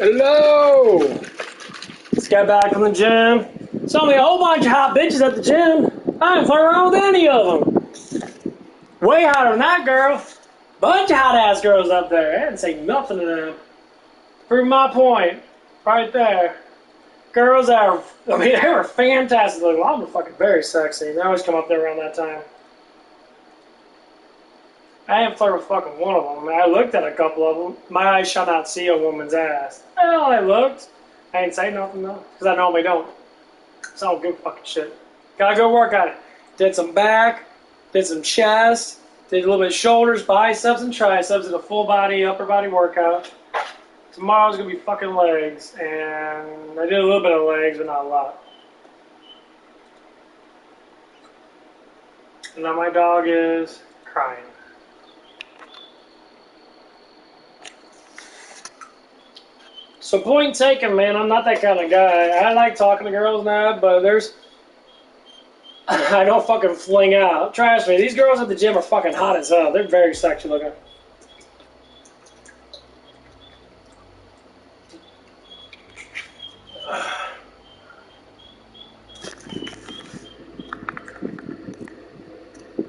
Hello! Just got back from the gym. Saw me a whole bunch of hot bitches at the gym. I ain't flirting around with any of them. Way hotter than that girl. Bunch of hot ass girls up there. I didn't say nothing to them. Prove my point. Right there. Girls that are, I mean, they were fantastic looking. A lot of them were fucking very sexy. They always come up there around that time. I didn't flirt with fucking one of them. I looked at a couple of them. My eyes shall not see a woman's ass. Well, I looked. I didn't say nothing though, because I normally don't. So I don't give a fucking shit. Gotta go work on it. Did some back, did some chest, did a little bit of shoulders, biceps, and triceps. Did a full body, upper body workout. Tomorrow's gonna be fucking legs, and I did a little bit of legs, but not a lot. And now my dog is crying. So point taken, man, I'm not that kind of guy. I like talking to girls now, but I don't fucking fling out. Trust me, these girls at the gym are fucking hot as hell. They're very sexy looking.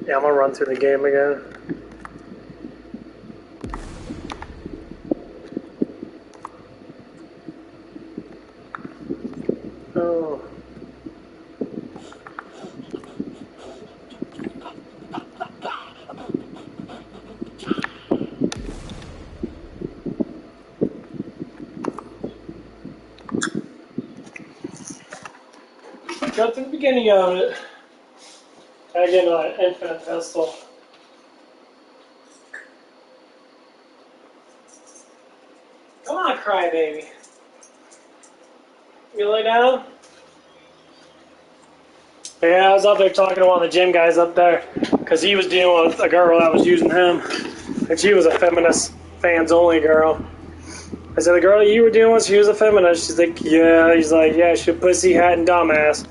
Yeah, I'm gonna run through the game again. Oh. Go to the beginning of it. Again, an infinite pistol. Come on, crybaby. You lay down? Yeah, I was up there talking to one of the gym guys up there because he was dealing with a girl that was using him, and she was a feminist, fans only girl. I said, the girl that you were dealing with, she was a feminist. She's like, yeah. He's like, yeah, she's a pussy, hat, and dumbass.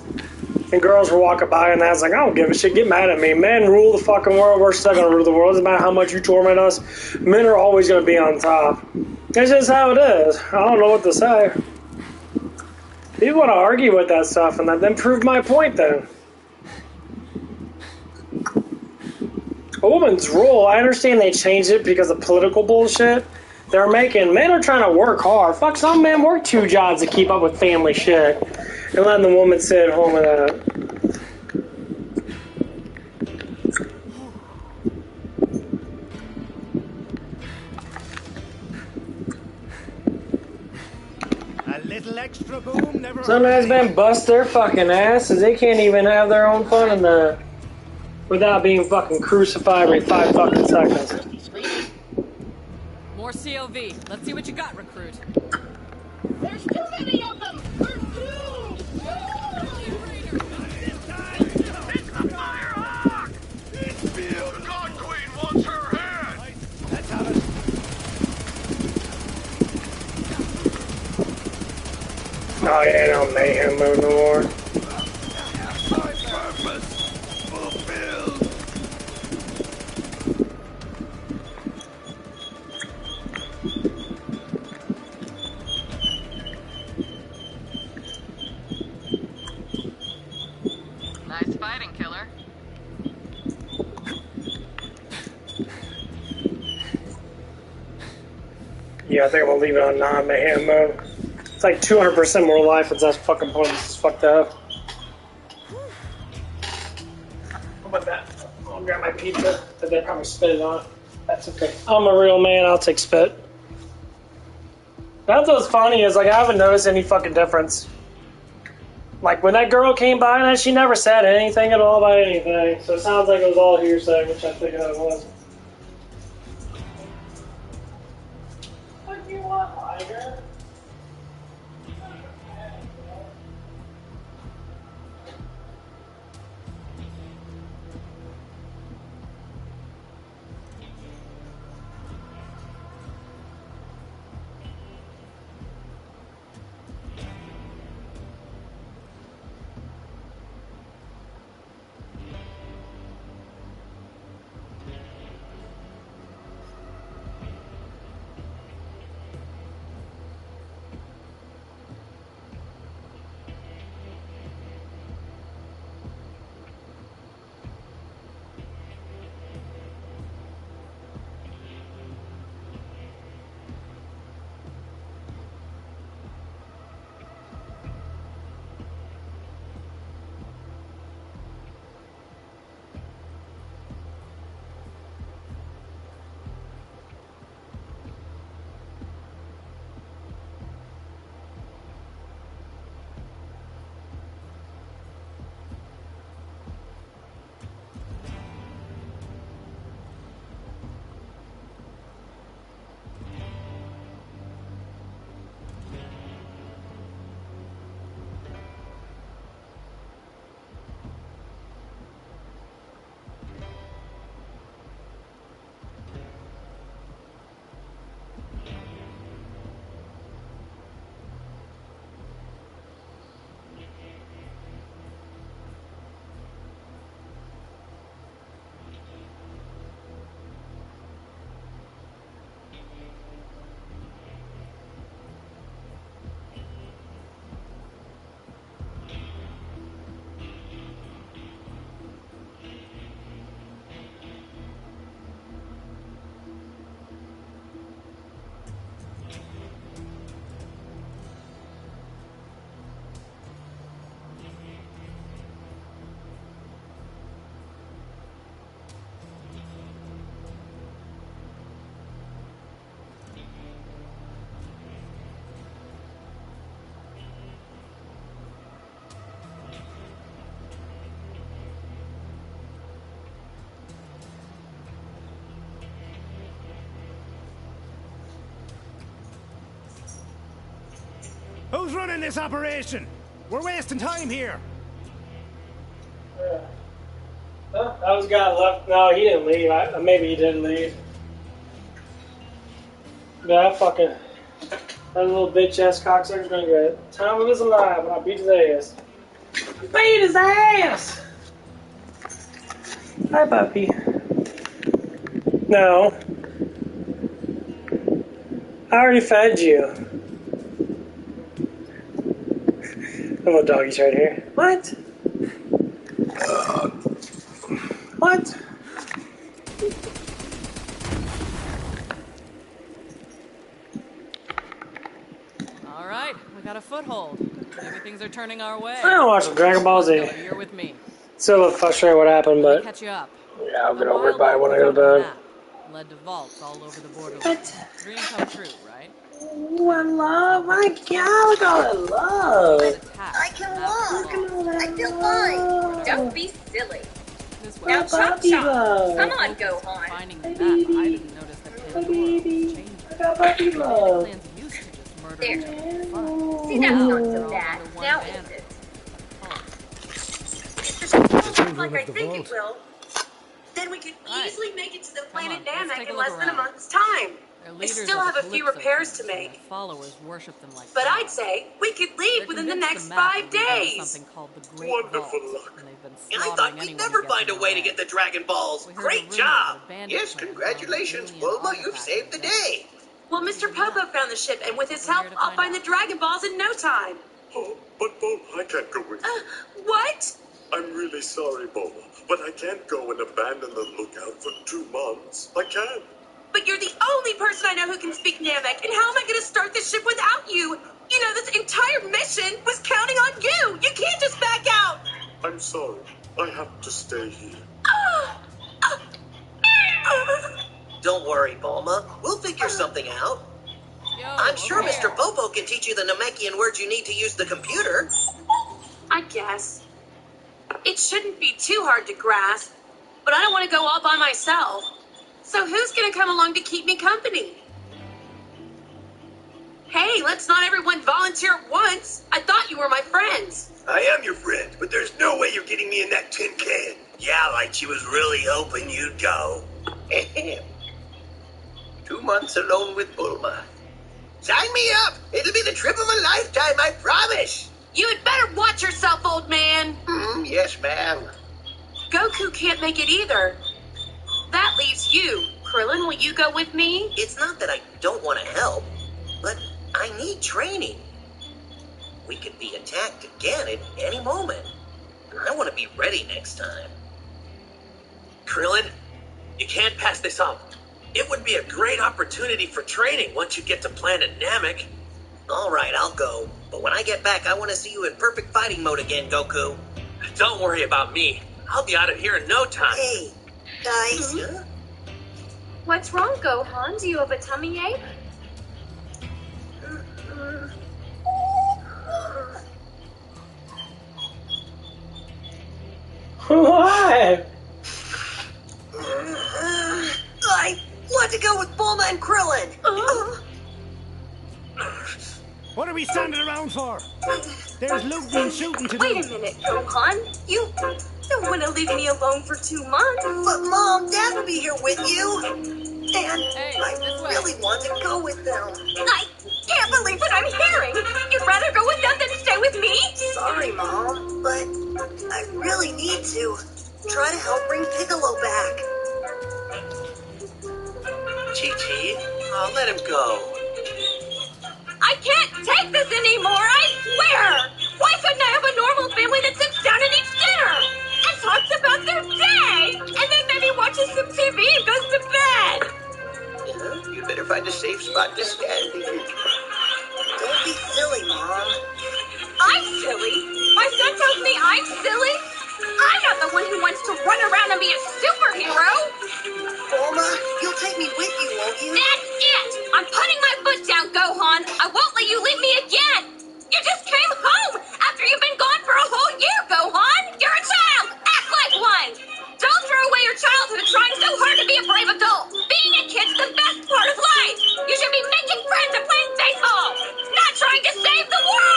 And girls were walking by, and I was like, I don't give a shit. Get mad at me. Men rule the fucking world. We're still going to rule the world. Doesn't matter how much you torment us. Men are always going to be on top. That's just how it is. I don't know what to say. People want to argue with that stuff, and then prove my point then. A woman's role, I understand they changed it because of political bullshit. Men are trying to work hard. Fuck, some men work 2 jobs to keep up with family shit. And letting the woman sit at home with that. A little extra boom never. Some guys men bust their fucking asses. They can't even have their own fun in the without being fucking crucified every 5 fucking seconds. More COV. Let's see what you got, recruit. There's too many of them! There's two! It's the Firehawk! It's Field! The God Queen wants her head! Let's have it. Oh yeah, no mayhem mode no more. Purpose fulfilled! Nice fighting, killer. Yeah, I think I'm gonna leave it on non-mayhem mode. It's like 200% more life. It's that fucking point. This is fucked up. How about that? I'll grab my pizza. But they probably spit it on. That's okay. I'm a real man. I'll take spit. That's what's funny is like I haven't noticed any fucking difference. Like when that girl came by and she never said anything at all about anything. So it sounds like it was all hearsay, which I think it was. What do you want, Liger? Who's running this operation? We're wasting time here. Yeah. Huh? That was the guy left. No, he didn't leave. Maybe he did leave. Yeah, that little bitch ass cocksucker's gonna get time of his life when I beat his ass. Beat his ass! Hi, puppy. No. I already fed you. Little doggy's right here. What? What? All right, we got a foothold. Maybe things are turning our way. I don't watch some Dragon Ball Z. You're with me. Still a little frustrated what happened, Let me but catch you up. yeah, I'll get over it by when I go to bed. Led to vaults all over the borderland. What? Dream come true, right? Ooh, I love my God, look all I love. I can walk. I feel fine. Don't be silly. This way. Now chop puppy chop. love. Come on, Gohan. Finding the Hi, map, I baby. didn't notice that Hi, Pandora was baby. changing. I got puppy love. Clans used to just murder There. each other for fun. See, that's not They're so all bad. under one Now banner. is it? Oh, It's like I think it will. Then we could Right. easily make it to the Come planet on, let's Namek take a in look less than a around. month's time. their I leaders still are have the a few Calypso repairs to Kings, and make. their followers worship them like But I'd gods. say we could leave They're within the convinced next the map 5 will lead them to days. something called the Great Wonderful Vault, luck. and they've been I slaughtering thought we'd anyone never who gets find in a their way to get the Dragon Balls. We heard a Great rumor job! that a bandit Yes, clan congratulations, found an alien Bulma. You've artifact saved the in the desert. day. Well, Mr. Popo found the ship, and with his We're help, here to I'll find find out. the Dragon Balls in no time. Oh, but Bulma, I can't go with you. What? I'm really sorry, Bulma, but I can't go and abandon the lookout for 2 months. I can't. But you're the only person I know who can speak Namek, and how am I going to start this ship without you? You know, this entire mission was counting on you. You can't just back out. I'm sorry. I have to stay here. Don't worry, Bulma. We'll figure something out. Yo, I'm sure over Mr. here. Popo can teach you the Namekian words you need to use the computer. I guess. It shouldn't be too hard to grasp, but I don't want to go all by myself. So who's going to come along to keep me company? Hey, let's not everyone volunteer at once. I thought you were my friends. I am your friend, but there's no way you're getting me in that tin can. Yeah, like she was really hoping you'd go. 2 months alone with Bulma. Sign me up! It'll be the trip of a lifetime, I promise! You had better watch yourself, old man. Yes, ma'am. Goku can't make it either. That leaves you. Krillin, will you go with me? It's not that I don't want to help, but I need training. We could be attacked again at any moment. I want to be ready next time. Krillin, you can't pass this up. It would be a great opportunity for training once you get to planet Namek. All right, I'll go. But when I get back, I want to see you in perfect fighting mode again, Goku. Don't worry about me. I'll be out of here in no time. Hey, guys. What's wrong, Gohan? Do you have a tummy ache? What? I want to go with Bulma and Krillin. What are we standing around for? There's looting and shooting to Wait do. a minute, Gohan. You don't want to leave me alone for 2 months. But Mom, Dad will be here with you. And Hey, I this way. really want to go with them. I can't believe what I'm hearing. You'd rather go with them than stay with me? Sorry, Mom, but I really need to. Try to help bring Piccolo back. Chi-Chi, let him go. I can't take this anymore, I swear! Why couldn't I have a normal family that sits down and eats dinner? And talks about their day! And then maybe watches some TV and goes to bed! You better find a safe spot to stand in. Don't be silly, Mom. I'm silly? My son tells me I'm silly? I'm not the one who wants to run around and be a superhero! Bulma, you'll take me with you, won't you? That's it! I'm putting my foot down, Gohan! I won't let you leave me again! You just came home after you've been gone for a whole year, Gohan! You're a child! Act like one! Don't throw away your childhood trying so hard to be a brave adult! Being a kid's the best part of life! You should be making friends and playing baseball! Not trying to save the world!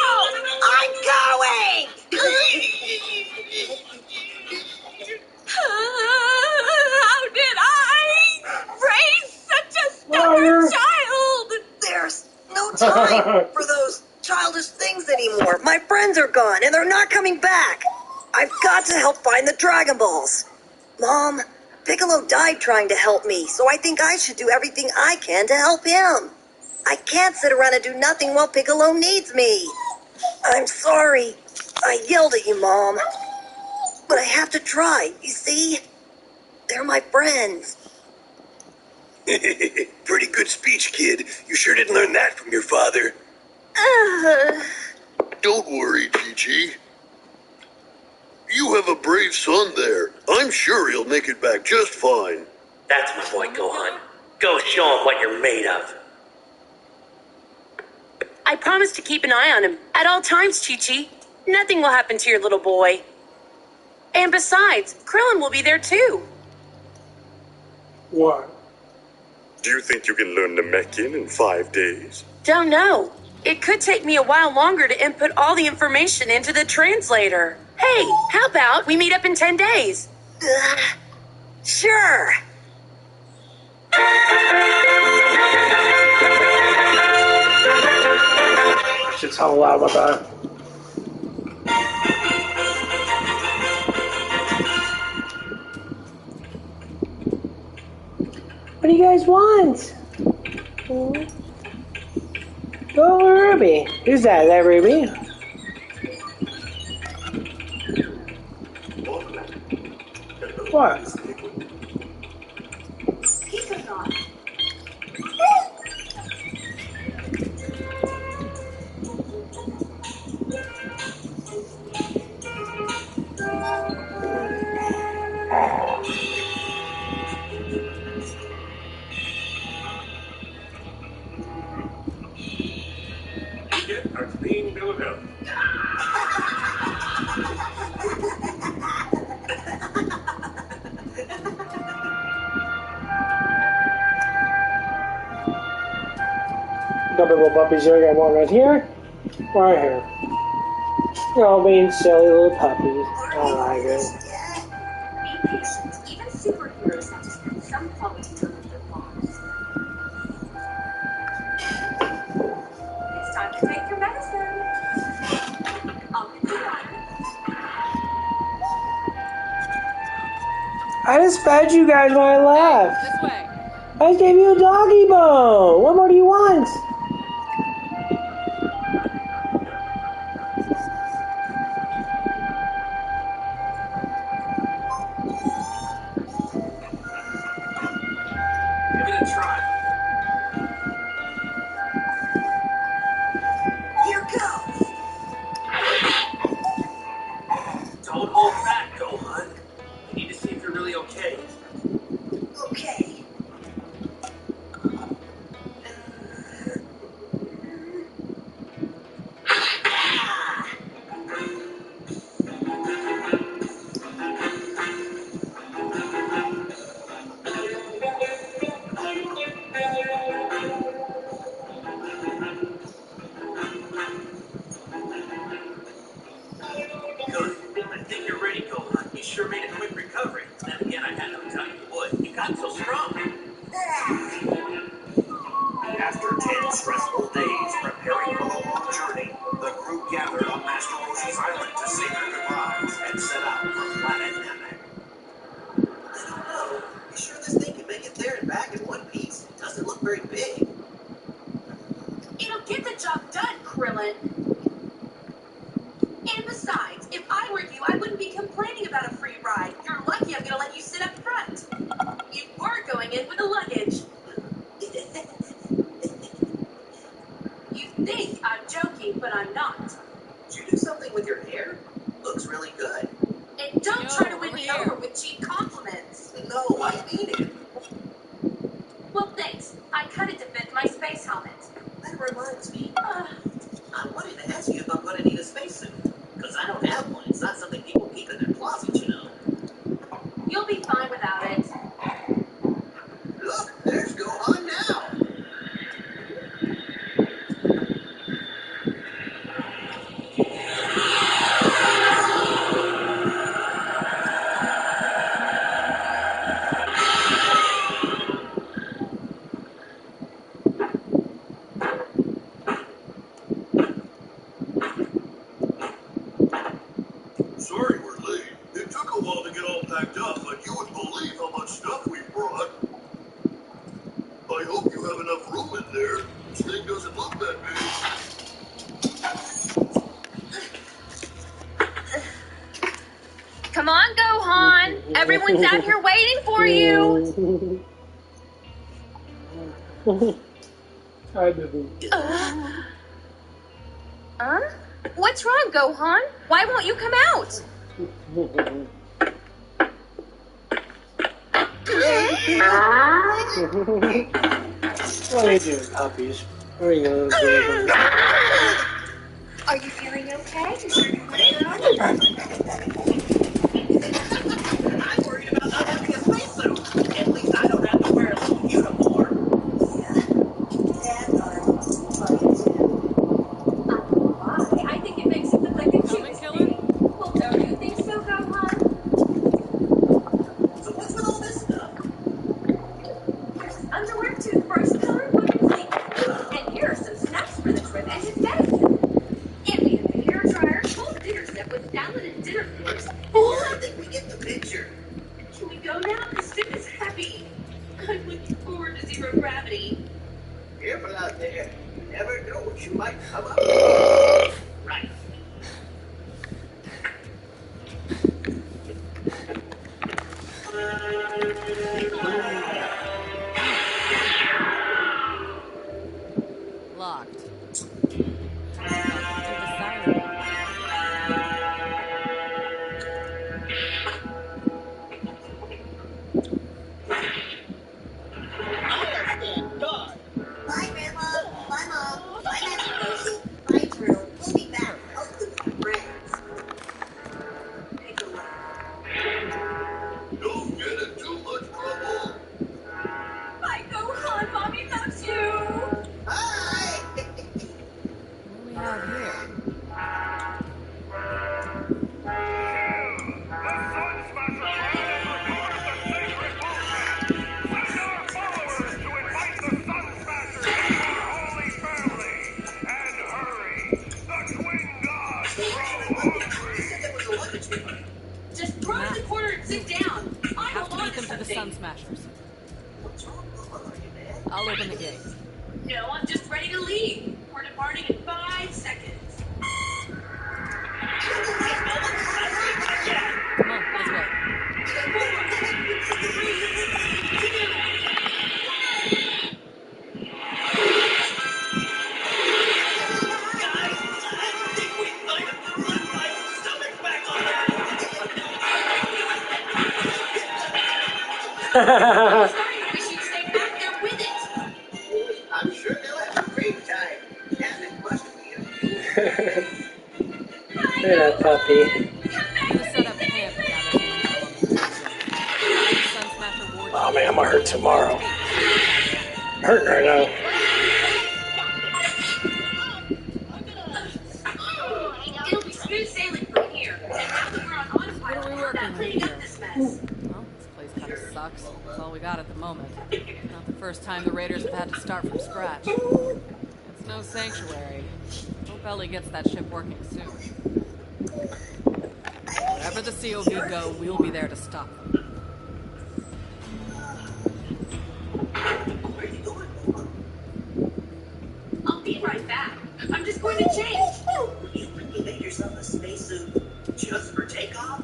childish things anymore. My friends are gone, and they're not coming back. I've got to help find the Dragon Balls. Mom, Piccolo died trying to help me, so I think I should do everything I can to help him. I can't sit around and do nothing while Piccolo needs me. I'm sorry. I yelled at you, Mom. But I have to try, you see? They're my friends. Pretty good speech, kid. You sure didn't learn that from your father. Don't worry, Chi-Chi. You have a brave son there. I'm sure he'll make it back just fine. That's my boy, Gohan. Go show him what you're made of. I promise to keep an eye on him at all times, Chi-Chi. Nothing will happen to your little boy. And besides, Krillin will be there too. What? Do you think you can learn Namekian in 5 days? Don't know. It could take me a while longer to input all the information into the translator. Hey, how about we meet up in 10 days? Sure. Shit's hella loud about that. What do you guys want? Oh, Ruby. Who's that? Is that Ruby? What? Are being delivered. Couple little puppies here. I got one right here. Right here. They're all being silly little puppies. I like it. Be patient. Even superheroes have to spend some quality time with their moms. It's time to take your medicine. I'll get the water. I just fed you guys when I left. This way. I just gave you a doggy bone. What more do you want? Give it a try. Here goes. Don't hold back, Gohan. We need to see if you're really okay. Okay. Good. I think you're ready, Gohan. You sure made a quick recovery. Then again, I had no doubt you would. You got so strong. After 10 stressful days preparing for the long journey, the group gathered on Master Roshi's island to say their goodbyes and set out for planet Namek. I don't know. You sure this thing can make it there and back in one piece? It doesn't look very big. It'll get the job done, Krillin. And besides, if I were you, I wouldn't be complaining about a free ride. You're lucky I'm gonna let you sit up front. You were going in with the luggage. You think I'm joking, but I'm not. Did you do something with your hair? Looks really good. And don't No, try to win over me here. over with cheap compliments. No, I mean it. Well, thanks. I cut it to fit my space helmet. That reminds me. Uh, I wanted to ask you if I'm going to need a spacesuit. Because I don't have one. It's not something people keep in their closet, you know. you'll be fine without it. Look, there's Gohan now. Come on, Gohan. Everyone's out here waiting for you. I do. What's wrong, Gohan? Why won't you come out? What are you doing, puppies? Where are you going? Are you feeling okay? I'm worried about not having a spacesuit. At least I don't have to wear a little uniform. I think it makes it look like a Coming, killer? Well, don't you think so, Gohan? So what's with all this stuff? Underwear, toothbrush, color, book, and sleep. And here are some snacks for the trip and his medicine. And we have a hair dryer, full dinner set with salad and dinner forks. I think we get the picture. Can we go now? This ship is heavy. I'm looking forward to zero gravity. Careful out there. You never know what you might come up. Right. Locked. Do the siren. Bye, Grandma. Bye, Mom. Bye, Nancy Rosie. Bye, Drew. We'll be back. Hopefully with friends. Don't get in too much trouble. Bye, Gohan. Mommy loves you. Bye. What do we have here? Just run to the corner and sit down. I Have to hold on beat them to the something. Sun Smashers. What's wrong, Mama? Are you mad? I'll open the gate. No, I'm just ready to leave. We're departing in 5 seconds. Come on, let's go. Sorry, we should stay back there with it. I'm sure they'll have a great time. And it must be a Look at that puppy. I'm gonna set up camp and gather some info on the Sun Smasher war Oh man, I'm gonna hurt tomorrow. I'm hurting right now. It'll be smooth sailing from here. And now that we're on autopilot, What are we we're working not with cleaning here? up this mess. Well, this place kind of sucks. That's all we got at the moment. Not the first time the Raiders have had to start from scratch. It's no sanctuary. Hope Ellie gets that ship working soon. Wherever the COV go, we'll be there to stop them. Where are you going, Mama? I'll be right back. I'm just going to change. You really made yourself a spacesuit just for takeoff?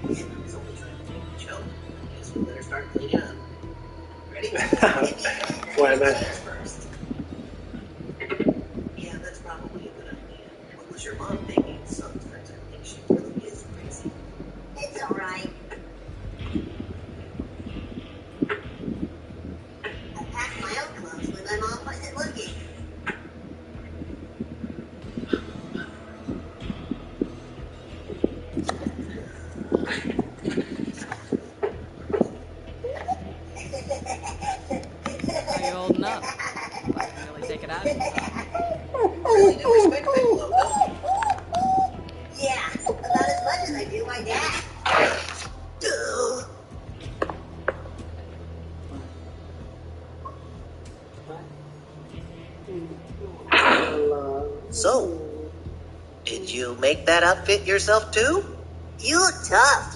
He's only trying to make a joke. Guess we better start cleaning up. Ready? Wait a minute. First. Yeah, that's probably a good idea. What was your mom thinking? Sometimes I think she really is crazy. It's all right. I packed my own clothes when my mom wasn't looking. How you holding up? I can really take it out of you. Really do respect Piccolo, don't you? Yeah, about as much as I do my dad. So, did you make that outfit yourself too? You look tough.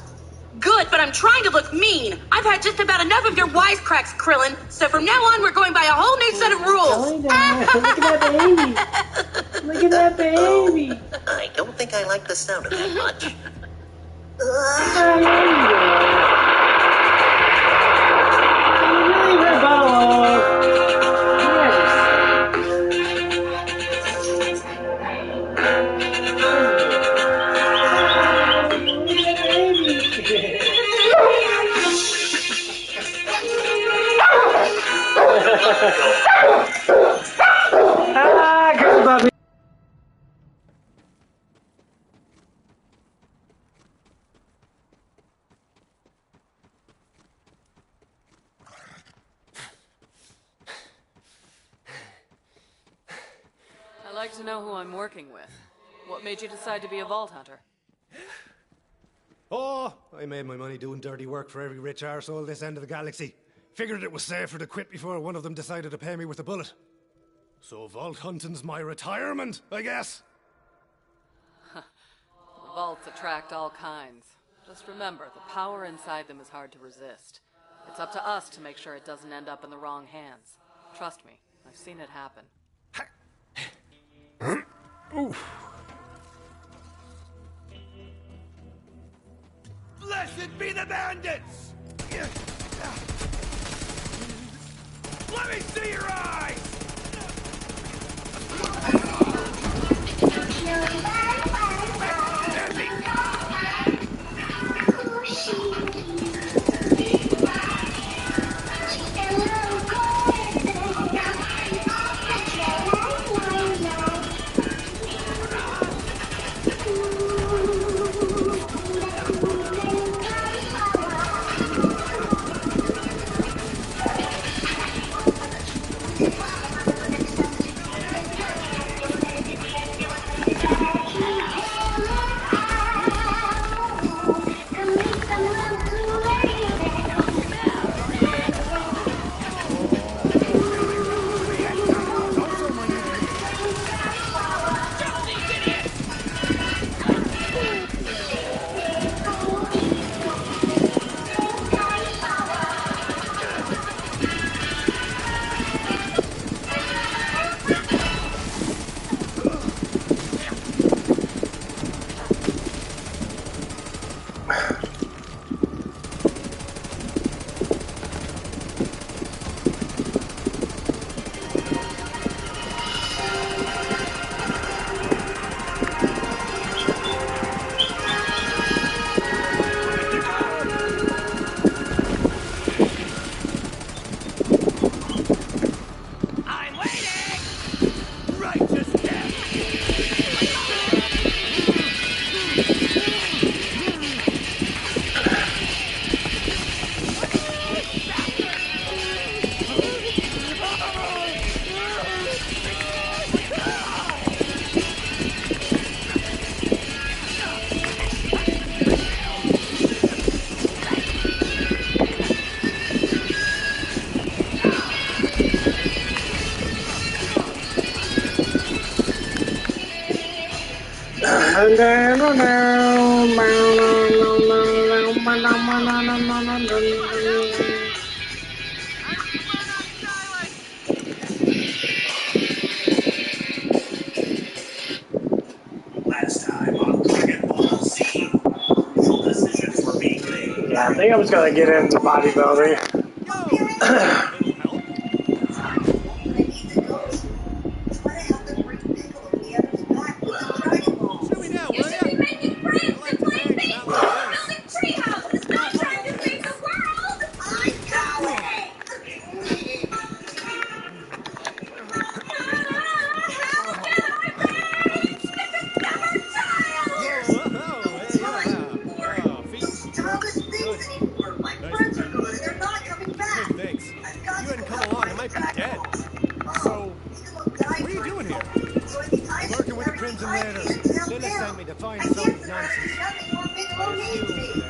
Good, but I'm trying to look mean. I've had just about enough of your wisecracks, Krillin. So from now on, we're going by a whole new set of rules. Look at that baby. Look at that baby. I don't think I like the sound of that much. Good puppy. I'd like to know who I'm working with. What made you decide to be a vault hunter? Oh, I made my money doing dirty work for every rich arsehole this end of the galaxy. Figured it was safer to quit before one of them decided to pay me with a bullet. So vault hunting's my retirement, I guess. The vaults attract all kinds. Just remember, the power inside them is hard to resist. It's up to us to make sure it doesn't end up in the wrong hands. Trust me, I've seen it happen. Blessed be the bandits! Let me see your eyes! Last time on Dragon Ball Z, crucial decisions were being made. Yeah, I think I'm just gonna get into bodybuilding. Show me now, You will should be ya? making friends I like and to playing bang, not baseball like and this. building tree houses, not trying to save the world. I'm going. How can I wait? It's a summer child. Oh, feet. Strongest things anymore. My friends are good and they're not coming back. Hey, thanks. I've If got you to hadn't come help along, I find might the be dead. So, what are you doing here? I'm Working with the Crimson Raiders. Lila sent me to find some nonsense.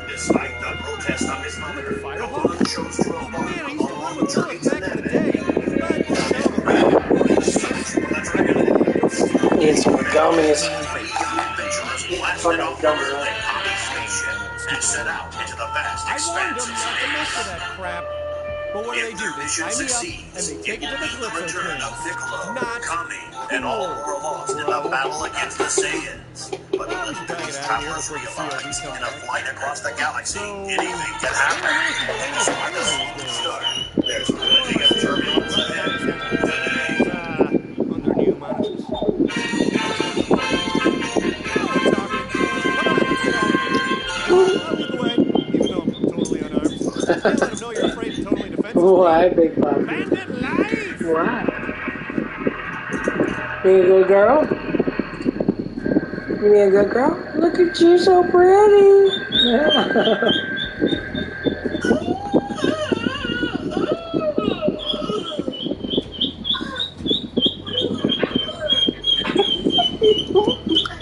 Despite the protest of his mother, Firehawk? chose to Oh evolve man, I used to run along with journey bullets to back in the Namek. day. But, you know, the raid didn't work. Search for the Dragon Ball. Need some gummies. Young adventurers blasted off the Earth Commie spaceship and set out into the vast I warned expanses them not to of mess with space. that crap. But what do? They mission tie me up succeeds, and they take it to the the Calypso return twins. of Piccolo, Not Kami, and all who are lost in the battle against the Saiyans. But when we should probably these get out of here travelers before the realize COV in a comes back. flight across the galaxy, So, anything can happen. So when the scenes start, there's plenty of turbulence ahead. Under new managers. Now we're talking. Come on, let's get out of here. I'll lead the way, even though I'm totally unarmed. Can't let them know you're afraid and totally defenseless. Why, Big Pop? Bandit life! Why? You a good girl? You a good girl? Look at you, so pretty.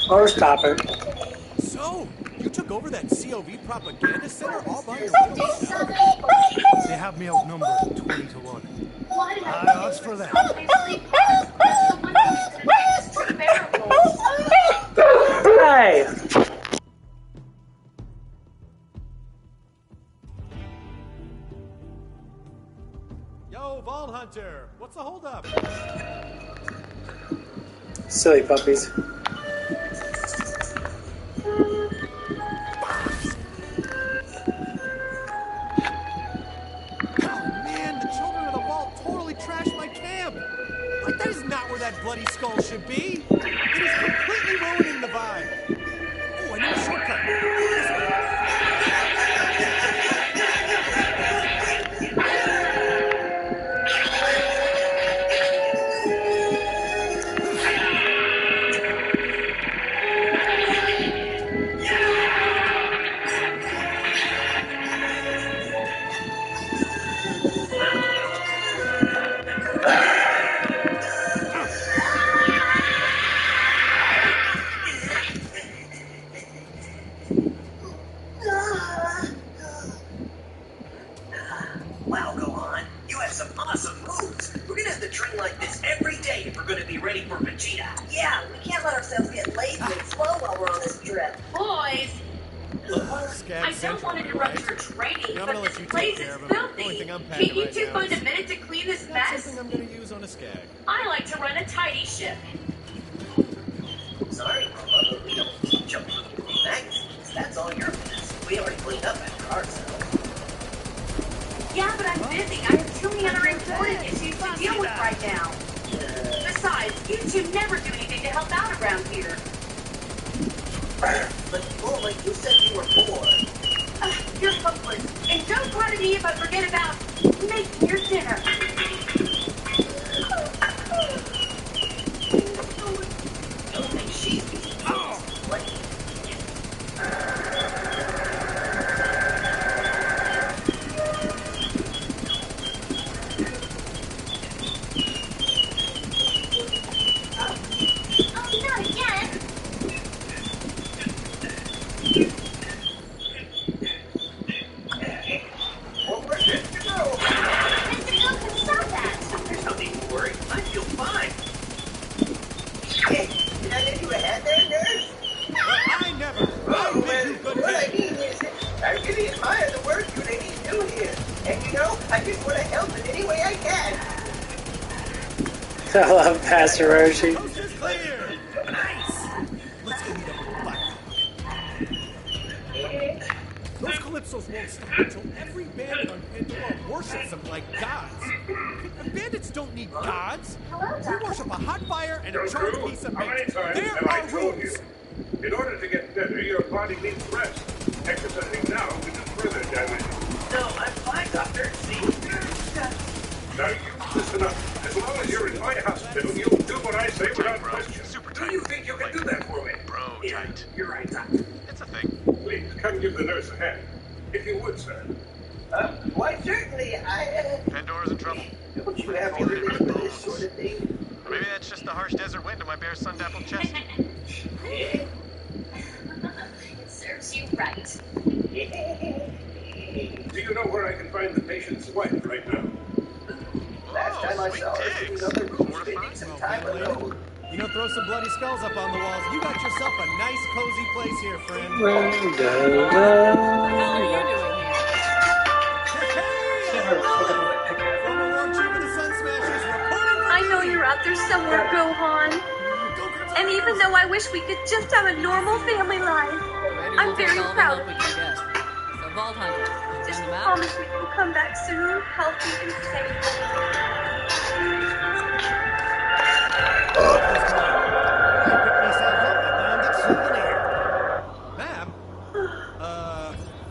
Or stop it. So, you took over that COV propaganda center all by yourself? They have me outnumbered 20 to 1. Odds for that. Hey! Yo, Vault Hunter, what's the holdup? Silly puppies. That is not where that bloody skull should be. It is completely ruining the vibe. Oh, I need a shortcut. This way. Wow, Gohan, you have some awesome moves. We're gonna have to train like this every day if we're gonna be ready for Vegeta. Yeah, we can't let ourselves get lazy and slow while we're on this trip. Boys, I don't want to interrupt your training, but this place is filthy. Can you two find a minute to clean this mess? Something I'm going to use on a skag. I like to run a tidy ship. Sorry, Mama, but we don't teach them magazines. That's all your mess. We already cleaned up after ourselves. Yeah, but I'm busy. I have too many other important issues to deal with right now. Besides, you two never do anything to help out around here. But, Bulma, you said you were bored. You're hopeless. And don't cry to me if I forget about making your dinner. Don't think she's I love Pastor Roshi. Those Calypsos won't stop until every bandit on Pandora worships them like gods. Bandits don't need gods. We worship a hot fire and a charred piece of meat. There are rules. In order to get better, your body needs rest. Exercising now will do further damage. No, I'm fine, Doctor. See? Now you listen up. As long as you're in my hospital, you'll do what I say without question. Do you think you can do that for me? Yeah, you're right, Doctor. It's a thing. Please, come give the nurse a hand. If you would, sir. Why, certainly, Pandora's in trouble. Don't you have orderly for this sort of thing? Maybe that's just the harsh desert wind in my bare sun-dappled chest. It serves you right. Do you know where I can find the patient's wife right now? Last time I saw her, she was up in the room spending some time alone. You know, throw some bloody skulls up on the walls. You got yourself a nice, cozy place here, friend. What the hell are you doing here? after somewhere, Gohan. And even though I wish we could just have a normal family life, I'm very proud of you. So, Vault Hunter, Just send them out. promise me you'll come back soon, healthy and safe. I picked myself up a bandit souvenir. Ma'am?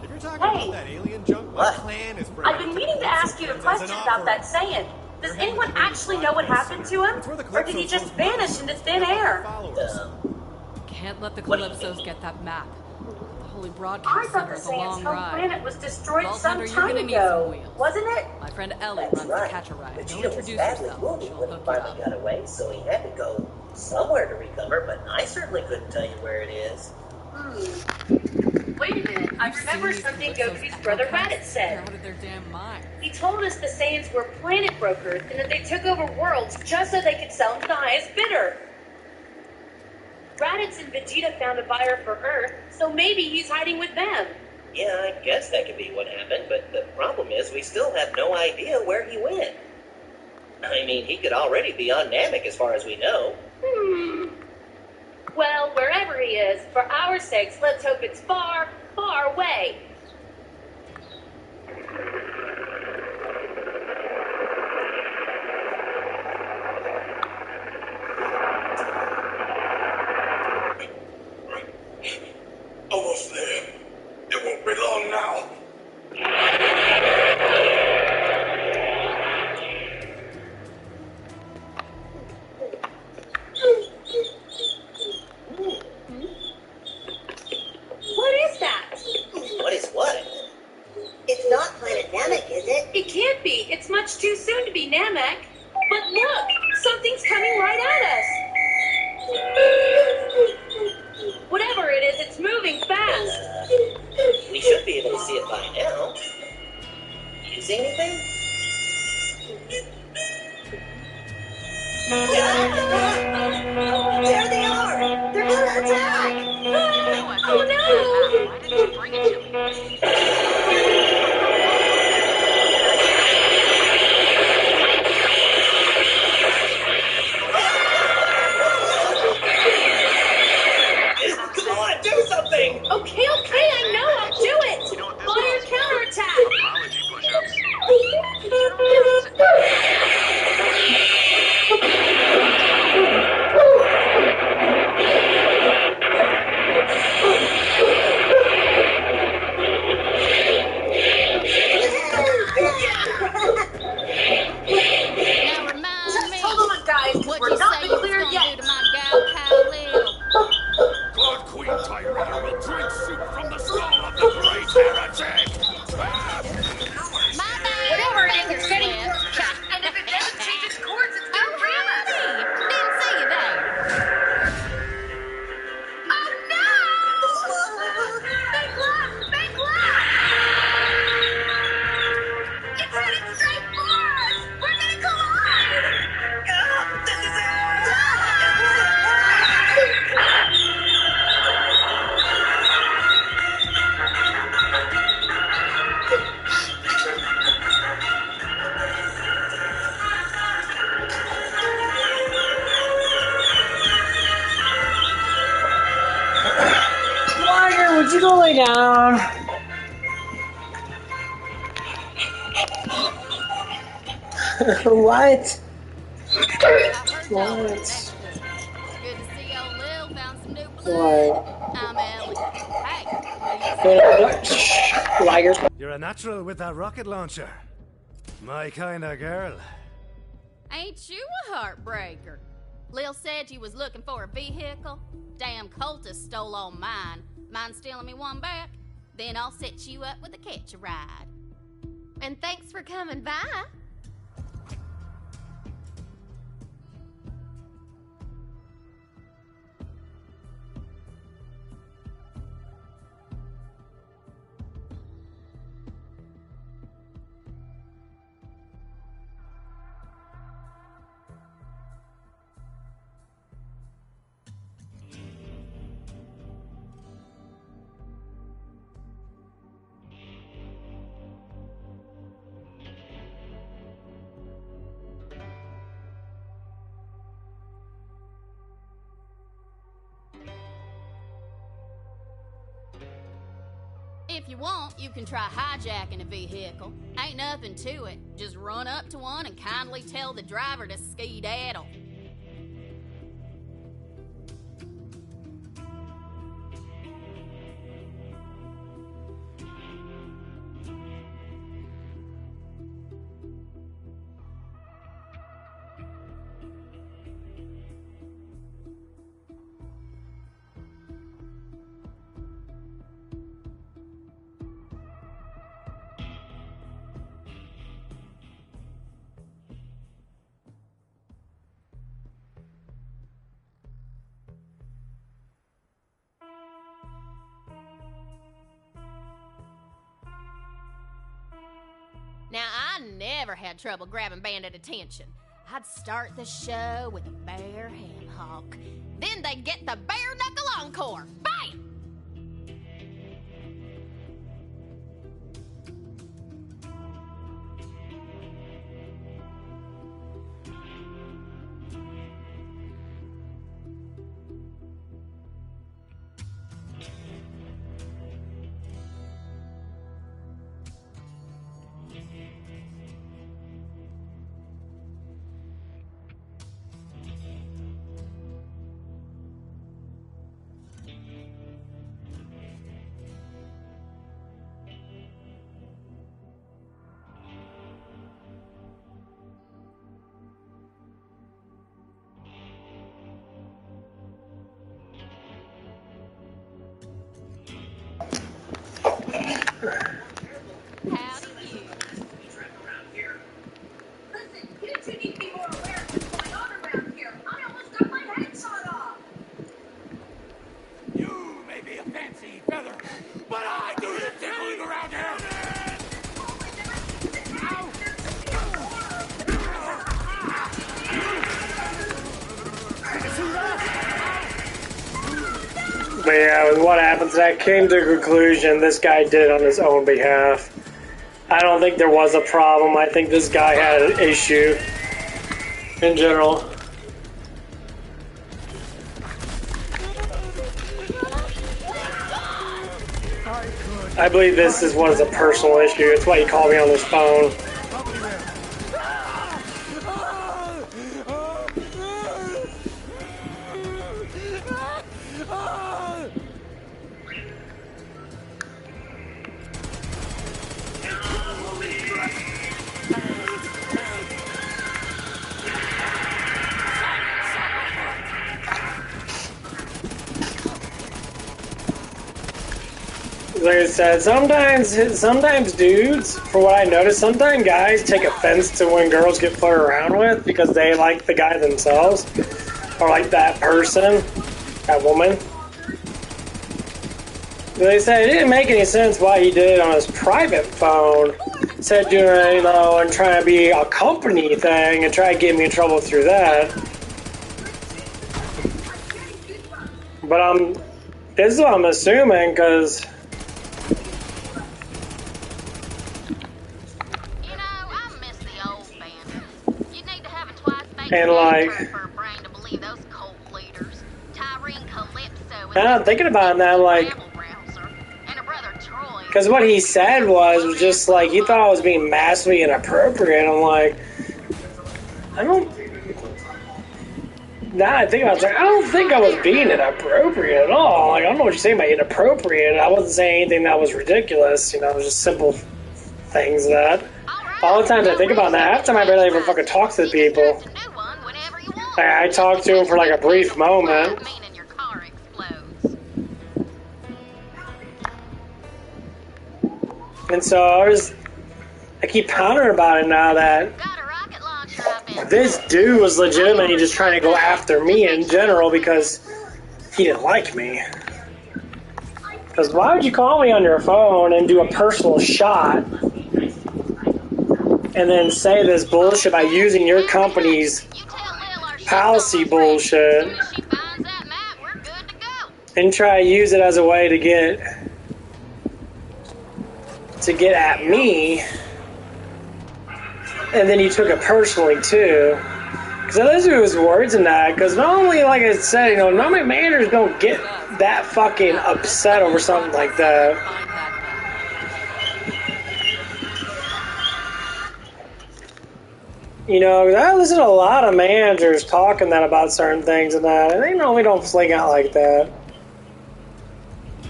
If you're talking about that alien junk, my clan is bringing I've been it meaning to the ask you a Calypso question about that Saiyan. Does anyone actually know what happened to him? Or did he just vanish into thin air? Can't let the Calypsos get that map. The Holy I Broadcast thought Center the is a Saiyan's long home ride. planet was destroyed Vault some Hunter, you're time gonna need some ago, wheels. wasn't it? My friend Ellie That's runs right. the Catch a Ride. She'll Vegeta was introduce badly herself. wounded She'll when he hook you finally up. got away, so he had to go somewhere to recover, but I certainly couldn't tell you where it is. Wait a minute, I remember something Goku's brother Raditz said. They're out of their damn mind. He told us the Saiyans were planet brokers and that they took over worlds just so they could sell them to the highest bidder. Raditz and Vegeta found a buyer for Earth, so maybe he's hiding with them. Yeah, I guess that could be what happened, but the problem is we still have no idea where he went. I mean, he could already be on Namek as far as we know. Well, wherever he is, for our sakes, let's hope it's far, far away. Almost there. It won't be long now. What is that? What is what? It's not Planet Namek, is it? It can't be. It's much too soon to be Namek. But look, something's coming right at us. Whatever it is, it's moving fast. We should be able to see it by now. You see anything? There they are! They're gonna attack! Oh no! Why didn't you bring it to me? Come on, do something! Okay, I know, I'll do it! Fire counterattack! Apology push-ups. Now remind Just me, hold on, guys, 'cause what we're you not say in you the was clear gonna yet. do to my gal pal Lil? God Queen Tyree will drink soup from the skull of the great heretic! My bad. Whatever it is, it's getting Swift. closer. And if it doesn't change its course, it's Oh, gonna ram us. honey, didn't see you there. Oh no! Big left! Big left! It's headed straight for us! We're gonna collide! This is it! Liger, would you go lay down? What? I heard y'all were What? next to us. Good to see old Lil found some new blood. What? I'm Ellie. Hey, what do you say? Shh, Liger. You're a natural with that rocket launcher. My kind of girl. Ain't you a heartbreaker? Lil said you was looking for a vehicle. Damn cultists stole all mine. Mind stealing me one back? Then I'll set you up with a catch a ride. And thanks for coming by. If you want, you can try hijacking a vehicle. Ain't nothing to it. Just run up to one and kindly tell the driver to skedaddle. Now, I never had trouble grabbing bandit attention. I'd start the show with a bare ham hock. Then they'd get the bare knuckle encore. Bam! But yeah, with what happens, I came to a conclusion this guy did it on his own behalf. I don't think there was a problem. I think this guy had an issue in general. I believe this was a personal issue. That's why he called me on his phone. Like I said, sometimes dudes, for what I noticed, sometimes guys take offense to when girls get flirted around with because they like the guy themselves, or like that person, that woman. They said it didn't make any sense why he did it on his private phone, instead of doing it, and trying to be a company thing and try to get me in trouble through that. But this is what I'm assuming, because and I'm thinking about it now, because what he said was just like, he thought I was being massively inappropriate. I'm like, now I think about it, I don't think I was being inappropriate at all. Like, I don't know what you're saying by inappropriate. I wasn't saying anything that was ridiculous, it was just simple things that. All the times I think about that, half the time I barely ever fucking talk to the people. I talked to him for like a brief moment. And so I keep pondering about it now that this dude was legitimately just trying to go after me in general because he didn't like me. Because why would you call me on your phone and do a personal shot and then say this bullshit by using your company's policy bullshit and try to use it as a way to get at me, and then you took it personally too. Because those are his words in that. Because normally, like I said, normally managers don't get that fucking upset over something like that. You know, I listen to a lot of managers talking that about certain things and that, and they normally don't fling out like that.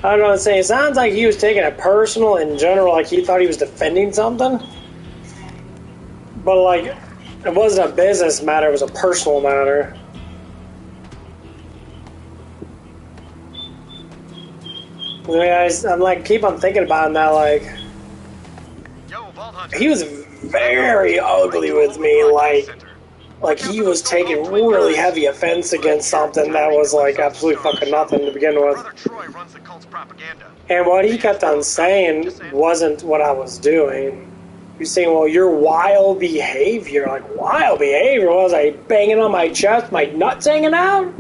I don't know what to say. It sounds like he was taking it personal in general, like he thought he was defending something. But, like, it wasn't a business matter, it was a personal matter. I mean, I'm like, keep on thinking about him now, like, he was very ugly with me, like he was taking really heavy offense against something that was like absolutely fucking nothing to begin with. And what he kept on saying wasn't what I was doing. He was saying, well, your wild behavior. Like, wild behavior? Was I banging on my chest, my nuts hanging out?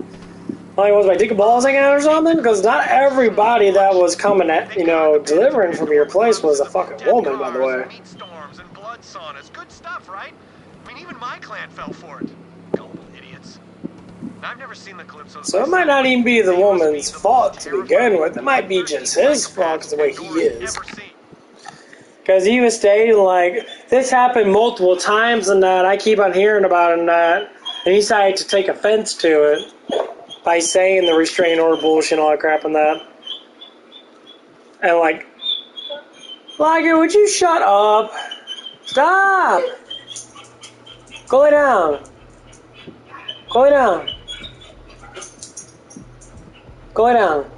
Like, was my dick and balls hanging out or something? Because not everybody that was coming at, you know, delivering from your place was a fucking woman, by the way. Good stuff, right? I mean, even my clan fell for it. Gullible idiots. I've never seen the Calypso. So it might not even be the woman's fault to begin with. It might be just his fault because the way he is. Because he was stating, like, this happened multiple times and that. I keep on hearing about it and that. And he decided to take offense to it by saying the restraining order bullshit and all that crap and that. And, like, Liger, would you shut up? Stop! Go lay down. Go lay down. Go lay down.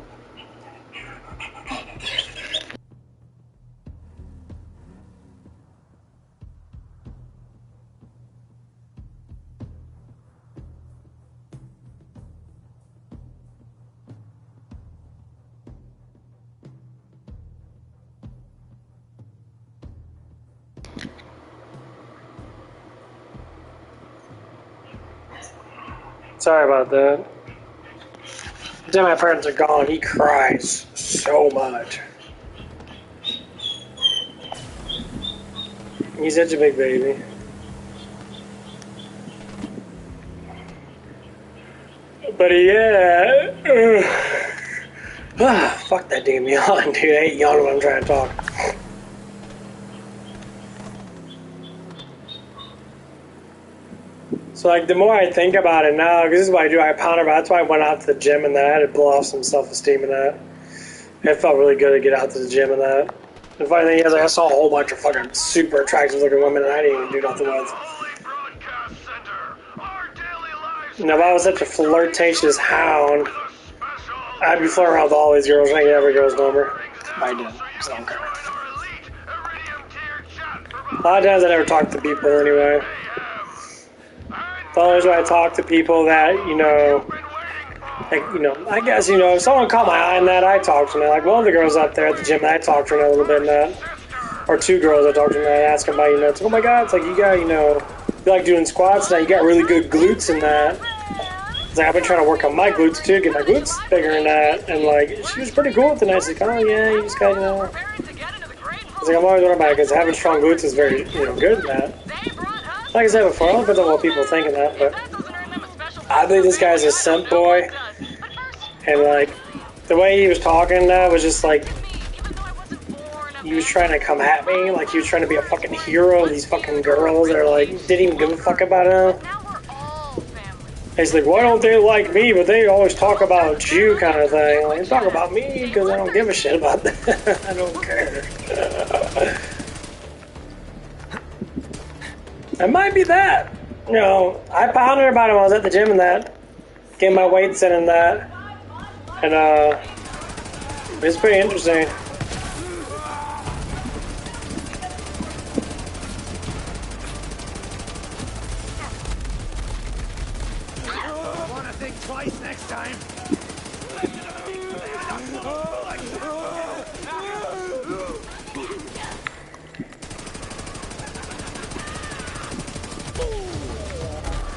Sorry about that. The day my parents are gone, he cries so much. He's such a big baby. But yeah. Fuck that damn yawn, dude. I hate yawning when I'm trying to talk. So, like, the more I think about it now, because this is what I do, I ponder about it. That's why I went out to the gym and that. I had to blow off some self-esteem and that. It felt really good to get out to the gym and that. The funny thing is, like, I saw a whole bunch of fucking super attractive looking women and I didn't even do nothing with. You know, if I was such a flirtatious hound, I'd be flirting around with all these girls and I get every girl's number. I didn't, so I don't care. A lot of times I never talk to people anyway. Always when I talk to people that, you know, like, you know, I guess, you know, if someone caught my eye in that, I talk to them. Like, one of the girls up there at the gym, I talked to her a little bit in that. Or two girls I talked to them, I asked them about, you know, it's like, oh my god, it's like, you got, you know, you like doing squats now, you got really good glutes in that. It's like, I've been trying to work on my glutes too, get my glutes bigger in that. And, like, she was pretty cool with it. I was like, oh yeah, you just got, you know. I was like, I'm always wondering about it, because having strong glutes is very, you know, good in that. Like I said before, I don't know what people think of that, but I think this guy's a simp boy, and like, the way he was talking was just like, he was trying to come at me, like he was trying to be a fucking hero of these fucking girls that are like, didn't even give a fuck about him. He's like, why don't they like me, but they always talk about you kind of thing. Like, talk about me, because I don't give a shit about that. I don't care. It might be that. You know, I pondered about it when I was at the gym and that. Getting my weights in and that. And, it's pretty interesting. Want to think twice next time.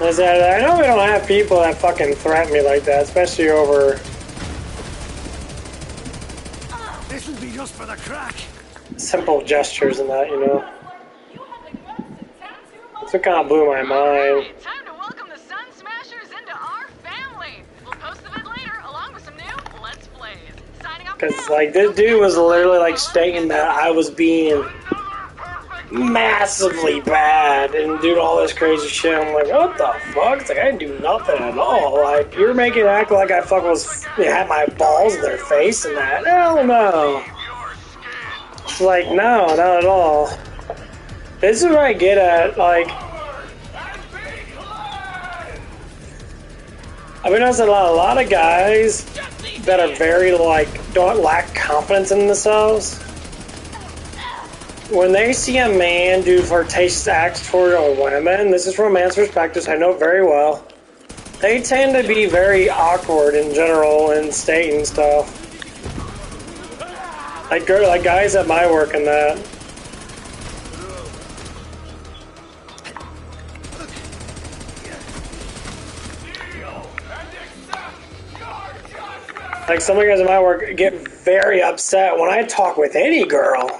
I said, I know we don't have people that fucking threaten me like that, especially over... This'll be just for the crack. Simple gestures and that, you know. That's what kind of blew my mind. Time to welcome the Sun Smashers into our family. We'll post the vid later, along with some new Let's Plays. Signing off. Because, like, this dude was literally, like, stating that I was being massively bad and doing all this crazy shit. I'm like, what the fuck? It's like, I didn't do nothing at all. Like, you're making it act like I fucking was, had my balls in their face and that. Hell no. It's like, no, not at all. This is where I get at, like, I've been noticing a lot of guys that are very, like, don't lack confidence in themselves. When they see a man do flirtatious acts toward a woman, this is from a man's perspective, I know it very well, they tend to be very awkward in general and stating stuff. Like guys at my work and that. Like some of the guys at my work get very upset when I talk with any girl.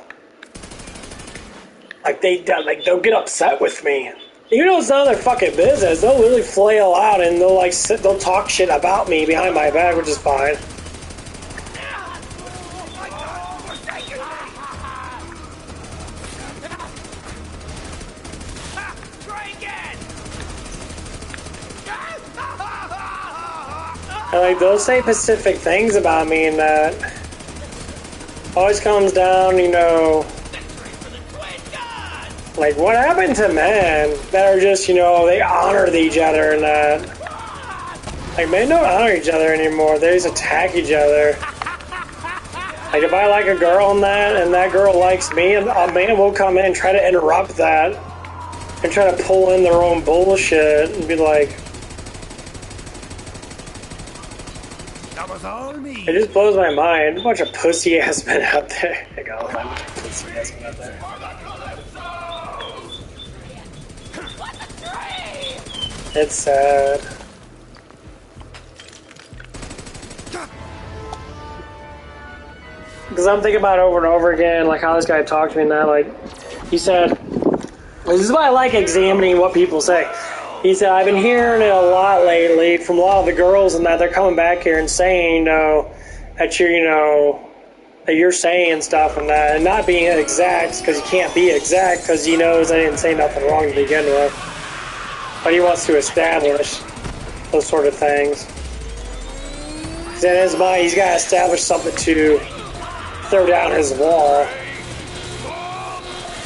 Like they'll get upset with me. Even though it's none of their fucking business, they'll literally flail out and they'll talk shit about me behind my back, which is fine. And like they'll say specific things about me and that. Always comes down, you know, like what happened to men that are just, you know, they honor each other and that. Like men don't honor each other anymore. They just attack each other. Like if I like a girl and that girl likes me, and a man will come in and try to interrupt that and try to pull in their own bullshit and be like, it just blows my mind. A bunch of pussy ass men out there. I got a bunch of pussy ass men out there. It's sad. Because I'm thinking about it over and over again, like how this guy talked to me and that, like, he said, this is why I like examining what people say. He said, I've been hearing it a lot lately from a lot of the girls and that they're coming back here and saying, you know, that you're, you know, that you're saying stuff and that, and not being exact, because you can't be exact, because he knows I didn't say nothing wrong to begin with. But he wants to establish those sort of things. Because in his mind, he's got to establish something to throw down his wall.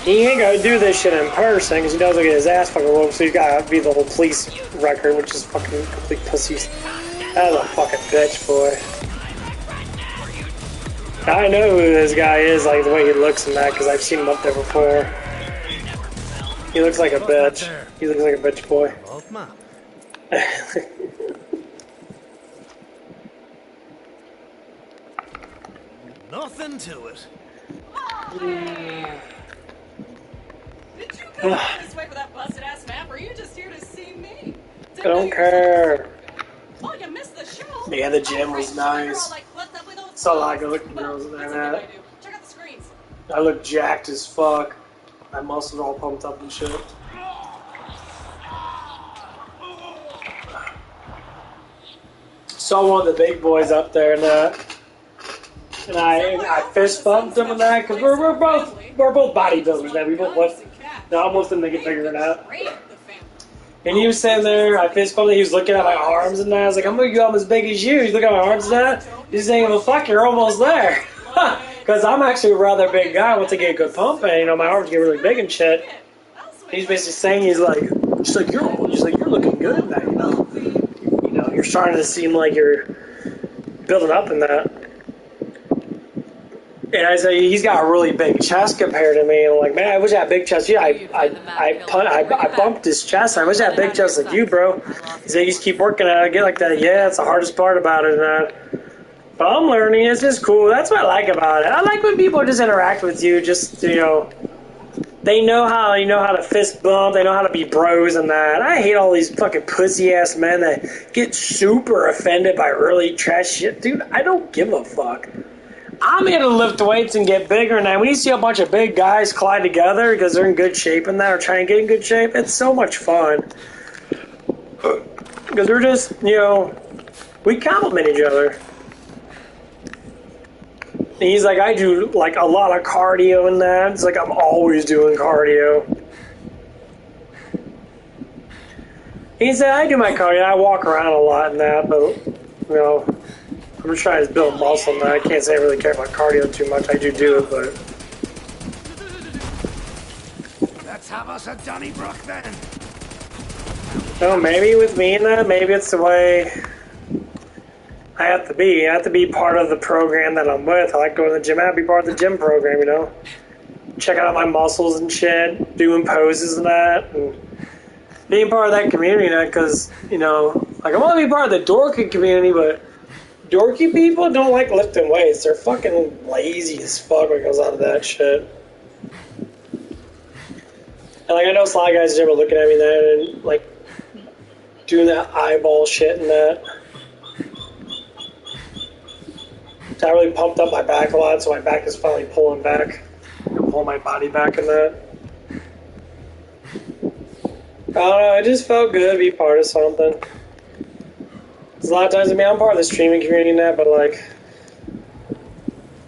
He ain't gonna do this shit in person because he knows he'll get his ass fucking whooped, so he's gotta be the whole police record, which is fucking complete pussies. That was a fucking bitch, boy. I know who this guy is, like the way he looks and that, because I've seen him up there before. He looks like a bitch. He looks like a bitch boy. Nothing to it. Did you come all this way for that busted ass map, or are you just here to see me? I don't care. Oh, you missed the show. Yeah, the gym was nice. Saw a lot of good looking girls in there. Check out the screens. I look jacked as fuck. My muscles are all pumped up and shit. Saw one of the big boys up there and I fist bumped him and that because we're both bodybuilders, man. We both lift. No, almost didn't get bigger than that. And he was sitting there, I fist bumped him, he was looking at my arms and that. I was like, I'm gonna go as big as you. He's looking at my arms and that. He's saying, well, fuck, you're almost there. Because I'm actually a rather big guy once I get a good pump and, you know, my arms get really big and shit. He's basically saying, he's like, you're looking good in that, you know. You know, you're starting to seem like you're building up in that. And I say he's got a really big chest compared to me. And I'm like, man, I wish I had a big chest. Yeah, I bumped his chest. I wish I had a big chest like you, bro. He said, you just keep working at it, get like that. Yeah, it's the hardest part about it. But I'm learning. It's just cool. That's what I like about it. I like when people just interact with you. Just, you know, they know how to fist bump. They know how to be bros and that. I hate all these fucking pussy ass men that get super offended by really trash shit. Dude, I don't give a fuck. I'm here to lift weights and get bigger, and when you see a bunch of big guys collide together because they're in good shape and that, or trying to get in good shape, it's so much fun. Because we're just, you know, we compliment each other. And he's like, I do like a lot of cardio and that. It's like I'm always doing cardio. He said, I do my cardio. I walk around a lot and that, but you know, I'm just trying to build muscle and that. I can't say I really care about cardio too much. I do it, but. Let's have us a Donnybrook then. No, maybe with me and that, maybe it's the way I have to be. I have to be part of the program that I'm with. I like going to the gym. I have to be part of the gym program, you know? Checking out my muscles and shit, doing poses and that, and being part of that community, you know, because, you know, like I want to be part of the dorky community, but dorky people don't like lifting weights. They're fucking lazy as fuck when it comes out of that shit. And like I know a lot of guys are looking at me there and like doing that eyeball shit and that. So I really pumped up my back a lot, so my back is finally pulling back. I'm pulling my body back in that. I don't know, it just felt good to be part of something. There's a lot of times, I mean, I'm part of the streaming community and that, but like,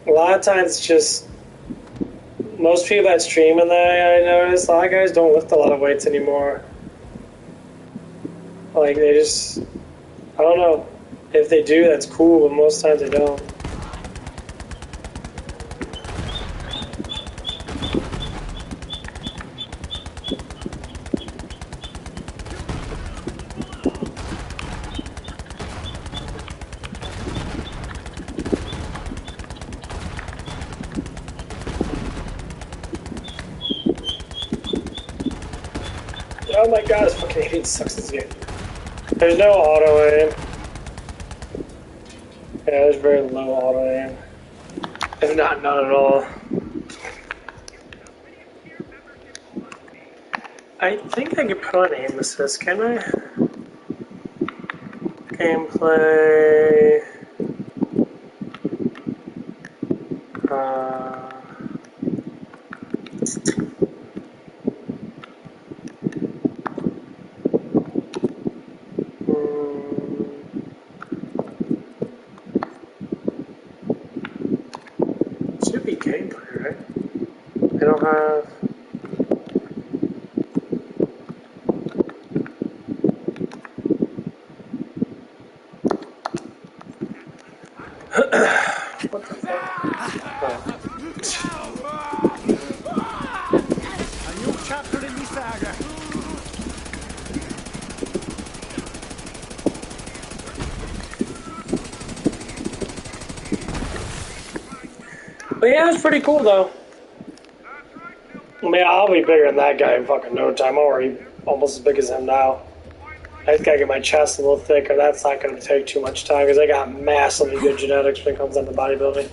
a lot of times it's just, most people that stream and that, I notice, a lot of guys don't lift a lot of weights anymore. Like, they just, I don't know. If they do, that's cool, but most times they don't. Oh my god, this fucking aiming sucks this game. There's no auto aim. Yeah, there's very low auto aim. If not, none at all. I think I could put on aim assist, can I? Gameplay. Should be gameplay, right? I don't have. What the fuck? A new chapter in the saga. But yeah, it's pretty cool though. I mean, I'll be bigger than that guy in fucking no time. I'm already almost as big as him now. I just gotta get my chest a little thicker. That's not gonna take too much time because I got massively good genetics when it comes down to bodybuilding.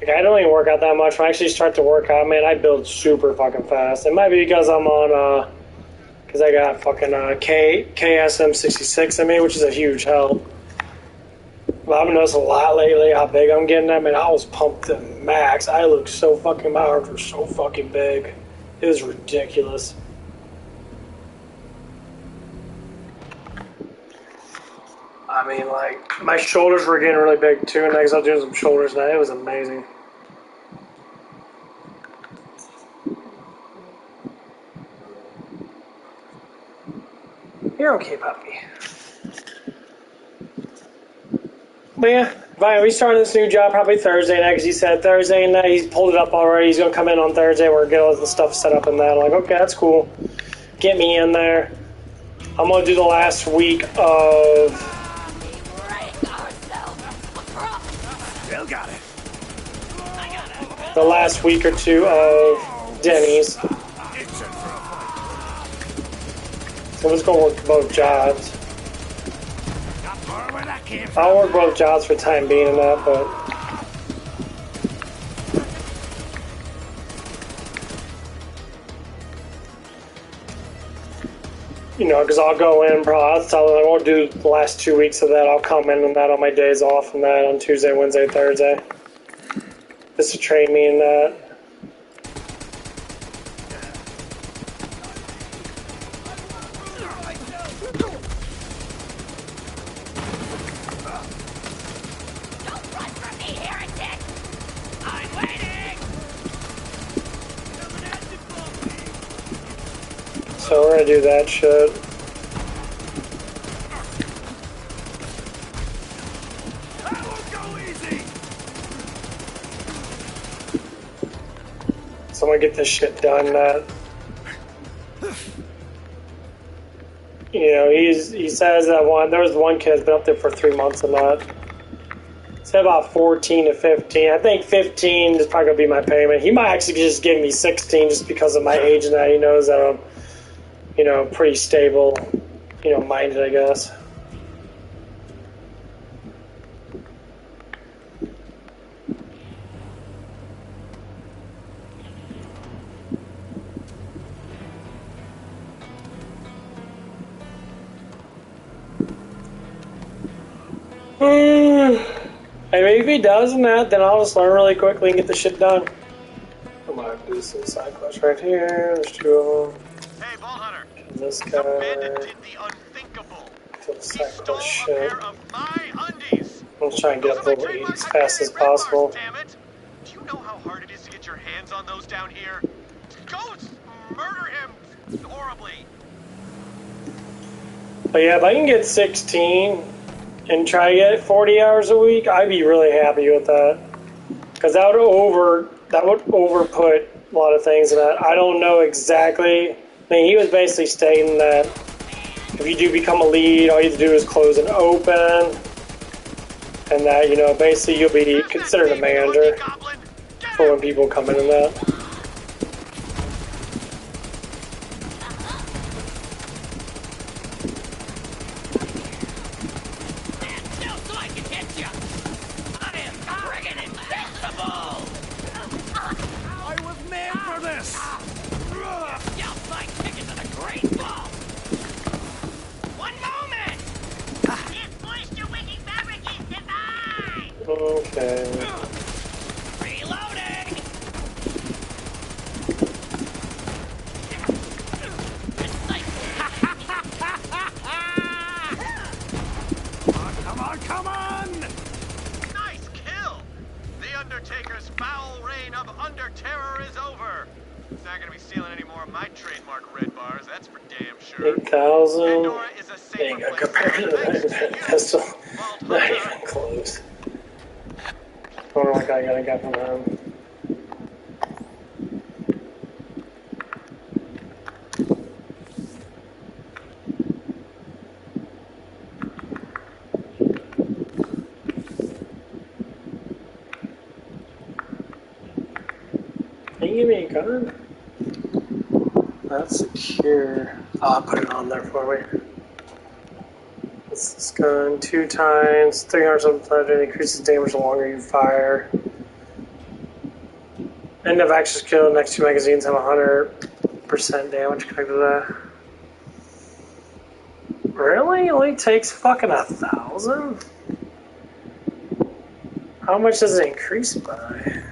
Like, I don't even work out that much. When I actually start to work out, man, I build super fucking fast. It might be because I'm on, because I got fucking KSM66 in me, which is a huge help. But I've noticed a lot lately how big I'm getting. I mean, I was pumped to max. I looked so fucking, my arms were so fucking big. It was ridiculous. I mean, like, my shoulders were getting really big too, and I was doing some shoulders now. It was amazing. You're okay, puppy. But yeah, we started this new job probably Thursday night, because he said Thursday night, he's pulled it up already. He's going to come in on Thursday. We're going to get all the stuff set up and that. I'm like, okay, that's cool. Get me in there. I'm going to do the last week of... Still got it. The last week or two of Denny's. So let's go work both jobs. I'll work both jobs for time being and that, but... You know, because I'll go in, I'll tell them I won't do the last 2 weeks of that. I'll come in and that on my days off and that on Tuesday, Wednesday, Thursday. just to train me in that. So we're gonna do that shit. That won't go easy. Someone get this shit done. You know, he says that there was one kid that's been up there for 3 months and that. Said about 14 to 15. I think 15 is probably gonna be my payment. He might actually just give me 16 just because of my age and that. He knows that I'm, you know, pretty stable, you know, minded, I guess. And maybe if he does that, then I'll just learn really quickly and get the shit done. I'm gonna do some side quests right here. There's 2 of them. Hey, Vault Hunter. This guy. Some bandit did the unthinkable. Kill the He side stole quest a shit. pair of my undies. Let's try and get up level 8 as fast as possible. Damn it! Do you know how hard it is to get your hands on those down here? Go murder him horribly. But yeah, if I can get 16 and try to get 40 hours a week, I'd be really happy with that. Because that would overput a lot of things in that. I don't know exactly. I mean, he was basically stating that if you do become a lead, all you have to do is close and open. And that, you know, basically you'll be considered a manager for when people come in and that. Okay. Reloading. Come on! Nice kill! The Undertaker's foul reign of Under-Terror is over. He's not gonna be stealing any more of my trademark red bars, that's for damn sure. 8,000. Ain't gonna compare to that pistol. Not even close. I wonder what I gotta get from him. Can you give me a gun? That's secure. I'll put it on there for me. This gun 2 times, 300 something, it increases damage the longer you fire. End of action skill, the next 2 magazines have 100% damage connected to that. Really? It only takes fucking 1,000? How much does it increase by?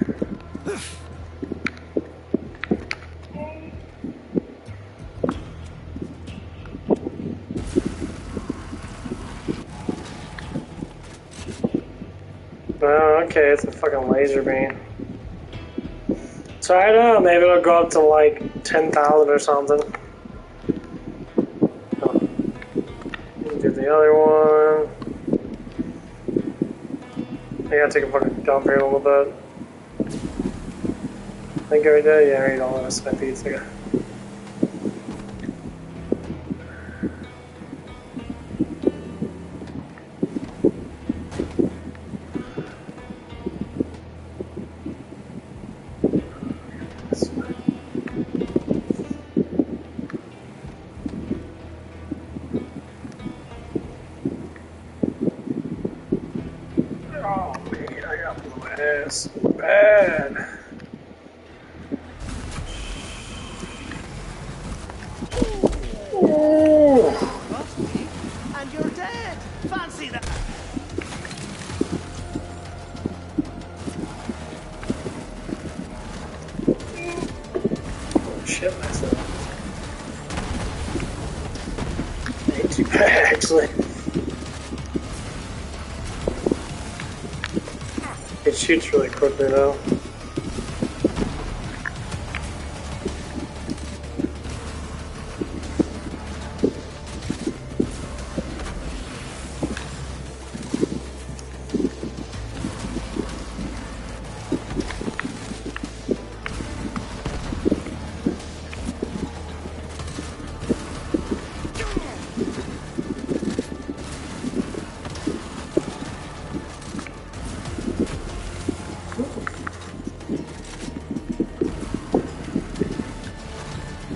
Oh, okay, it's a fucking laser beam. So I don't know, maybe it'll go up to like 10,000 or something. Oh. Do the other one. I gotta take a fucking dump here a little bit. I think I already did? Yeah, I already don't want to spend pizza. Yes, bad. Ooh. And you're dead. Fancy that. shit myself. Ain't too bad, actually. It shoots really quickly, though.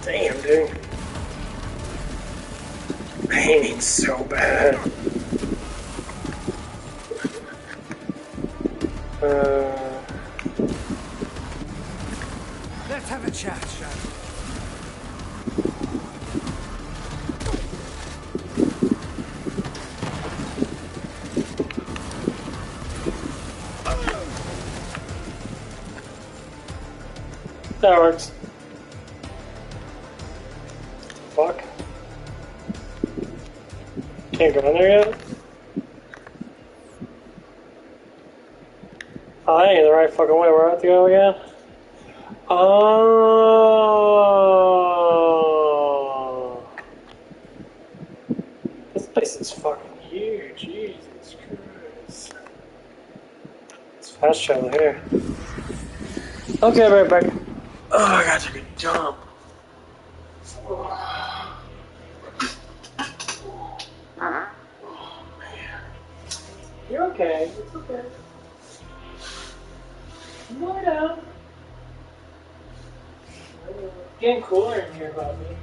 Damn, dude. Painting so bad. Let's have a chat, shall we? That works. Fuck. Can't go in there yet? Oh, that ain't the right fucking way. Where I have to go again? Oh. This place is fucking huge. Jesus Christ. It's fast travel here. Okay, I'll be right back. Oh, I gotta take a dump. You're okay. It's okay. Lie down. It's getting cooler in here, Bobby.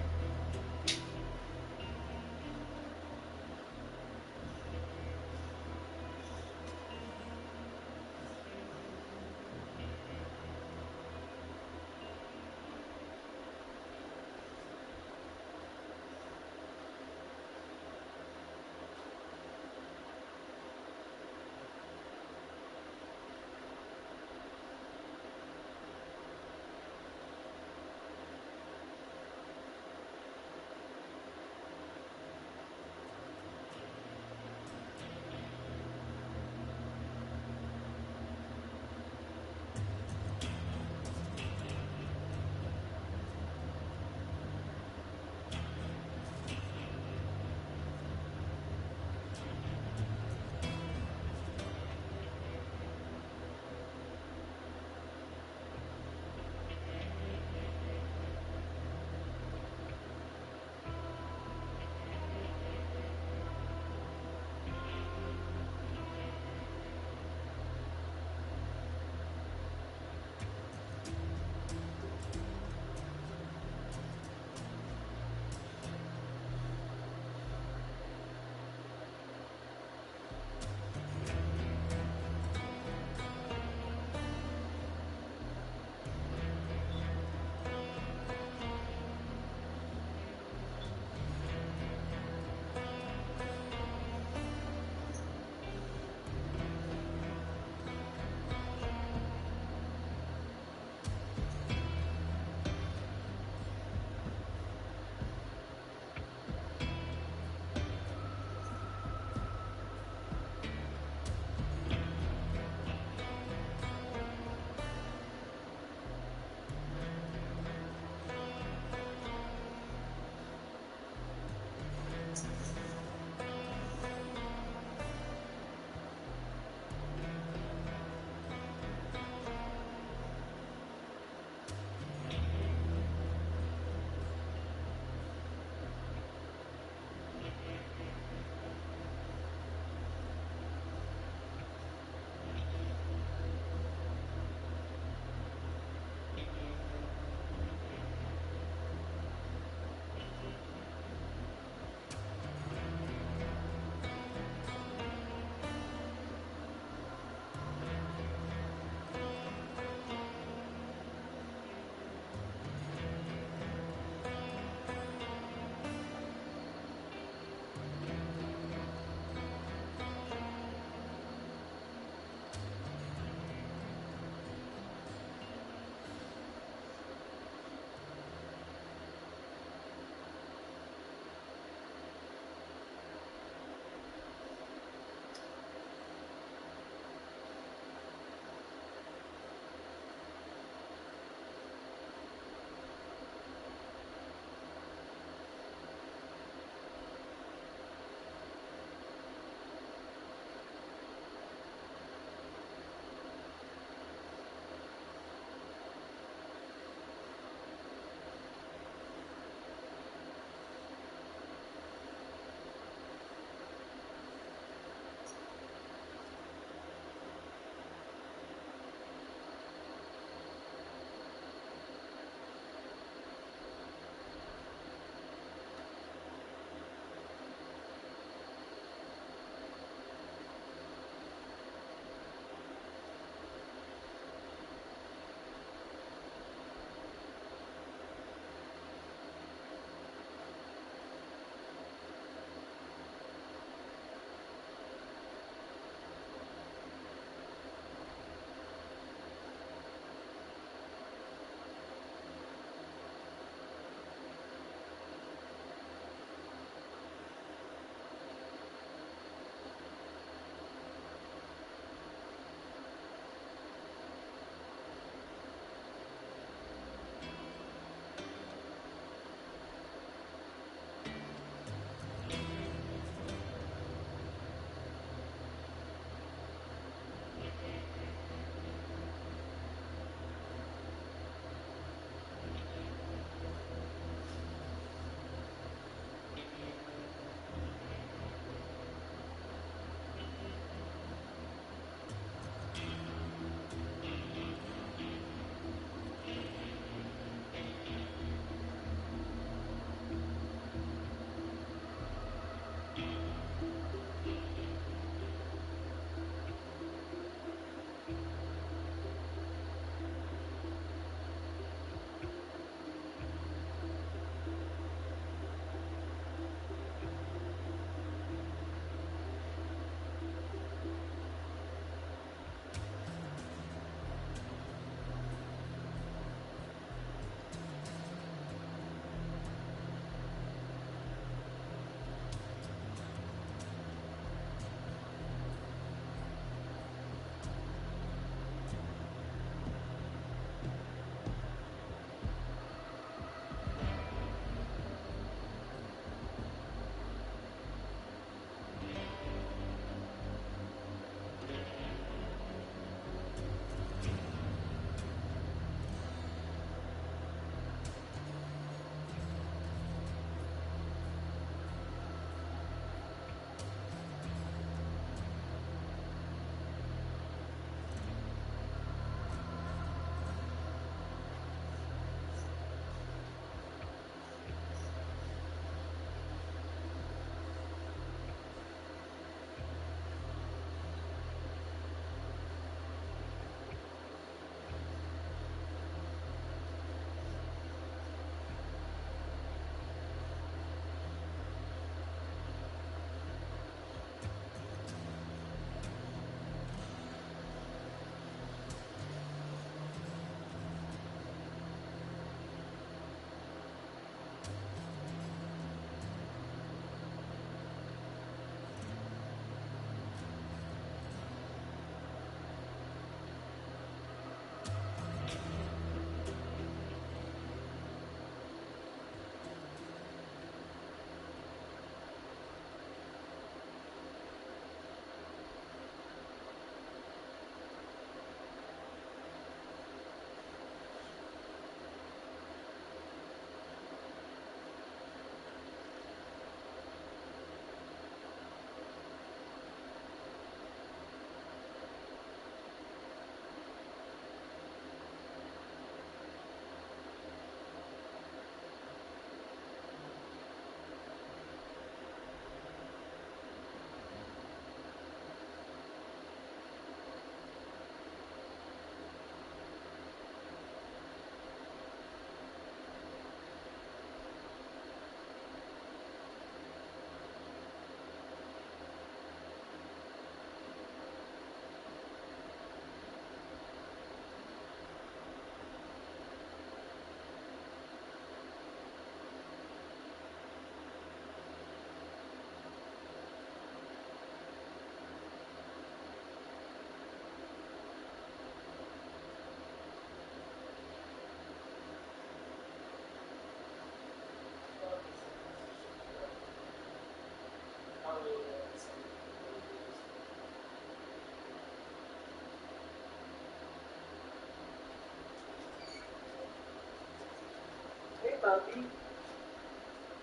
puppy.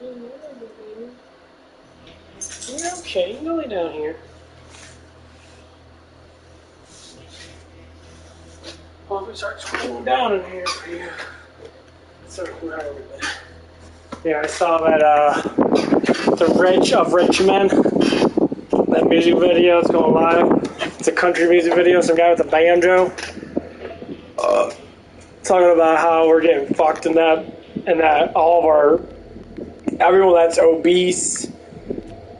You're okay. You can go lay down here. Well, if it starts cooling down in here for you. Start cooling down a little bit. Yeah, I saw that, the Rich of Rich Men, that music video, it's going live. It's a country music video, some guy with a banjo. Talking about how we're getting fucked in that, and that all of our, everyone that's obese,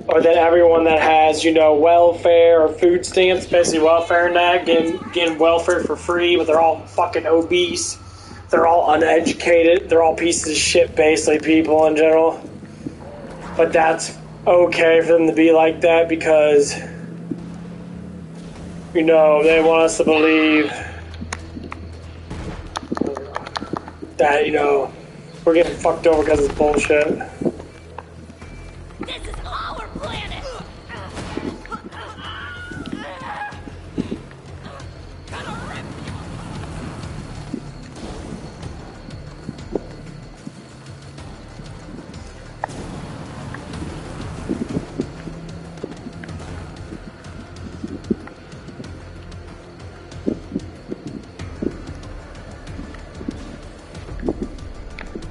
or that everyone that has, you know, welfare or food stamps, basically welfare and that, getting welfare for free, but they're all fucking obese. They're all uneducated. They're all pieces of shit, basically, people in general. But that's okay for them to be like that because, you know, they want us to believe that, you know, we're getting fucked over because it's bullshit. This is our planet!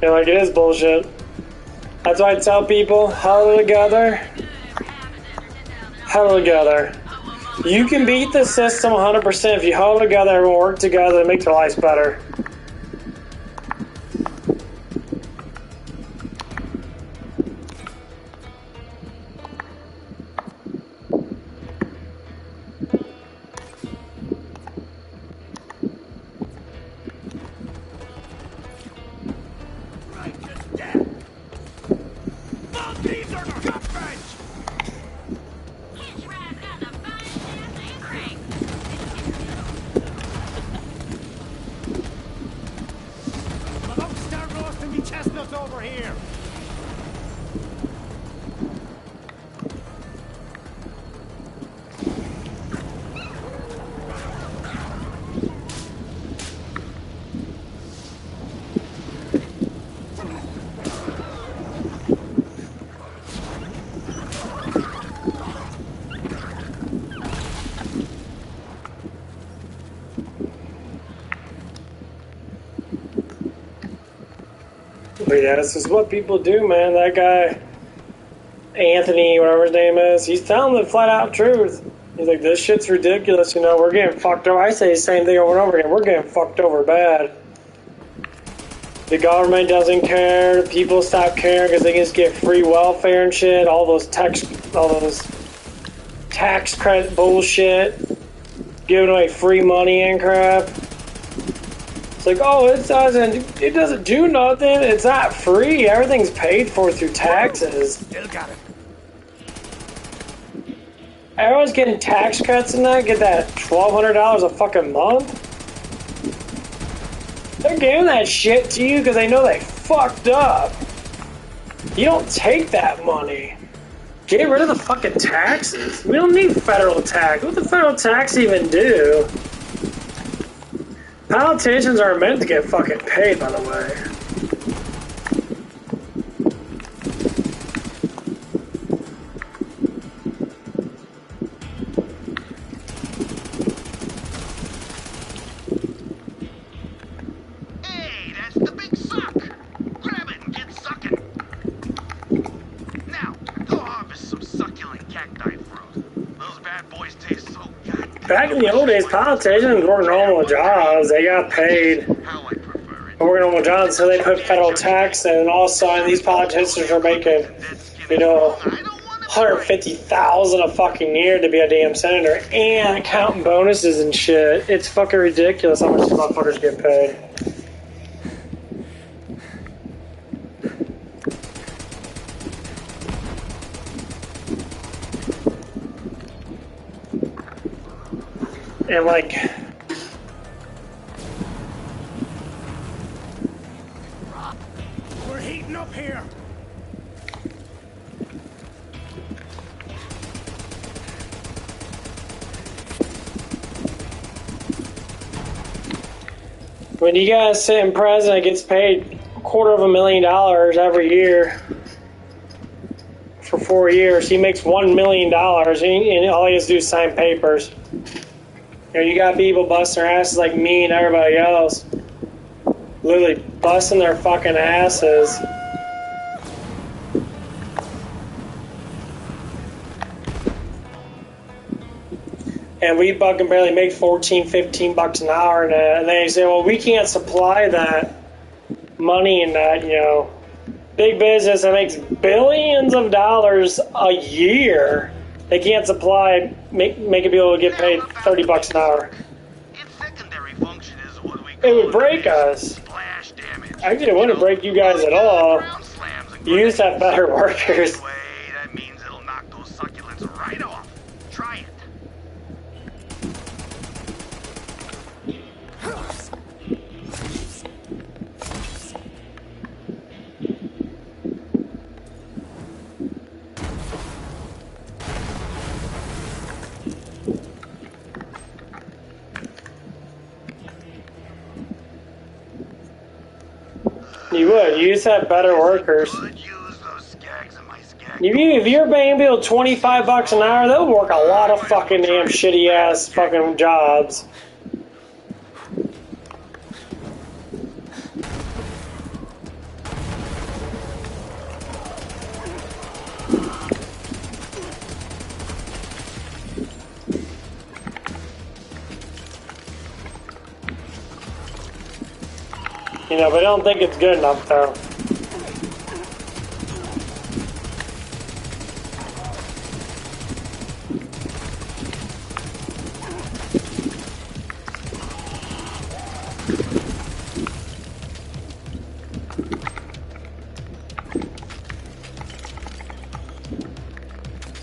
Yeah, like, it is bullshit. That's why I tell people, huddle together. Huddle together. You can beat the system 100% if you huddle together, everyone work together, and make their lives better. Chestnuts over here! But yeah, this is what people do, man. That guy, Anthony, whatever his name is, he's telling the flat out truth. He's like, this shit's ridiculous, you know, we're getting fucked over. I say the same thing over and over again. We're getting fucked over bad. The government doesn't care. People stop caring because they can just get free welfare and shit. All those tax credit bullshit. Giving away free money and crap. It's like, oh, it doesn't do nothing. It's not free. Everything's paid for through taxes. Still got it. Everyone's getting tax cuts and that. Get that $1,200 a fucking month. They're giving that shit to you because they know they fucked up. You don't take that money. Get rid of the fucking taxes. We don't need federal tax. What the federal tax even do? Politicians are meant to get fucking paid, by the way. Hey, that's the big suck! Grab it and get sucking! Now, go harvest some succulent cacti fruit. Those bad boys taste so goddamn. Back in the old days, politicians worked normal jobs. They got paid. Working normal jobs, so they put federal tax, and all of a sudden these politicians are making, you know, $150,000 a fucking year to be a damn senator, and counting bonuses and shit. It's fucking ridiculous how much these motherfuckers get paid. And like, we're heating up here. when you got a sitting president that gets paid $250,000 every year for 4 years. He makes $1 million, and all he has to do is sign papers. You know, you got people busting their asses like me and everybody else, literally busting their fucking asses. And we fucking barely make 14, 15 bucks an hour, and they say, well, we can't supply that money and that, you know, big business that makes billions of dollars a year. They can't supply, making people get paid 30 bucks an hour. It would break us. Actually, it wouldn't break you guys at all. You used to have better workers. That means it'll knock those succulents right off. Try it. You would. You used to have better workers. If you're paying people 25 bucks an hour, they'll work a lot of fucking damn shitty ass fucking jobs. You know, but I don't think it's good enough, though.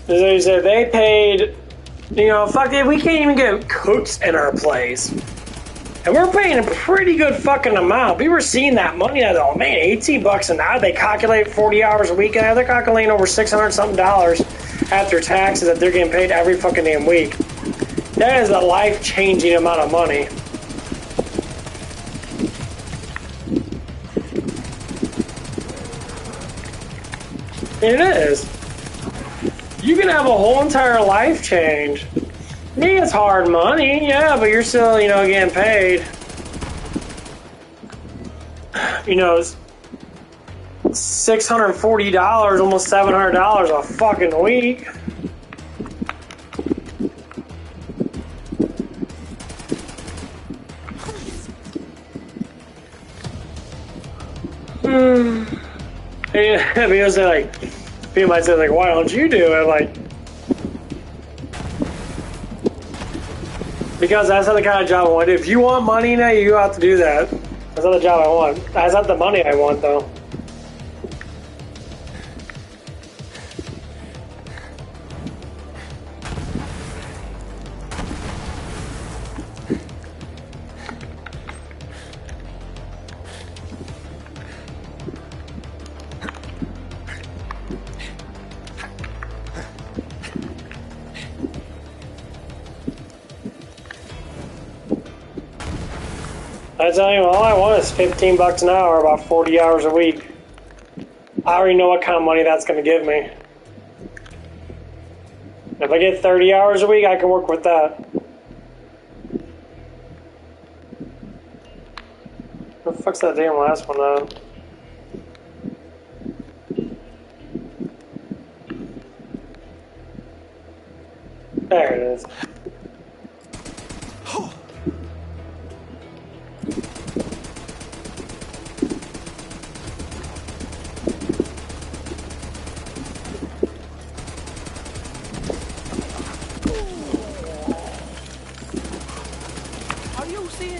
As I said, they paid, you know, fuck it, we can't even get cooks in our place. And we're paying a pretty good fucking amount. We were seeing that money. I thought, man, 18 bucks an hour. They calculate 40 hours a week. And they're calculating over $600 something after taxes that they're getting paid every fucking damn week. That is a life-changing amount of money. It is. You can have a whole entire life change. I mean, it's hard money, yeah, but you're still, you know, getting paid. You know, $640, almost $700 a fucking week. People say like, people might say like, why don't you do it? Like, because that's not the kind of job I want. If you want money now, you have to do that. That's not the job I want. That's not the money I want, though. I tell you, all I want is 15 bucks an hour, about 40 hours a week. I already know what kind of money that's going to give me. If I get 30 hours a week, I can work with that. Where the fuck's that damn last one at? There it is.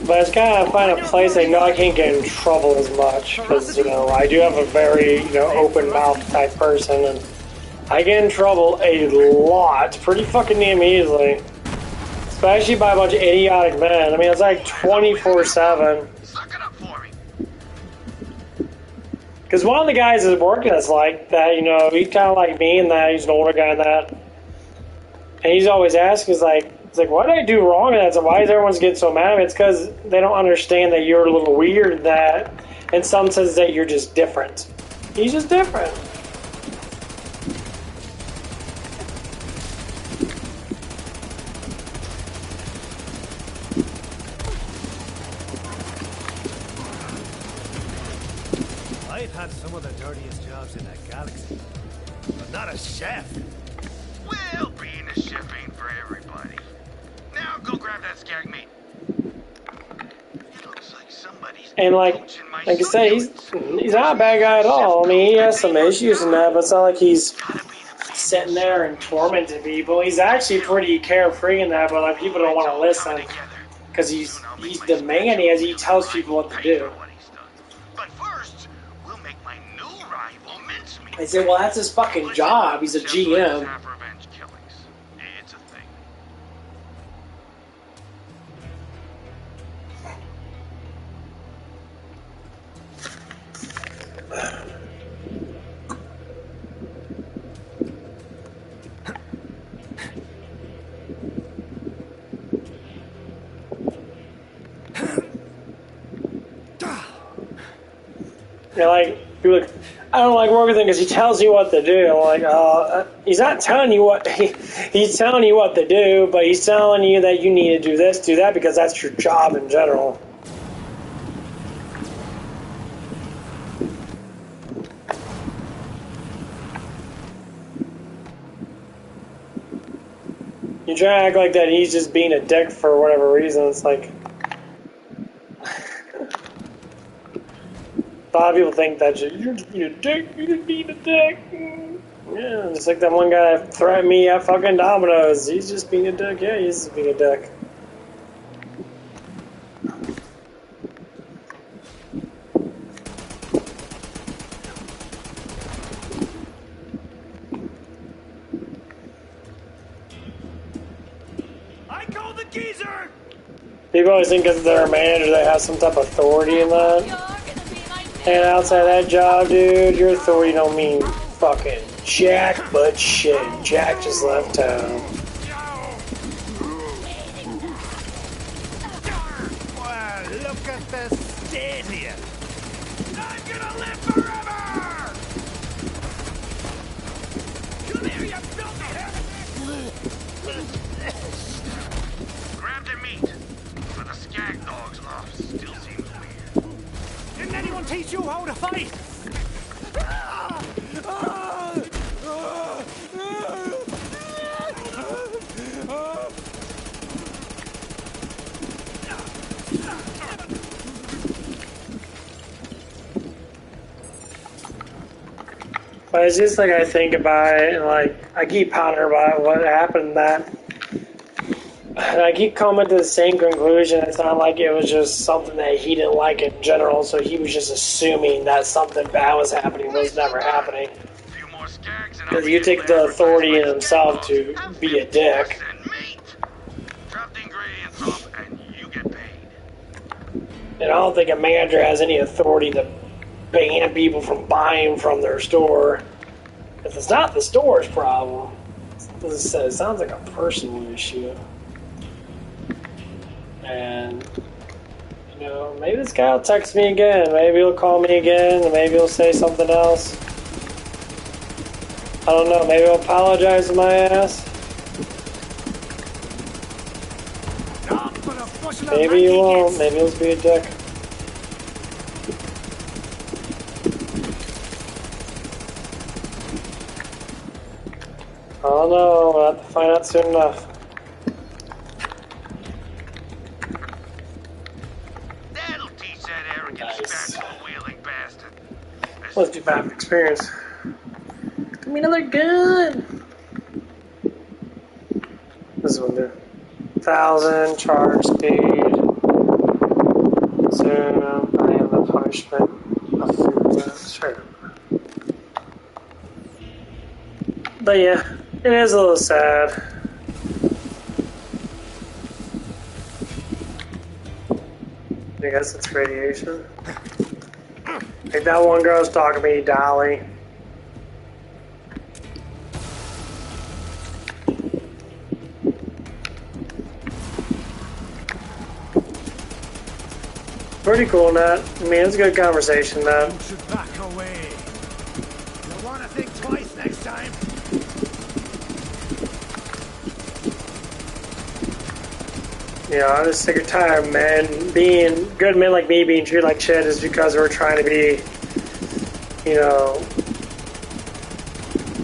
But it's kind of find a place I know I can't get in trouble as much, because, you know, I do have a very, you know, open mouth type person, and I get in trouble a lot, pretty fucking damn easily. Especially by a bunch of idiotic men. I mean, it's like 24/7. Because one of the guys is working that's like that, you know, he's kind of like me in that, he's an older guy in that. And he's always asking, he's like, what did I do wrong in that? So why is everyone getting so mad at me? It's because they don't understand that you're a little weird, that In some sense that you're just different. He's just different. I've had some of the dirtiest jobs in the galaxy, but not a chef. Well, being a chef ain't for everybody. Now go grab that skag meat. It looks like somebody's And like I say, he's not a bad guy at all. I mean, he has some issues in that, but it's not like he's sitting there and tormenting people. He's actually pretty carefree in that, but like people don't want to listen because he's demanding as he tells people what to do. But first, we'll make my new rival mincemeat. I said, well, that's his fucking job. He's a GM. Have revenge killings. It's a thing. You're like, people like, I don't like working with him because he tells you what to do. I'm like, he's not telling you what he's telling you what to do, but he's telling you that you need to do this, do that, because that's your job in general. You try to act like that he's just being a dick for whatever reason. It's like a lot of people think that you're just being a dick, you're just being a dick. Yeah, just like that one guy that threatened me at fucking Domino's. He's just being a dick. Yeah, he's just being a dick. I call the geezer! People always think because they're a manager they have some type of authority in that. And outside that job, dude, your authority don't mean fucking jack but shit. Jack just left town. Wow, look at the state here. I'm gonna live forever! Come here, you filthy Grab the meat. But the skag dog's off still seems weird. Didn't anyone teach you how to fight? But it's just like I think about it, and like I keep pondering about what happened that. And I keep coming to the same conclusion. It's not like it was just something that he didn't like in general, so he was just assuming that something bad was happening, but it was never happening. Because you take the authority in himself to be a dick. Drop the ingredients off and you get paid. And I don't think a manager has any authority to ban people from buying from their store. If it's not the store's problem, it sounds like a personal issue. And, you know, maybe this guy will text me again. Maybe he'll call me again. And maybe he'll say something else. I don't know. Maybe he'll apologize to my ass. Maybe he won't. Maybe he'll just be a dick. I don't know. We'll have to find out soon enough. Nice. Let's do bad experience. Give me another gun. This is what we'll do. 1,000 charge speed. Soon I am the punishment of food. Sure. But yeah, it is a little sad. I guess it's radiation. Like that one girl was talking to me, Dolly. Pretty cool, Nat. I mean, it's a good conversation, Nat. You should back away. You'll want to think twice next time. Yeah, I'm just sick or tired of men being good men like me being treated like shit is because we're trying to be, you know,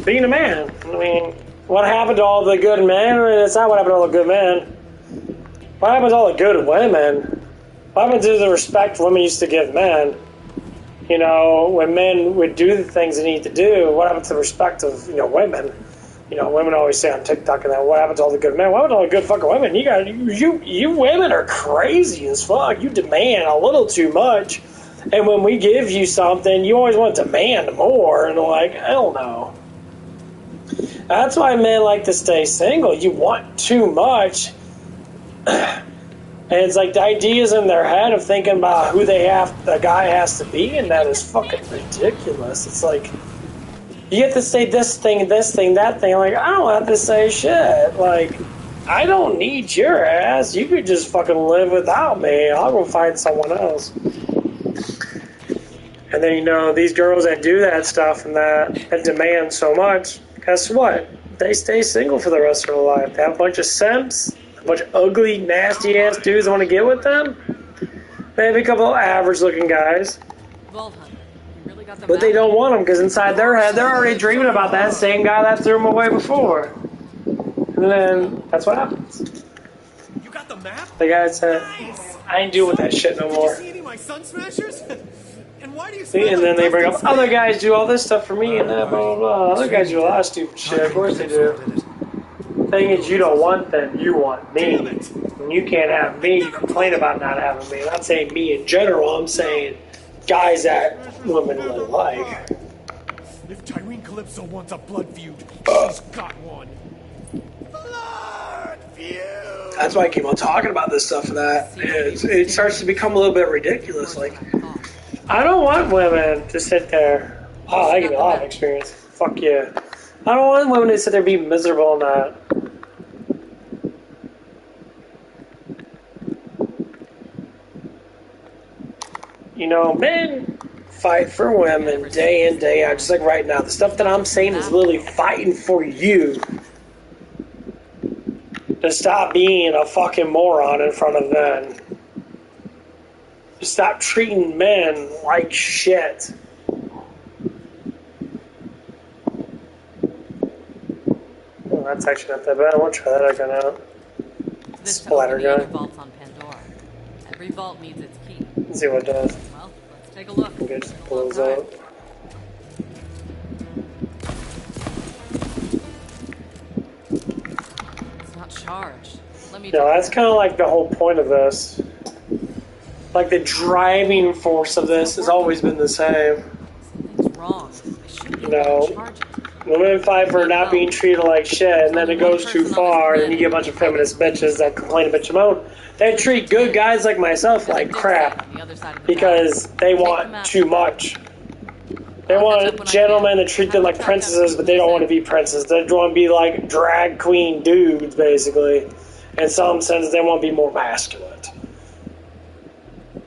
being a man. I mean, what happened to all the good men? I mean, it's not what happened to all the good men. What happened to all the good women? What happened to the respect women used to give men? You know, when men would do the things they need to do, what happened to the respect of, you know, women? You know, women always say on TikTok and that, what happened to all the good men? What happened to all the good fucking women? You women are crazy as fuck. You demand a little too much. And when we give you something, you always want to demand more. And like, hell no. That's why men like to stay single. You want too much. And it's like the ideas in their head of thinking about who the guy has to be, and that is fucking ridiculous. It's like, you have to say this thing, that thing. Like, I don't have to say shit. Like, I don't need your ass. You could just fucking live without me. I'll go find someone else. And then, you know, these girls that do that stuff and that demand so much, guess what? They stay single for the rest of their life. They have a bunch of simps, a bunch of ugly, nasty-ass dudes that want to get with them. Maybe a couple of average-looking guys. But they don't want them because inside their head, they're already dreaming about that same guy that threw them away before. And then that's what happens. You got the map? The guy said, I ain't dealing with that shit no more. Did you see any of my Sun Smashers? And why do you See, and then they bring up, other guys do all this stuff for me and that, blah, blah, blah. Other guys do a lot of stupid shit. Of course they do. The thing is, you don't want them, you want me. And you can't have me, you complain about not having me. I'm not saying me in general, I'm saying guys that women really like. If Tyrene Calypso wants a blood feud, she's got one. Blood feud! That's why I keep on talking about this stuff and that. It starts to become a little bit ridiculous. Like, I don't want women to sit there. Oh, I give a lot of experience. Fuck yeah. I don't want women to sit there and be miserable and that. You know, men fight for women day in, day out, just like right now. The stuff that I'm saying is literally fighting for you to stop being a fucking moron in front of men. To stop treating men like shit. Oh, that's actually not that bad. I want to try that gun out. Splatter gun. Vaults on Pandora. Every vault needs its key. Let's see what it does. Well, let's take a look. Okay, just blows up. It's not charged. Let me. No, that's kind of like the whole point of this. Like the driving force of this has always been the same. Something's wrong. You know, women fight for not being treated like shit, and then it goes too far, and you get a bunch of feminist bitches that complain a bitch about. They treat good guys like myself like crap because they want too much. They want gentlemen to treat them like princesses, but they don't want to be princesses. They want to be like drag queen dudes, basically. In some sense, they want to be more masculine.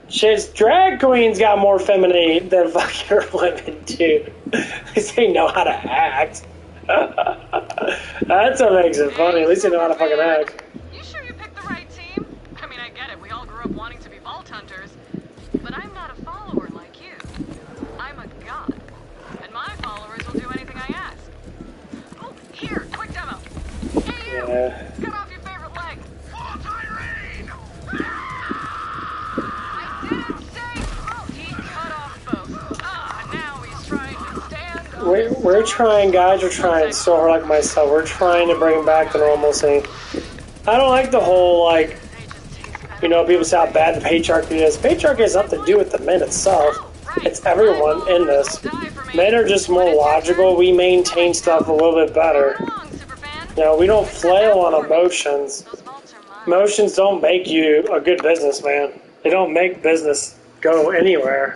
Shit, drag queens got more femininity than fucking women do. Because they know how to act. That's what makes it funny. At least they know how to fucking act. You sure you picked the right team? I mean, I get it. We all grew up wanting to be vault hunters. But I'm not a follower like you. I'm a god. And my followers will do anything I ask. Oh, here, quick demo. Hey, you! Yeah. Cut off your favorite leg. Oh, Tyrene! We're trying, guys are trying so hard like myself. We're trying to bring back the normalcy. I don't like the whole, like, you know, people say how bad the patriarchy is. Patriarchy has nothing to do with the men itself. It's everyone in this. Men are just more logical. We maintain stuff a little bit better. You know, we don't flail on emotions. Emotions don't make you a good businessman. They don't make business go anywhere.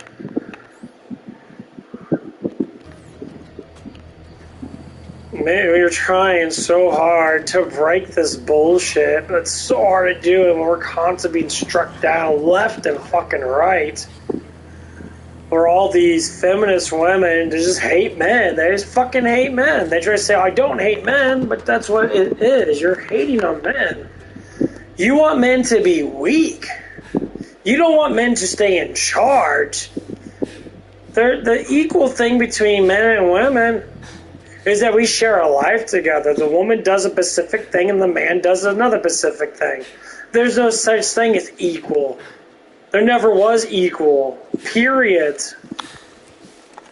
man, we're trying so hard to break this bullshit, but it's so hard to do it when we're constantly being struck down left and fucking right. Where all these feminist women, they just hate men. They just fucking hate men. They try to say, I don't hate men, but that's what it is. You're hating on men. You want men to be weak. You don't want men to stay in charge. The equal thing between men and women is that we share a life together. The woman does a specific thing and the man does another specific thing. There's no such thing as equal. There never was equal. Period.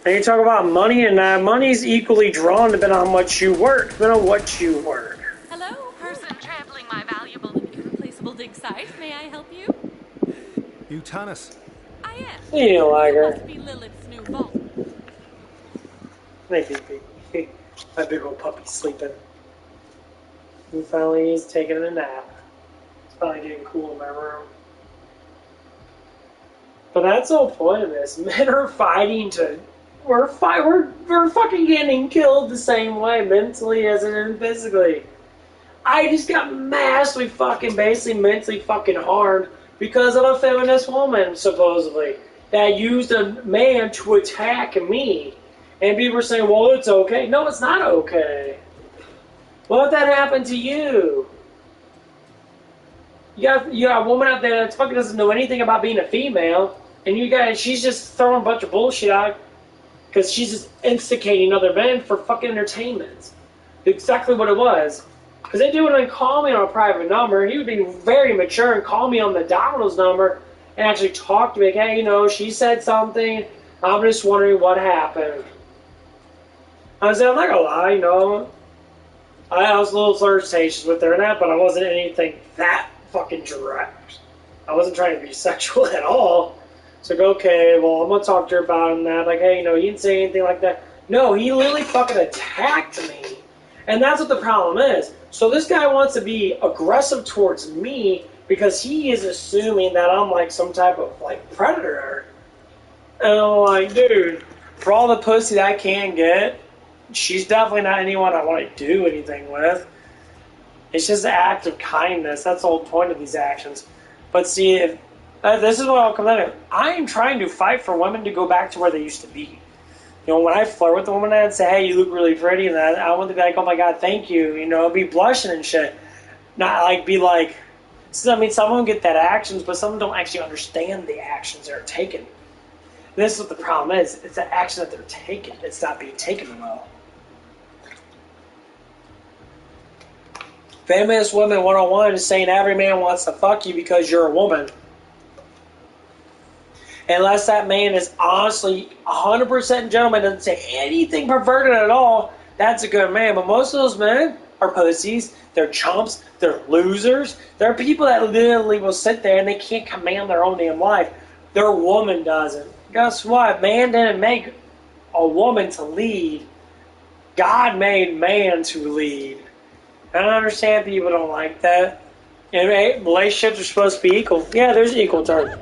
And you talk about money and that. Money's equally drawn depending on how much you work. Depending on what you work. Hello, person trampling my valuable and irreplaceable dig site. May I help you? You, Tannis. I am. You don't like her. Must be Lilith's new vault. Maybe. My big old puppy's sleeping. And finally he's taking a nap. It's finally getting cool in my room. But that's the whole point of this. Men are fighting to... We're fucking getting killed the same way, mentally as in physically. I just got massively basically mentally fucking harmed because of a feminist woman, supposedly, that used a man to attack me. And people were saying, well, it's okay. No, it's not okay. What if that happened to you? You got a woman out there that fucking doesn't know anything about being a female, and she's just throwing a bunch of bullshit out because she's just instigating other men for fucking entertainment. Exactly what it was. Because they do it and call me on a private number. He would be very mature and call me on the Domino's number and actually talk to me. Like, hey, she said something. I'm just wondering what happened. I said, I'm not gonna lie, I was a little flirtatious with her and that, but I wasn't anything that fucking direct. I wasn't trying to be sexual at all. So okay, well, I'm gonna talk to her about that. Like, hey, he didn't say anything like that. No, he literally fucking attacked me. And that's what the problem is. So this guy wants to be aggressive towards me because he is assuming that I'm like some type of like predator. And I'm like, dude, for all the pussy that I can get, she's definitely not anyone I want to do anything with. It's just an act of kindness. That's the whole point of these actions. But see, if this is what I'll come down to. I am trying to fight for women to go back to where they used to be. When I flirt with a woman and say, hey, you look really pretty, and that, I want to be like, oh my god, thank you, be blushing and shit. Not like, be like, some women get that actions, but some don't actually understand the actions they're taking. This is what the problem is. It's the action that they're taking. It's not being taken well. Feminist Women 101 is saying every man wants to fuck you because you're a woman. Unless that man is honestly 100% gentleman, doesn't say anything perverted at all, that's a good man. But most of those men are pussies. They're chumps. They're losers. They're people that literally will sit there and they can't command their own damn life. Their woman doesn't. Guess what? Man didn't make a woman to lead. God made man to lead. I don't understand people don't like that. And relationships are supposed to be equal. Yeah, there's equal terms.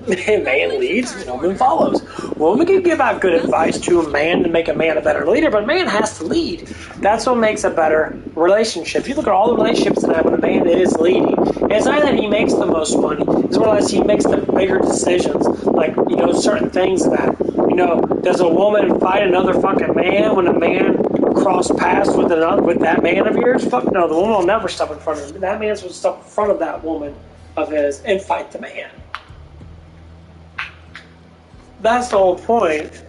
Man leads, woman follows. Woman can give out good advice to a man to make a man a better leader, but a man has to lead. That's what makes a better relationship. If you look at all the relationships that have when a man is leading, it's not that he makes the most money, as well as he makes the bigger decisions, like, certain things that, does a woman fight another fucking man when a man cross paths with that man of yours? Fuck no, the woman will never step in front of him. That man will step in front of that woman of his and fight the man. That's the whole point.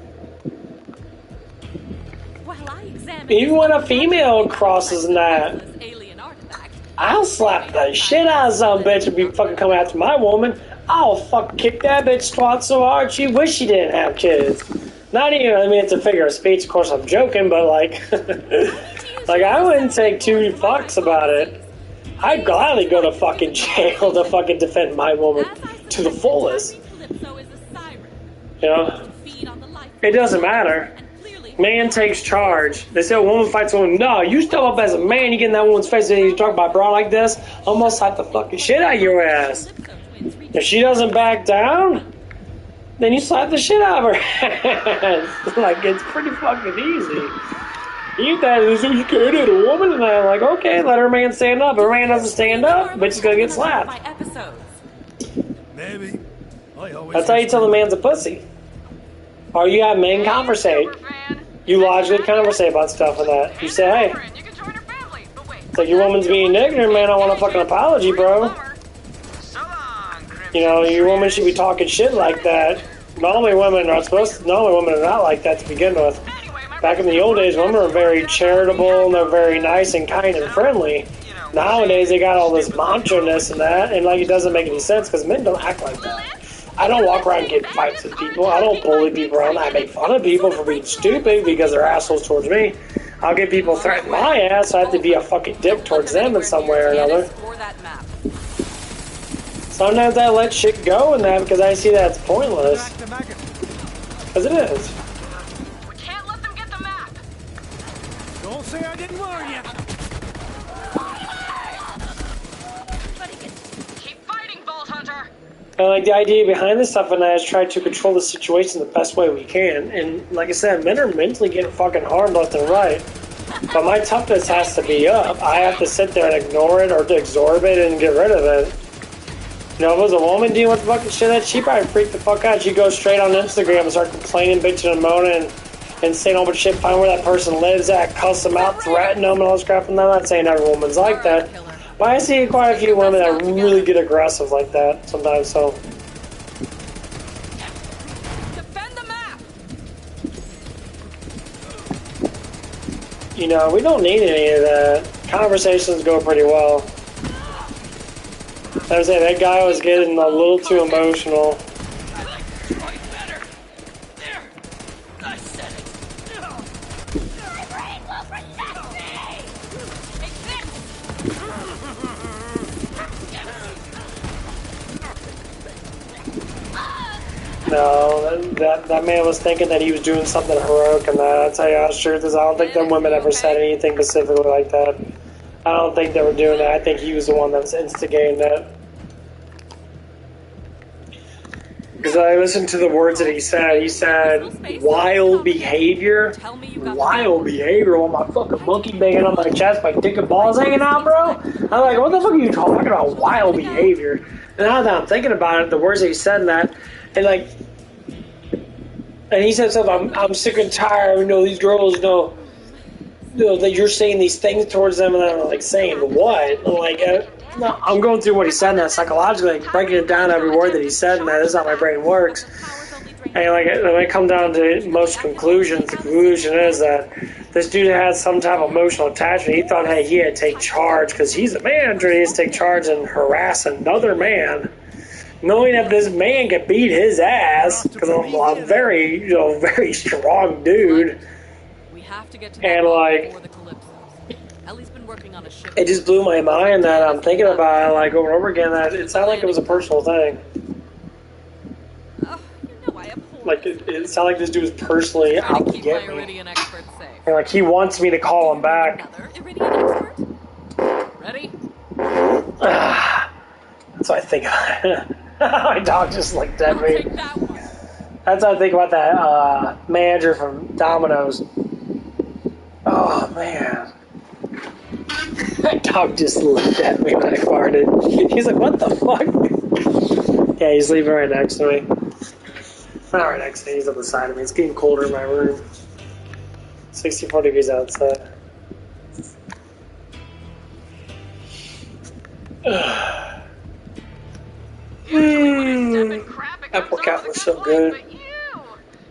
Even when a female crosses that, I'll slap the shit out of some bitch and be fucking coming after my woman. I'll fucking kick that bitch twat so hard she wish she didn't have kids. Not even, it's a figure of speech, of course I'm joking, but like, I wouldn't take two fucks about it. I'd gladly go to fucking jail to fucking defend my woman to the fullest. It doesn't matter. Man takes charge. They say a woman fights a woman. No, you step up as a man, you get in that woman's face and you talk about bra like this, almost slap the fucking shit out of your ass. If she doesn't back down, then you slap the shit out of her ass. Like, it's pretty fucking easy. You thought you could hit a woman, and I'm like, okay, let her man stand up. If her man doesn't stand up, bitch is gonna get slapped. My episodes. Maybe. I always That's how you tell a man's a pussy. Or you have men conversate. You logically conversate about stuff like that. You say, hey, it's like your woman's being ignorant, man. I want a fucking apology, bro. You know, your woman should be talking shit like that. Normally women are not like that to begin with. Back in the old days, women were very charitable and they're very nice and kind and friendly. Nowadays, they got all this macho-ness and that, and like it doesn't make any sense because men don't act like that. I don't walk around and get in fights with people. I don't bully people around. I make fun of people for being stupid because they're assholes towards me. I'll get people threaten my ass, so I have to be a fucking dick towards them in some way or another. Sometimes I let shit go in that because I see that it's pointless. Because it is. We can't let them get the map. Don't say I didn't warn you. Keep fighting, Vault Hunter. And like the idea behind this stuff and I is try to control the situation the best way we can. And like I said, men are mentally getting fucking harmed left and right. But my toughness has to be up. I have to sit there and ignore it or to absorb it and get rid of it. You know, if it was a woman dealing with fucking shit that she'd probably freak the fuck out. She'd go straight on Instagram and start complaining, bitching, and moaning and saying all the shit, find where that person lives at, cuss them out, threaten them, and all this crap. And I'm not saying every woman's like that. But I see quite a few women that really get aggressive like that sometimes, so. Defend the map. You know, we don't need any of that. Conversations go pretty well. I was saying, that guy was getting a little too emotional. No, that man was thinking that he was doing something heroic and that. I'll tell you honest truth is I don't think them women ever said anything specifically like that. I don't think they were doing that. I think he was the one that was instigating that. Because I listened to the words that he said. He said, wild behavior. Wild behavior. Oh, my fucking monkey banging on my chest, my dick and balls hanging out, bro. I'm like, what the fuck are you talking about? Wild behavior. And now that I'm thinking about it, the words that he said in that, and like, and he said something, I'm sick and tired, you know, these girls, you know, that you're saying these things towards them, and I'm like, saying what? I'm like, no, I'm going through what he said in that psychologically, like, breaking it down every word that he said, and that is how my brain works. And like, when I come down to most conclusions, the conclusion is that this dude had some type of emotional attachment. He thought, hey, he had to take charge because he's a manager. He has to take charge and harass another man, knowing that this man could beat his ass because I'm a very, you know, very strong dude. And like, it just blew my mind that I'm thinking about it, like over and over again, that it sounded like it was a personal thing. Like it sounded like this dude was personally out to get me. And like he wants me to call him back. Ready? That's what I think about it. My dog just looked at me. That's what I think about that manager from Domino's. Oh man. That dog just looked at me when I farted. He's like, what the fuck? Yeah, he's sleeping right next to me. Not right next to me, he's on the side of me. It's getting colder in my room. 64 degrees outside. That workout was so good.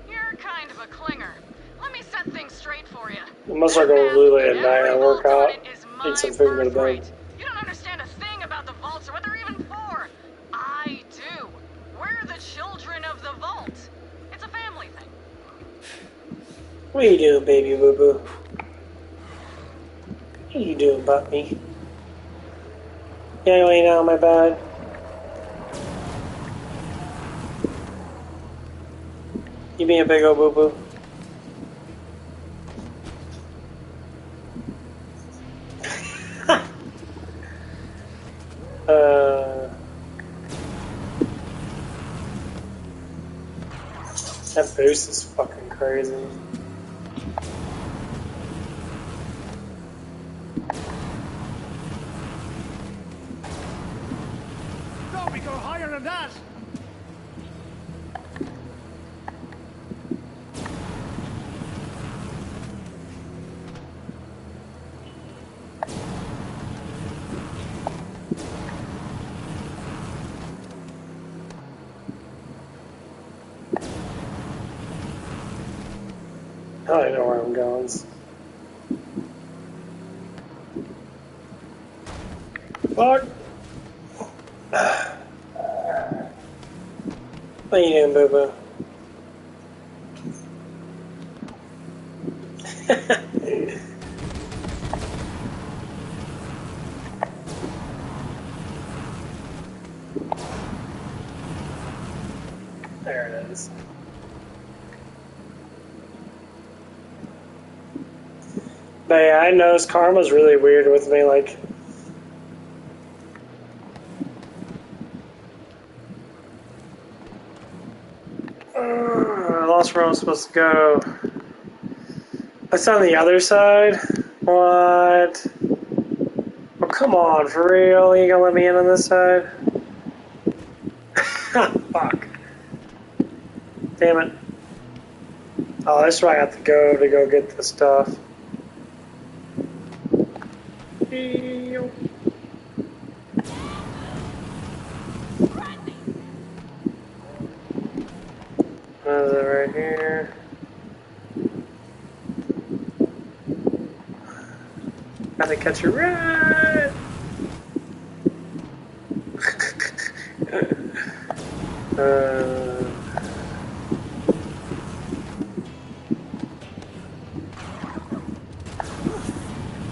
You're kind of a clinger. Let me set things straight for you. I must start going to Lulu at night and work out. Eat some food and go to bed. You don't understand a thing about the vaults or what they're even for. I do. We're the children of the vault. It's a family thing. What are you doing, baby boo-boo? What are you doing, puppy? Yeah, you laying down my bed. You being a big old boo-boo? That boost is fucking crazy. than that. I don't know where I'm going. Fuck. What are you doing, boo boo? There it is. But yeah, I noticed Karma's really weird with me, like... I lost where I'm supposed to go. It's on the other side? What? Oh, come on, for real? You gonna let me in on this side? Fuck. Damn it. Oh, that's where I have to go get the stuff. What is it right here? Gotta catch a ride!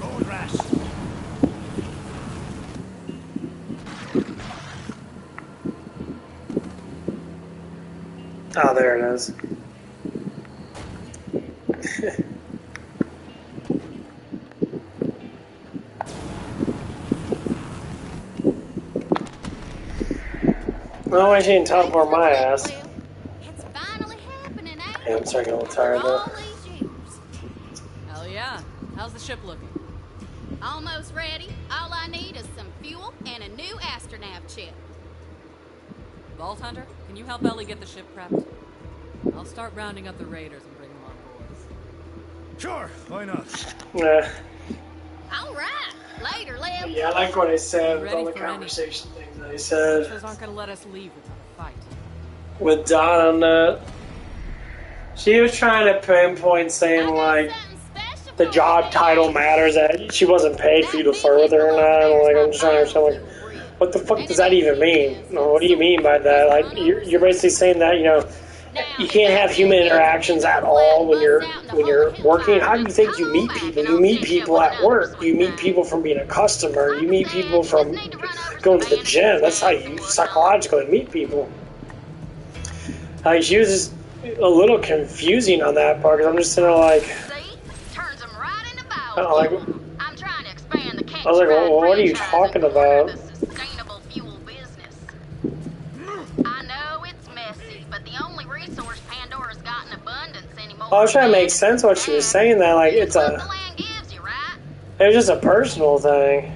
Road rash. Oh, there it is. Well, I didn't teleport my ass. It's finally happening, ain't Yeah, I'm starting to get a little tired though. Hell yeah. How's the ship looking? Almost ready. All I need is some fuel and a new astronav chip. Vault Hunter, can you help Ellie get the ship prepped? I'll start rounding up the raiders and bring them on board. Sure, why not? Yeah. All right. Later, Lil. Yeah, I like what I said with Ready all the for conversation things that I said. Those aren't gonna let us leave without a fight. With Dot on that. She was trying to pinpoint saying, like, the job title matters, that she wasn't paid for you to flirt with her or not. And, like, I'm just trying to understand, like, what the fuck does that even mean? No, what do you mean by that? Like, you're basically saying that, you know, you can't have human interactions at all when you're working. How do you think you meet people? You meet people at work. You meet people from being a customer. You meet people from going to the gym. That's how you psychologically meet people. Like, she was just a little confusing on that part, because I'm just sitting there like, I was like, well, what are you talking about? I was trying to make sense of what she was saying, that, like, it was just a personal thing.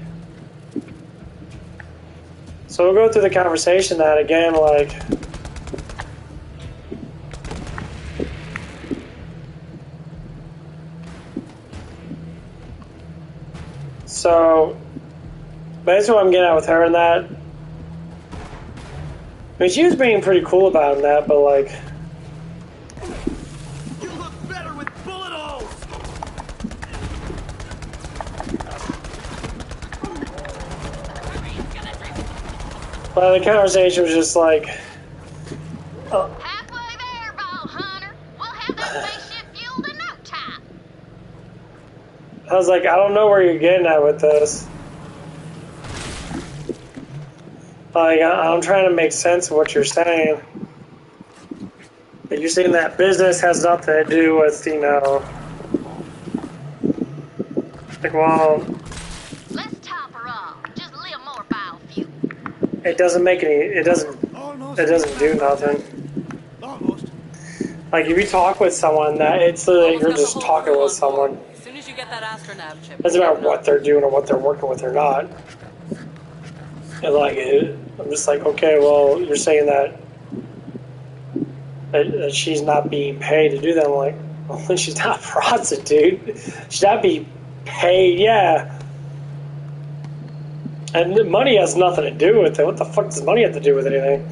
So we'll go through the conversation that, again, like, so basically what I'm getting at with her and that, I mean, she was being pretty cool about it and that, but, like, well, the conversation was just like, oh. Halfway there, Vault Hunter. We'll have that spaceship fueled in no time. I was like, I don't know where you're getting at with this. Like, I'm trying to make sense of what you're saying. You're saying that business has nothing to do with, you know, like, well, Let's top her off. Just a little more biofuel. it doesn't make any, it doesn't do nothing. Almost. Like, if you talk with someone, that it's like you're just talking with someone. As soon as you get that astronav chip. It doesn't matter what they're doing or what they're working with or not. And like, I'm just like, okay, well, you're saying that she's not being paid to do that. I'm like, well, she's not a prostitute. She's not being paid, yeah. And the money has nothing to do with it. What the fuck does money have to do with anything?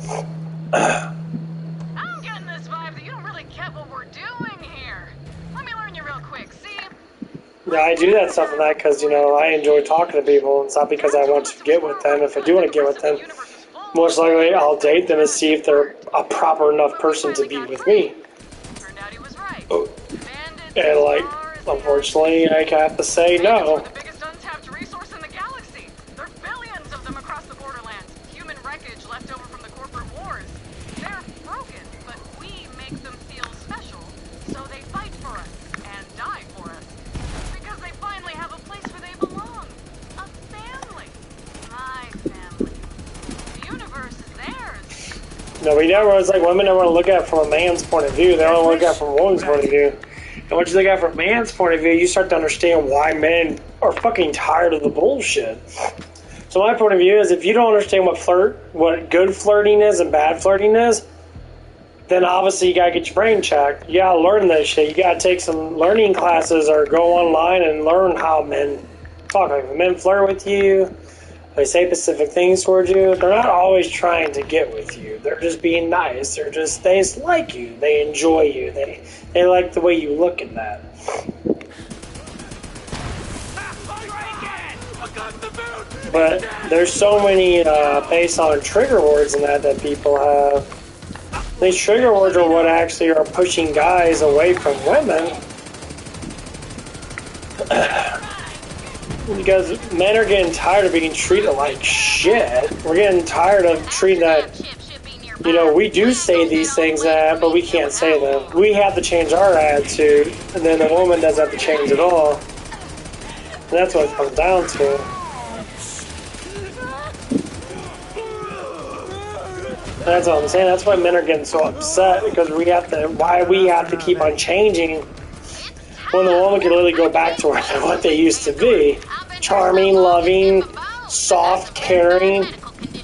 I'm getting this vibe that you don't really get what we're doing here. Let me learn you real quick, see? Yeah, I do that stuff and that because, you know, I enjoy talking to people. It's not because I want to get with them. If I do want to get with them, most likely I'll date them and see if they're a proper enough person to be with me. And, like, unfortunately, I have to say no. The biggest untapped resource in the galaxy. There are billions of them across the borderlands. Human wreckage left over from the corporate wars. They're broken, but we make them feel special. So they fight for us and die for us. Because they finally have a place where they belong. A family. My family. The universe is theirs. No, we never was like women don't want to look at it from a man's point of view. They don't look at it from a woman's point of view. And once you look at it from a man's point of view, you start to understand why men are fucking tired of the bullshit. So my point of view is if you don't understand what good flirting is and bad flirting is, then obviously you gotta get your brain checked. You gotta learn this shit. You gotta take some learning classes or go online and learn how men talk. Like if men flirt with you, they say specific things towards you, they're not always trying to get with you. They're just being nice. They just like you. They enjoy you. They like the way you look in that. But there's so many based on trigger words and that people have. These trigger words are what actually are pushing guys away from women. Because men are getting tired of being treated like shit. We're getting tired of treating that, you know, we do say these things, but we can't say them. We have to change our attitude, and then the woman doesn't have to change at all. And that's what it comes down to. That's what I'm saying. That's why men are getting so upset, because we have to keep on changing when the woman can literally go back to what they used to be. Charming, loving, soft, caring,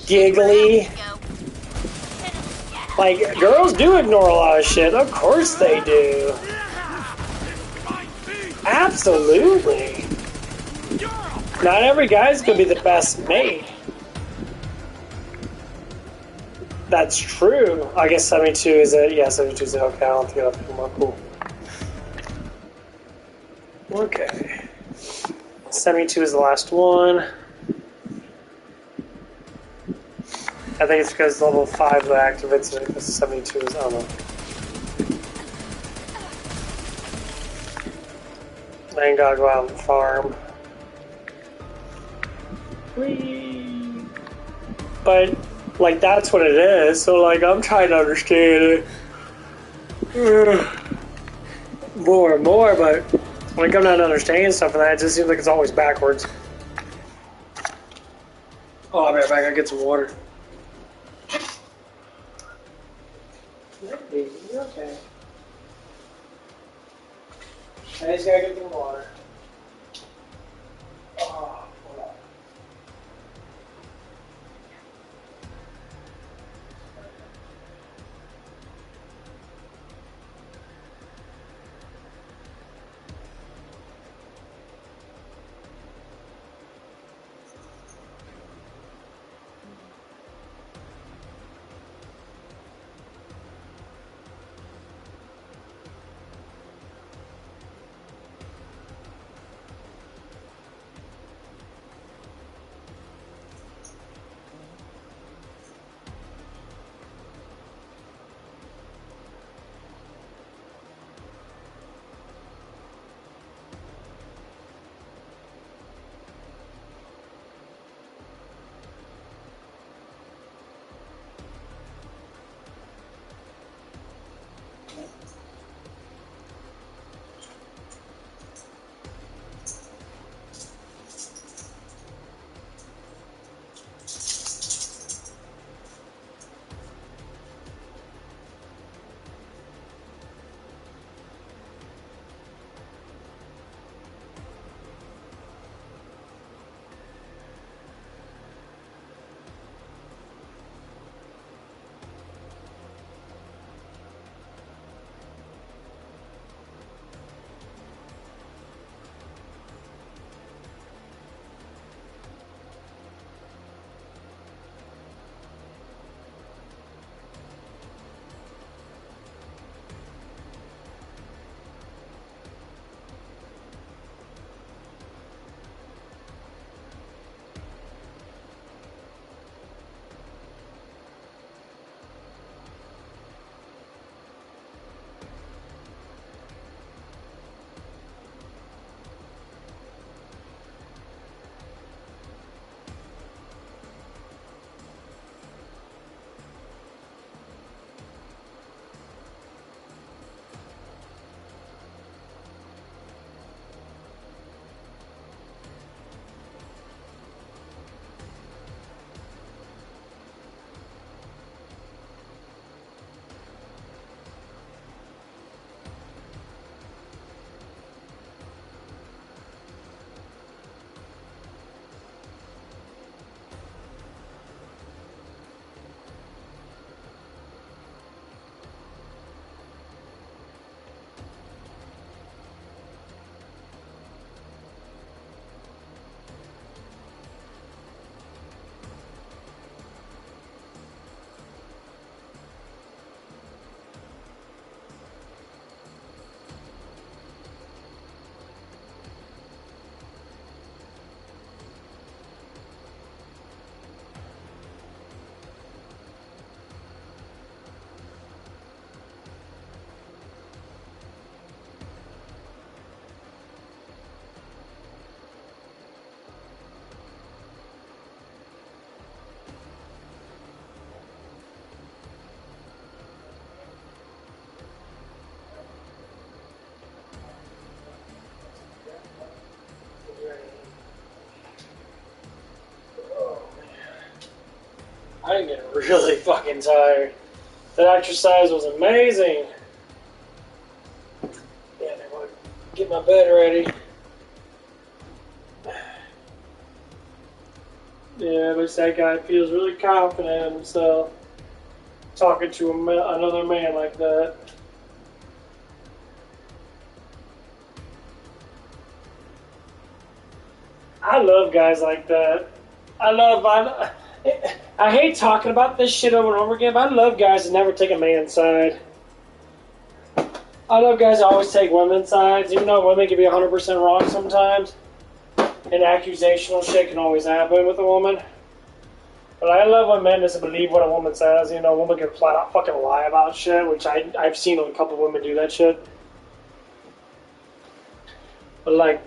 giggly. Like, girls do ignore a lot of shit. Of course they do. Absolutely. Not every guy's gonna be the best mate. That's true. I guess 72 is it. Yeah, 72 is it. Okay, I don't think I'll be more cool. Okay. 72 is the last one. I think it's because level 5 that activates it, because 72 is, I don't know. I ain't gotta go out and farm. Whee! But, like, that's what it is, so, like, I'm trying to understand it more and more, but when I come down to understand stuff and that, it just seems like it's always backwards. Oh, I'll be right back. I gotta get some water. Okay. I just gotta get some water. Oh, hold on. I'm getting really fucking tired. That exercise was amazing. Yeah, I'm going to get my bed ready. Yeah, but that guy feels really confident in himself. Talking to another man like that. I love guys like that. I hate talking about this shit over and over again, but I love guys that never take a man's side. I love guys that always take women's sides, even though women can be 100% wrong sometimes. And accusational shit can always happen with a woman. But I love when men doesn't believe what a woman says. You know, a woman can flat out fucking lie about shit, which I've seen a couple women do that shit. But like,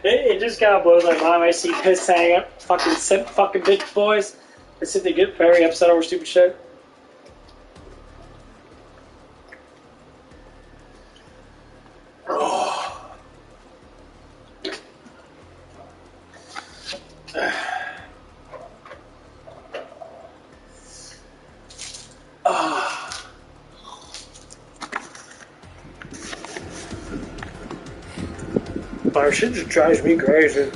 it just kind of blows my mind. I see this hang up, fucking bitch boys. They get very upset over stupid shit. Oh. Our shit just drives me crazy.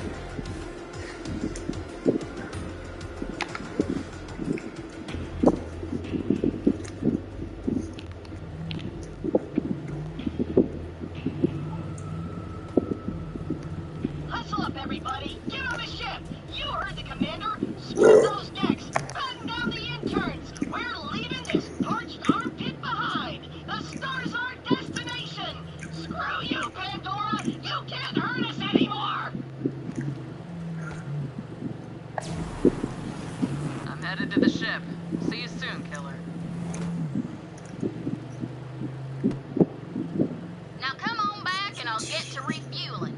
Hustle up, everybody! Get on the ship! You heard the commander! Scrub those decks! Batten down the interns! We're leaving this parched armpit behind! The stars are our destination! Screw you, Pandora! You can't hurt us anymore! I'm headed to the ship. See you soon, killer. Now come on back and I'll get to refueling.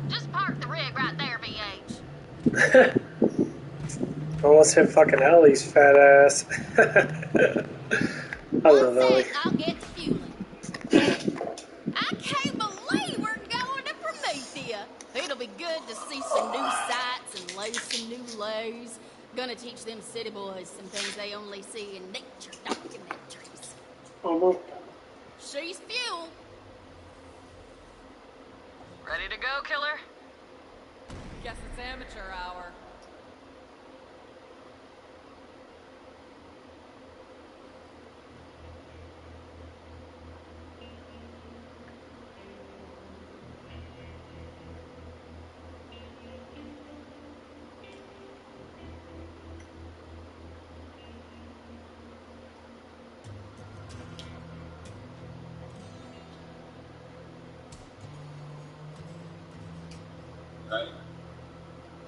Just park the rig right there, VH. Almost hit fucking Ellie's fat ass. I love Ellie. I'll get to fueling. I can't believe we're going to Promethea. It'll be good to see some new sights and lay some new lays. Gonna teach them city boys some things they only see in nature documentaries. She's fuel. Ready to go, killer? Guess it's amateur hour. Right.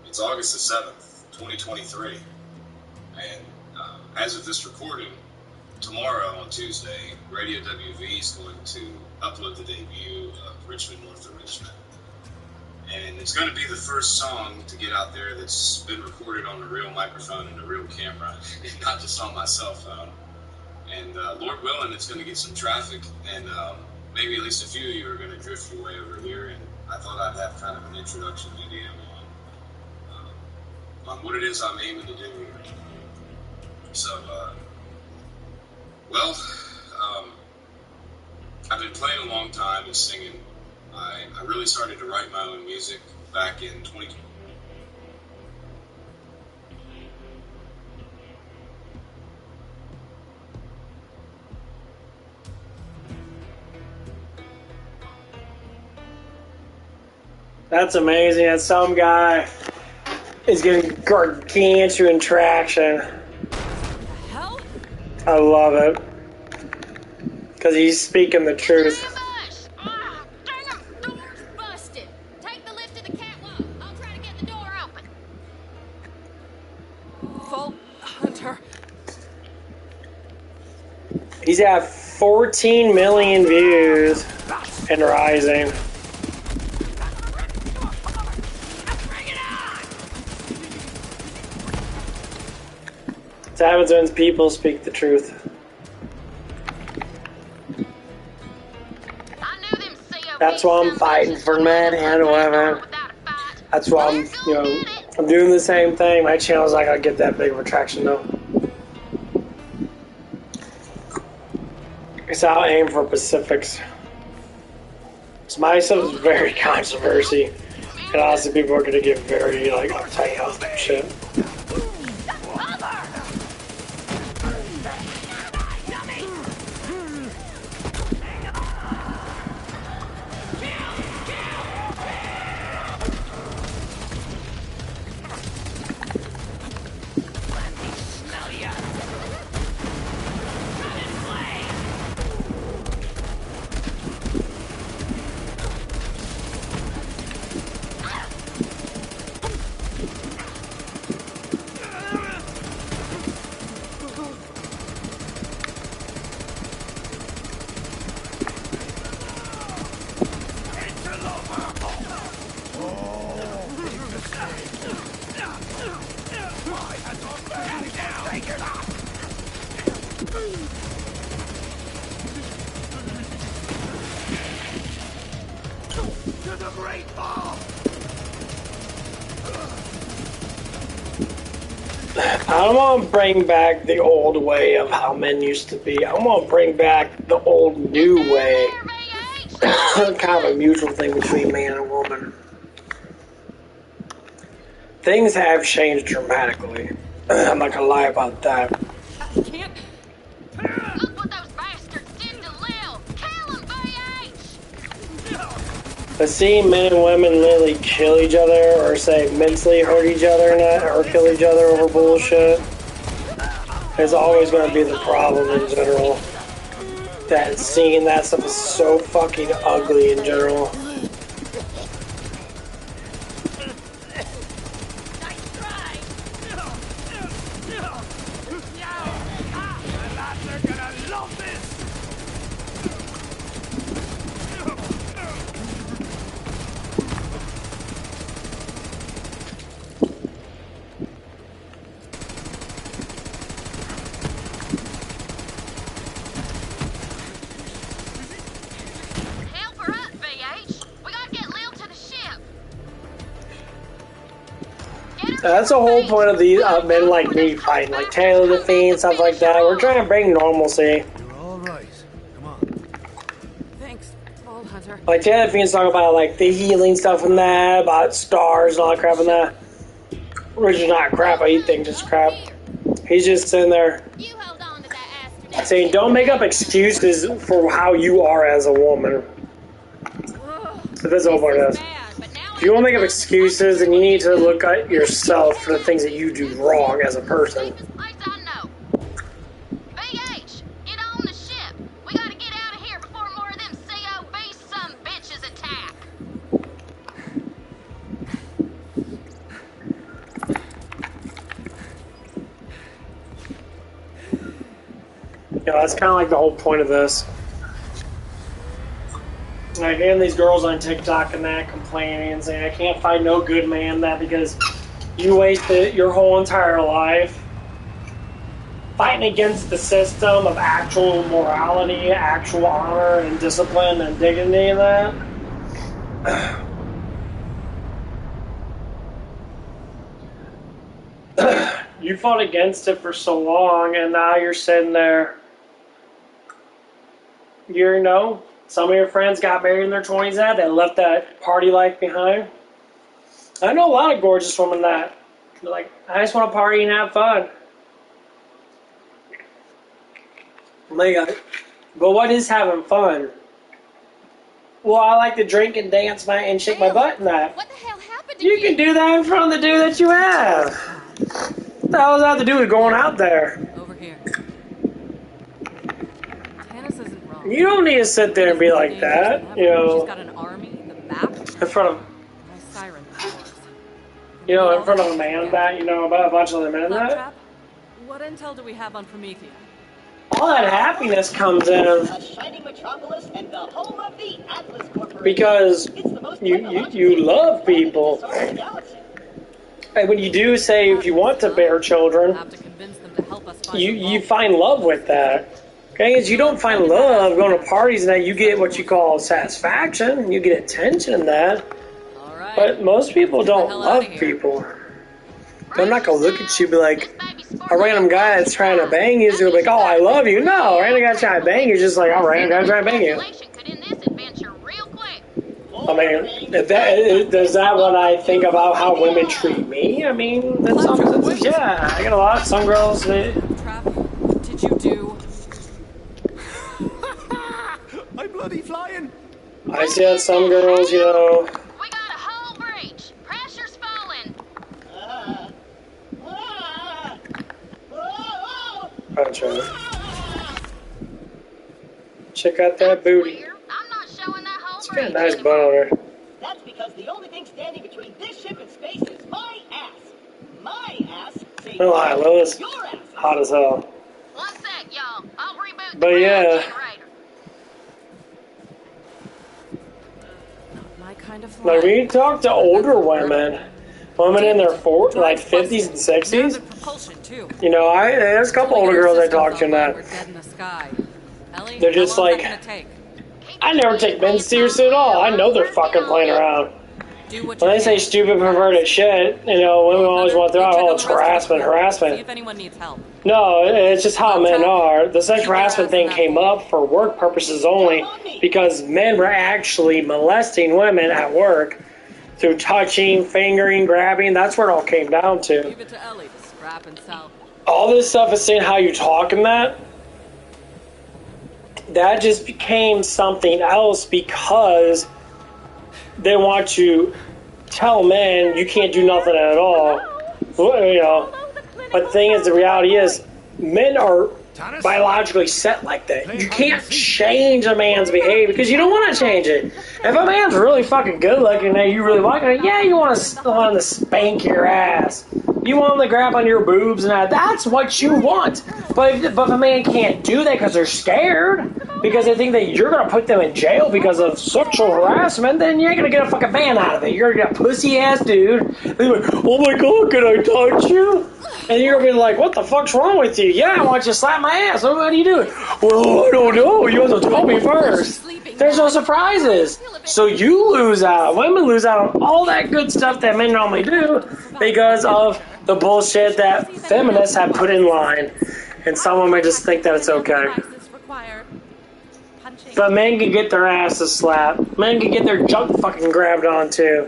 It's August the 7th, 2023. And as of this recording, tomorrow on Tuesday, Radio WV is going to upload the debut of Richmond North of Richmond. And it's going to be the first song to get out there that's been recorded on a real microphone and a real camera, not just on my cell phone. And Lord willing, it's going to get some traffic, and maybe at least a few of you are going to drift your way over here. And I thought I'd have kind of an introduction video on what it is I'm aiming to do here. So, I've been playing a long time and singing. I really started to write my own music back in 2020. That's amazing that some guy is getting gargantuan traction. Hell? I love it. Because he's speaking the truth. Door's busted. Take the lift to the catwalk. I'll try to get the door open. Vault Hunter. He's got 14 million views and rising. It happens when people speak the truth. I knew them That's why I'm fighting for men and women. That's why I'm, I'm doing the same thing. My channel's not gonna get that big of a traction though. Because I'll aim for Pacifics. So my stuff is very controversy. And honestly, people are gonna get very, like, uptight about that shit. I don't want to bring back the old way of how men used to be. I want to bring back the old new way. Kind of a mutual thing between man and woman. Things have changed dramatically. I'm not gonna lie about that. I can't. Look what those bastards did to Lil. Kill him, BH! But seeing men and women literally kill each other, or say mentally hurt each other, or kill each other over bullshit, is always going to be the problem in general. That seeing that stuff is so fucking ugly in general. That's the whole point of these men like me fighting, like Taylor the Fiend, stuff like that. We're trying to bring normalcy. You're all right. Come on. Thanks, Vault Hunter. Like Taylor the Fiend's talking about like the healing stuff and that, about stars and all that crap and that. Which is not crap. I think just crap. He's just sitting there saying, "Don't make up excuses for how you are as a woman." So that's the whole point of this. If you want to make up excuses, then you need to look at yourself for the things that you do wrong as a person. BH, get on the ship. We gotta get out of here before more of them COB son bitches attack. Yeah, that's kind of like the whole point of this. Like, hearing these girls on TikTok and that complaining and saying, I can't find no good man that because you wasted your whole entire life fighting against the system of actual morality, actual honor and discipline and dignity and that. You fought against it for so long and now you're sitting there, some of your friends got married in their 20s now. They left that party life behind. I know a lot of gorgeous women that they're like, I just want to party and have fun. I'm like, but what is having fun? Well, I like to drink and dance and shake my butt and that. What the hell happened to you? You can do that in front of the dude that you have. What the hell does that have to do with going out there? Over here. You don't need to sit there and be like that, She's got an army, the map. In front of, My siren powers. in front of a man that, about a bunch of other men that. Claptrap, what intel do we have on Promethea? All that happiness comes in A shining metropolis and the home of the Atlas Corporation. because you love people. And when you do say if you want to bear children, you find love with that. thing is, you don't find love going to parties and that you get what you call satisfaction. You get attention in that. But most people don't love people. They're not going to look at you and be like, a random guy that's trying to bang you is going to be like, oh, I love you. No, a random guy trying to bang you is just like, oh, random guy trying to bang you. I mean, is that what I think about how women treat me? I mean, in some senses, yeah. I get a lot. Some girls, they... What did you do? I'm bloody flying. I see that some girls, you know... We got a hull breach. Pressure's falling. I'm trying. Check out that booty. I'm not showing that hull She's got a nice butt on her. That's because the only thing standing between this ship and space is my ass. My ass. No lie, Lilith's hot as hell. One sec, y'all. I'll reboot But yeah. My kind of Like, when you talk to older women in their 40s, like 50s and 60s, you know, there's a couple older girls I talk to that they're just like, I never take men seriously at all. I know they're fucking playing around. When they say stupid, perverted shit, you know, women always want to throw out, oh, it's harassment. See if anyone needs help. No, it's just how men are. The sex harassment thing came up for work purposes only because men were actually molesting women at work through touching, fingering, grabbing. That's where it all came down to. Leave it to Ellie to scrap and sell. All this stuff is saying how you talk in that just became something else because they want to tell men you can't do nothing at all. You know, but the thing is, the reality is, men are biologically set like that. You can't change a man's behavior because you don't want to change it. If a man's really fucking good looking and you really like him, yeah, you want to spank your ass. You want him to grab on your boobs and that. That's what you want. But if a man can't do that because they're scared, because they think that you're going to put them in jail because of sexual harassment, then you ain't going to get a fucking ban out of it. You're going to get a pussy-ass dude. They're like, oh my God, can I touch you? And you're going to be like, what the fuck's wrong with you? Yeah, I want you to slap my ass. What are you doing? Well, I don't know. You have to tell me first. There's no surprises. So you lose out. Women lose out on all that good stuff that men normally do because of the bullshit that feminists have put in line. And some women just think that it's okay. But men can get their asses slapped. Men can get their junk fucking grabbed on too.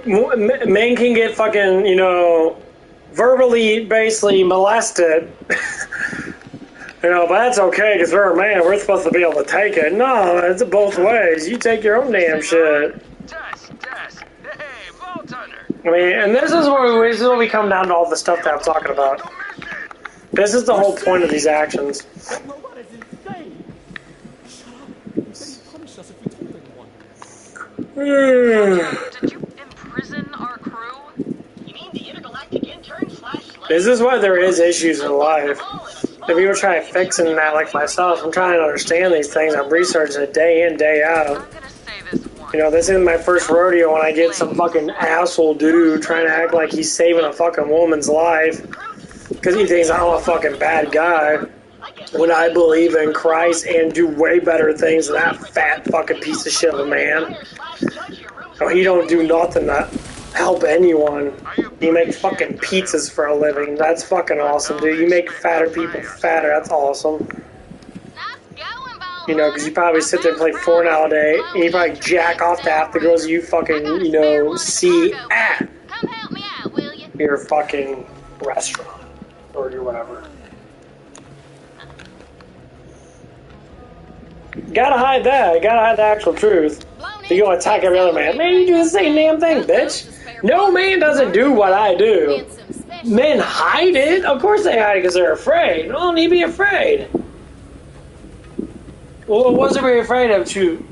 Men can get fucking, you know, verbally basically molested. You know, but that's okay because we're a man. We're supposed to be able to take it. No, it's both ways. You take your own damn shit. I mean, and this is where we come down to all the stuff that I'm talking about. This is the whole point of these actions. Did you imprison our crew? You mean the intergalactic intern / This is why there is issues in life. If people try fixing that like myself, I'm trying to understand these things. I'm researching it day in, day out. You know, this isn't my first rodeo when I get some fucking asshole dude trying to act like he's saving a fucking woman's life because he thinks I'm a fucking bad guy when I believe in Christ and do way better things than that fat fucking piece of shit of a man. So he don't do nothing to help anyone. You make fucking pizzas for a living. That's fucking awesome, dude. You make fatter people fatter. That's awesome. You know, because you probably sit there and play Fortnite all day, and you probably jack off to half the girls you fucking, you know, see at your fucking restaurant or your whatever. Gotta hide that. Gotta hide the actual truth. You go attack every other man. Man, you do the same damn thing, bitch. No man doesn't do what I do. Men hide it. Of course they hide it because they're afraid. No need to be afraid. Well, what's it be afraid of? To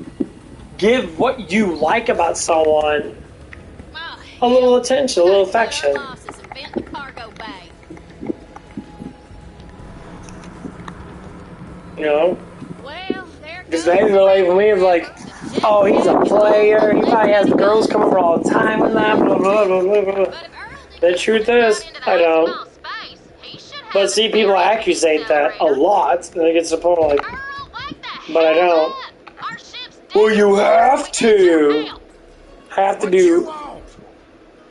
give what you like about someone a little attention, a little affection. You know? Because they relate for me of like, oh, he's a player, he probably has girls come over all the time and that, blah, blah, blah, blah, blah. The truth is, I don't. But see, people accusate that a lot, and it gets to the point like, but I don't. Well, you have to. Have to do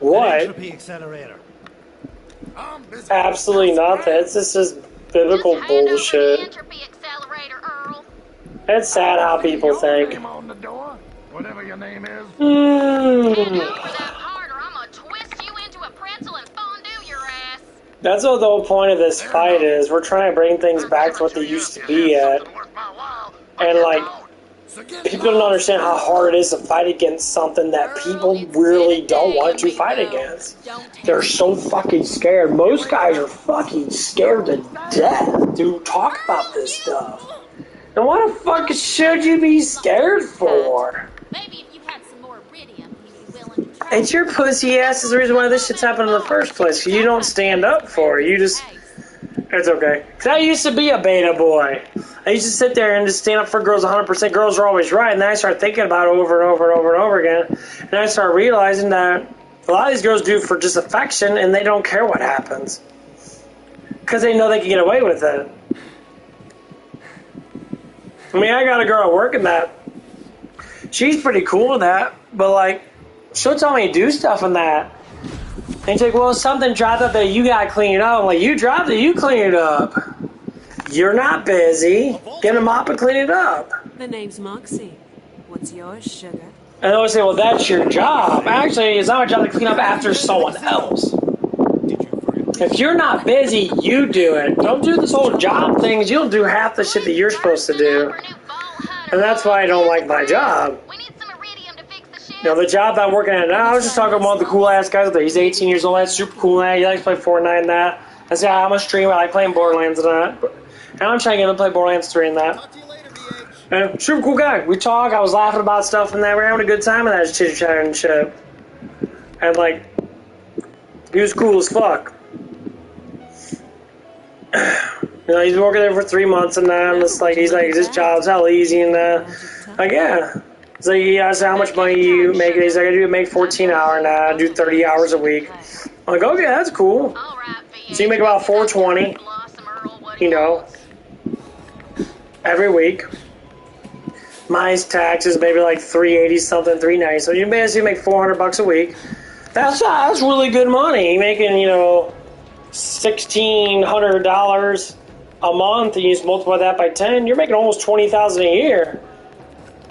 what? Entropy accelerator. Absolutely nothing. It's just biblical bullshit. It's sad how people think. Whatever your name is. That's what the whole point of this fight is. We're trying to bring things back to what they used to be at. And like, people don't understand how hard it is to fight against something that people really don't want to fight against. They're so fucking scared. Most guys are fucking scared to death to talk about this stuff. And what the fuck should you be scared for? It's your pussy ass is the reason why this shit's happening in the first place. You don't stand up for it. You just... It's okay. Because I used to be a beta boy. I used to sit there and just stand up for girls 100%. Girls are always right. And then I started thinking about it over and over and over and over again. And I started realizing that a lot of these girls do it for just affection and they don't care what happens. Because they know they can get away with it. I mean, I got a girl working that. She's pretty cool with that. But like, she'll tell me to do stuff in that. And she's like, well, something dropped up there, you gotta clean it up. I'm like, you dropped it, you clean it up. You're not busy. Get a mop and clean it up. The name's Moxie. What's yours, sugar? And they always say, well, that's your job. Actually, it's not my job to clean up after someone else. If you're not busy, you do it. Don't do this whole job thing. You don't do half the shit that you're supposed to do. And that's why I don't like my job. You know, the job that I'm working at now, I was just talking about one of the cool-ass guys out there. He's 18 years old, that's super cool now. He likes to play Fortnite and that. I said, I'm a streamer, I like playing BorderLands and that. And I'm trying to get him to play BorderLands 3 and that. And super cool guy. We talk, I was laughing about stuff and that. We're having a good time and that, just chit-chatting and shit. And, like, he was cool as fuck. You know, he's been working there for 3 months and that. And it's like, he's like, this job's hell easy and that. Like, yeah. He's like, yeah, I said, how much money you make? He's like, I do make 14 an hour now. I do 30 hours a week. I'm like, okay, that's cool. So you make about $420, you know, every week. Minus taxes, maybe like $380 something, $390. So you basically make $400 a week. That's really good money. You're making, you know, $1,600 a month, and you just multiply that by 10. You're making almost $20,000 a year.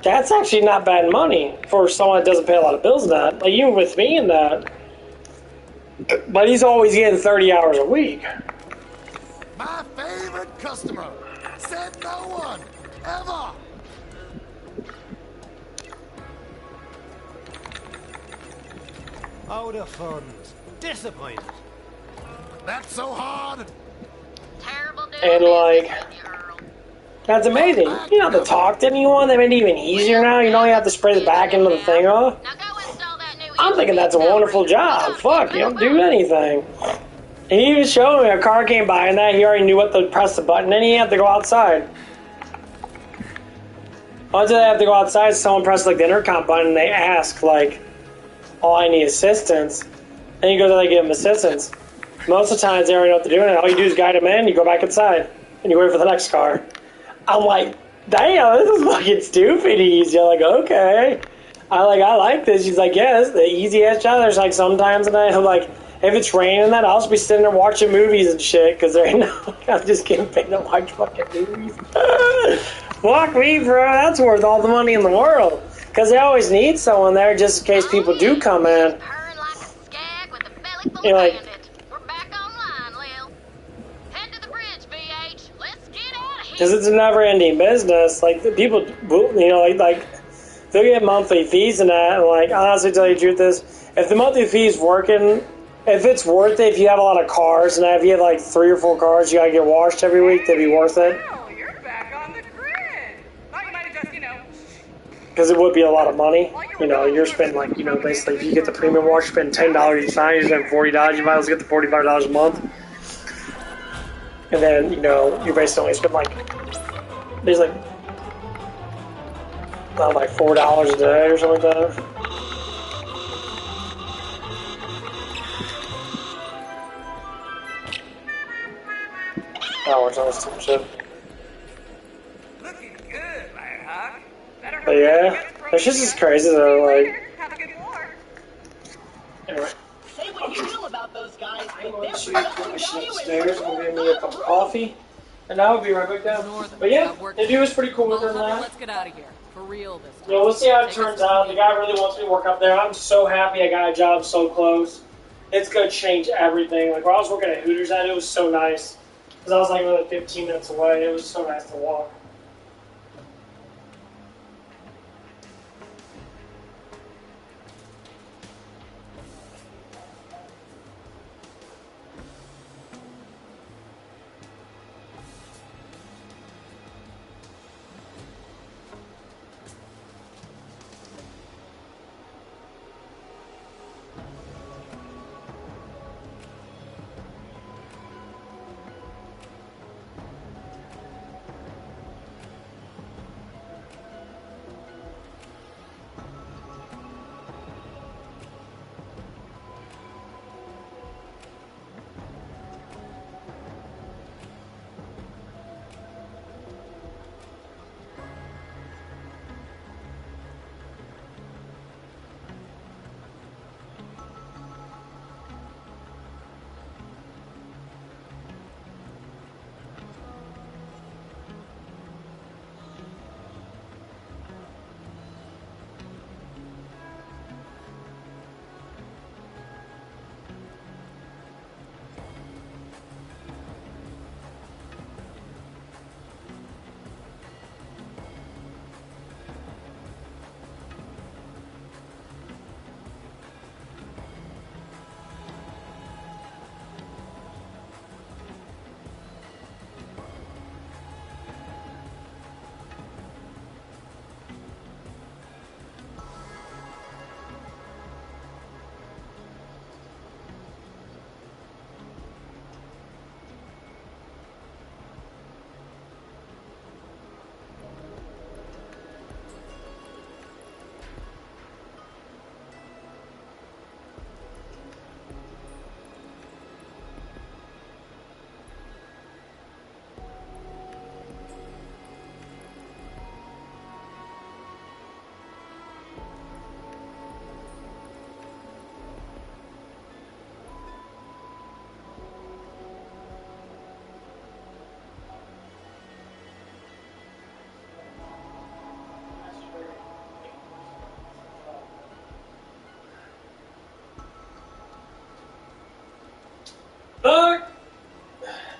That's actually not bad money for someone that doesn't pay a lot of bills in that. Like, even with me in that. But he's always getting 30 hours a week. My favorite customer. Said no one. Ever. Out of funds. Disappointed. That's so hard. And like, that's amazing. You don't have to talk to anyone. They made it even easier now. You don't have to spray the back end of the thing off. I'm thinking that's a wonderful job. Fuck, you don't do anything. And he even showed me a car came by and that he already knew what to press the button. Then he had to go outside. Once they have to go outside, someone presses like the intercom button and they ask like, "Oh, I need assistance." And he goes out and give him assistance. Most of the times they already know what to do, and all you do is guide them in, you go back inside, and you wait for the next car. I'm like, damn, this is fucking stupid easy. I'm like, okay. I like this. She's like, yeah, this is the easy-ass job. There's like sometimes and I'm like, if it's raining and that, I'll just be sitting there watching movies and shit, because there ain't no, I'm just getting paid to watch fucking movies. Fuck me, bro. That's worth all the money in the world. Because they always need someone there just in case people do come in. You're like, because it's a never-ending business. Like, the people, you know, like they'll get monthly fees and that. And like, honestly, tell you the truth is, if the monthly fee's working, if it's worth it, if you have a lot of cars and if you have like 3 or 4 cars, you gotta get washed every week, that'd be worth it. Because it would be a lot of money. You know, you're spending like, you know, basically if you get the premium wash, you spend $10 each time, you spend $40, you might as well get the $45 a month. And then, you know, you basically only spend like, there's like, not like $4 a day or something like that. don't watch all this stupid shit. Looking good, Firehawk. Better But yeah, it's just as crazy though, like. have a good war. Anyway. Say what you will about those guys, I'm but going their to production push value is upstairs. I'm going to get me a cup of coffee. And I will be right back down. But yeah, the dude was pretty cool with her land. Let's get out of here. For real this time. Yeah, we'll see how it turns out. The guy really wants me to work up there. I'm so happy I got a job so close. It's going to change everything. Like, where I was working at Hooters at, it was so nice. Because I was like another 15 minutes away. It was so nice to walk. Fuck!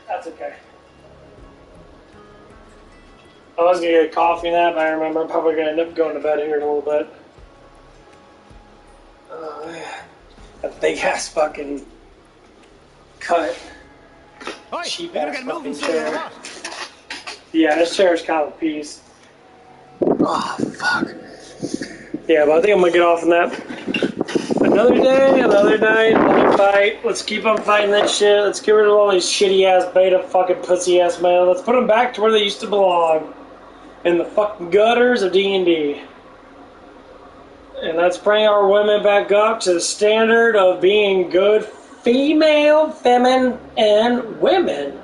That's okay. I was gonna get coffee and that, but I remember I'm probably gonna end up going to bed here in a little bit. Oh, man. That big ass fucking cut. Cheap ass fucking chair. Yeah, this chair is kind of a piece. Oh, fuck. Yeah, but I think I'm gonna get off on that. Another day, another night, another fight. Let's keep on fighting that shit. Let's get rid of all these shitty ass beta fucking pussy ass males. Let's put them back to where they used to belong. In the fucking gutters of D&D. And let's bring our women back up to the standard of being good female, feminine women.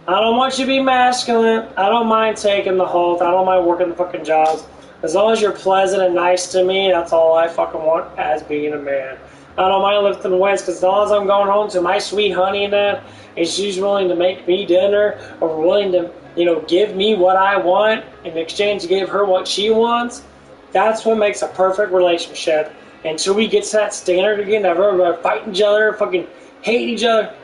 I don't want you to be masculine. I don't mind taking the hold. I don't mind working the fucking jobs. As long as you're pleasant and nice to me, that's all I fucking want as being a man. I don't mind lifting weights, because as long as I'm going home to my sweet honey and that, and she's willing to make me dinner, or willing to, give me what I want, in exchange to give her what she wants, that's what makes a perfect relationship. Until we get to that standard again, that we're fighting each other, fucking hate each other,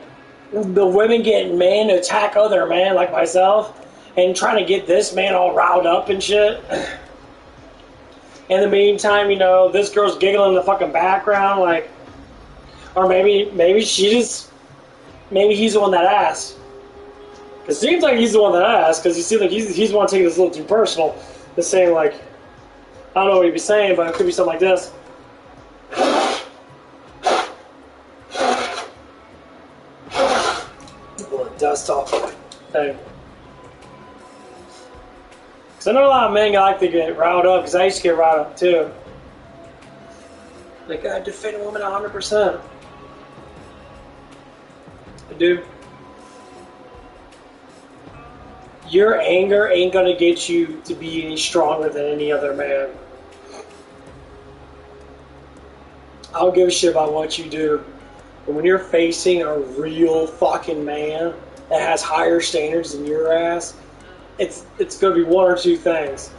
the women getting men to attack other men like myself, and trying to get this man all riled up and shit. In the meantime, this girl's giggling in the fucking background, like, or maybe he's the one that asked. It seems like he's the one that asked, because he seems like he's the one taking this a little too personal. Just saying, like, I don't know what he'd be saying, but it could be something like this. Blow the dust off the thing. Because I know a lot of men like to get riled up, because I used to get riled up too. Like, I defend a woman 100%. I do. your anger ain't gonna get you to be any stronger than any other man. I don't give a shit about what you do. But when you're facing a real fucking man that has higher standards than your ass, it's gonna be one or two things.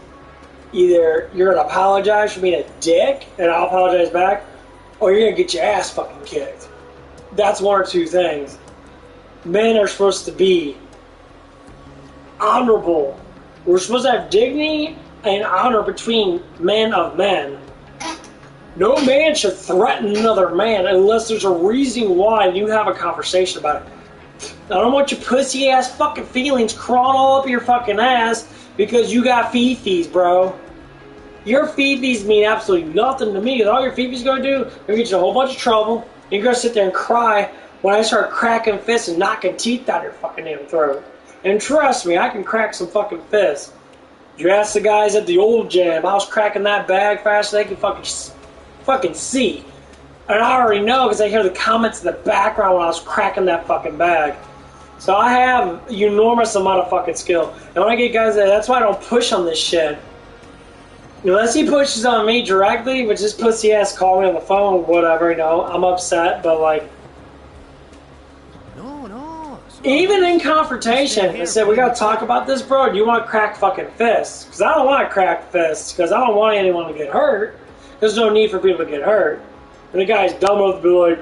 Either you're gonna apologize for being a dick, and I'll apologize back, or you're gonna get your ass fucking kicked. That's one or two things. Men are supposed to be honorable. We're supposed to have dignity and honor between men of men. No man should threaten another man unless there's a reason why, and you have a conversation about it. I don't want your pussy ass fucking feelings crawling all up your fucking ass because you got fifis, bro. Your fifis mean absolutely nothing to me, because all your fifis gonna do is get you in a whole bunch of trouble. You're gonna sit there and cry when I start cracking fists and knocking teeth out your fucking damn throat. And trust me, I can crack some fucking fists. You ask the guys at the old gym, I was cracking that bag faster than they could fucking see. And I already know because I hear the comments in the background when I was cracking that fucking bag. So I have an enormous amount of fucking skill. And when I get guys there, that's why I don't push on this shit. Unless he pushes on me directly, which this pussy ass call me on the phone, whatever, I'm upset, but like... Even in confrontation, I said, we gotta talk about this, bro. Do you want to crack fucking fists? Because I don't want to crack fists, because I don't want anyone to get hurt. There's no need for people to get hurt. And the guy's dumb enough to be like,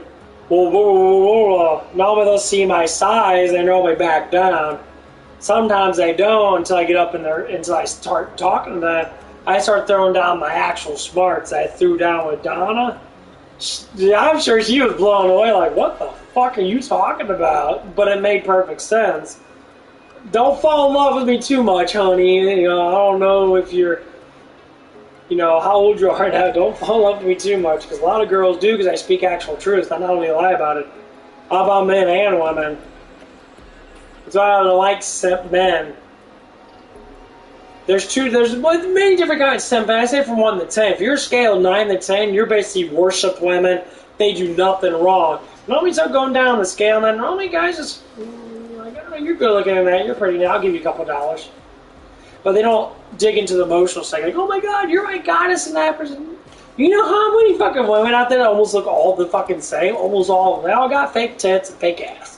well, normally they'll see my size, they normally back down. Sometimes they don't until I get up in there, until I start talking to them. I start throwing down my actual smarts I threw down with Donna. I'm sure she was blown away, like, what the fuck are you talking about? But it made perfect sense. Don't fall in love with me too much, honey. I don't know if you're, how old you are now. Don't fall in love with me too much, because a lot of girls do, because I speak actual truth. I not only lie about it. How about men and women? That's why I don't like simp men. There's many different kinds of simp. I say from 1 to 10. If you're a scale of 9 to 10, you're basically worship women. They do nothing wrong. Normally start going down the scale, and then normally guys just, like, oh, you're good looking at that, you're pretty now, I'll give you a couple dollars. But they don't dig into the emotional side, like, oh my god, you're my goddess and that person. You know how many fucking women out there that almost look all the fucking same? Almost all of them. They all got fake tits and fake ass.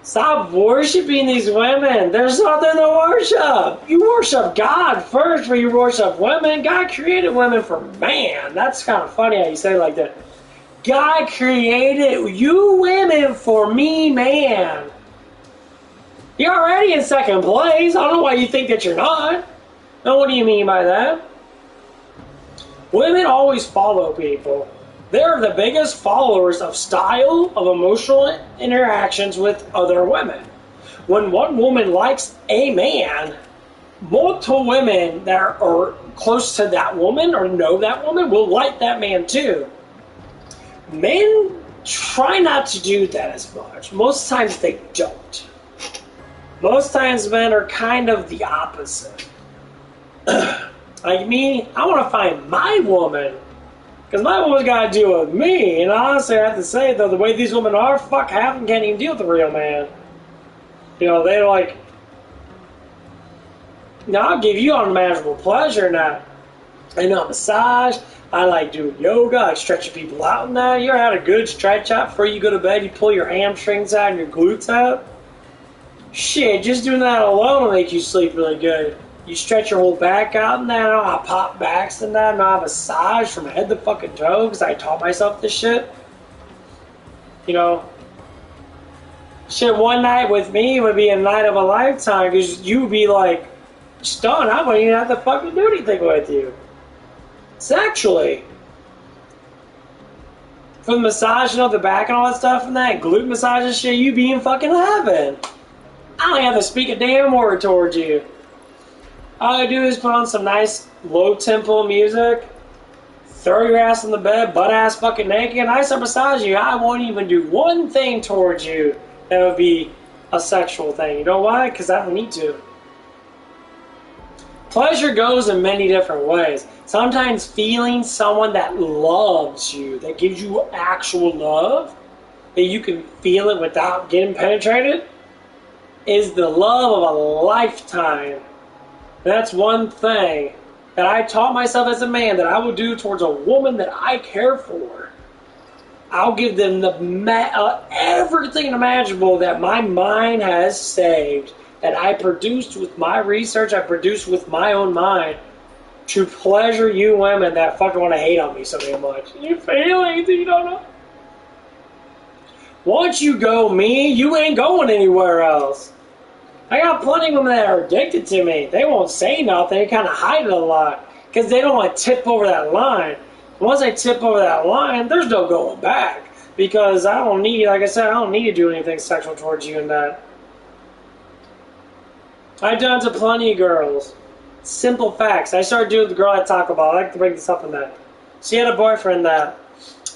Stop worshiping these women. There's nothing to worship. You worship God first before you worship women. God created women for man. That's kind of funny how you say it like that. God created you women for me, man. You're already in second place. I don't know why you think that you're not. Now, what do you mean by that? Women always follow people. They're the biggest followers of style, of emotional interactions with other women. When one woman likes a man, multiple women that are close to that woman or know that woman will like that man too. Men try not to do that as much. Most times they don't. Most times men are kind of the opposite. Like me, I want to find my woman. Because my woman's got to deal with me. And honestly, I have to say, though, the way these women are, fuck, half of them can't even deal with a real man. They're like, I'll give you unimaginable pleasure now. I know massage. I like doing yoga. I like stretching people out and that. You ever had a good stretch out before you go to bed? You pull your hamstrings out and your glutes out? Shit, just doing that alone will make you sleep really good. You stretch your whole back out and that. I pop backs and that. And I massage from head to fucking toe because I taught myself this shit. Shit, one night with me would be a night of a lifetime because you would be like stunned. I wouldn't even have to fucking do anything with you. Sexually. For the massaging of the back and all that stuff and that, glute massage and shit, you be in fucking heaven. I don't have to speak a damn word towards you. All I do is put on some nice low-tempo music, throw your ass in the bed, butt-ass fucking naked, and I start massage you. I won't even do one thing towards you that would be a sexual thing. You know why? Because I don't need to. Pleasure goes in many different ways. Sometimes feeling someone that loves you, that gives you actual love, that you can feel it without getting penetrated, is the love of a lifetime. That's one thing that I taught myself as a man that I will do towards a woman that I care for. I'll give them the everything imaginable that my mind has saved, that I produced with my research, I produced with my own mind, to pleasure you women that fucking want to hate on me so damn much. You feelings, you don't know. Once you go me, you ain't going anywhere else. I got plenty of women that are addicted to me. They won't say nothing, they kind of hide it a lot, because they don't want to tip over that line. Once I tip over that line, there's no going back. Because I don't need, like I said, I don't need to do anything sexual towards you in that. I've done it to plenty of girls. Simple facts. I started doing the girl at Taco Bell. I like to bring this up in that. She had a boyfriend that,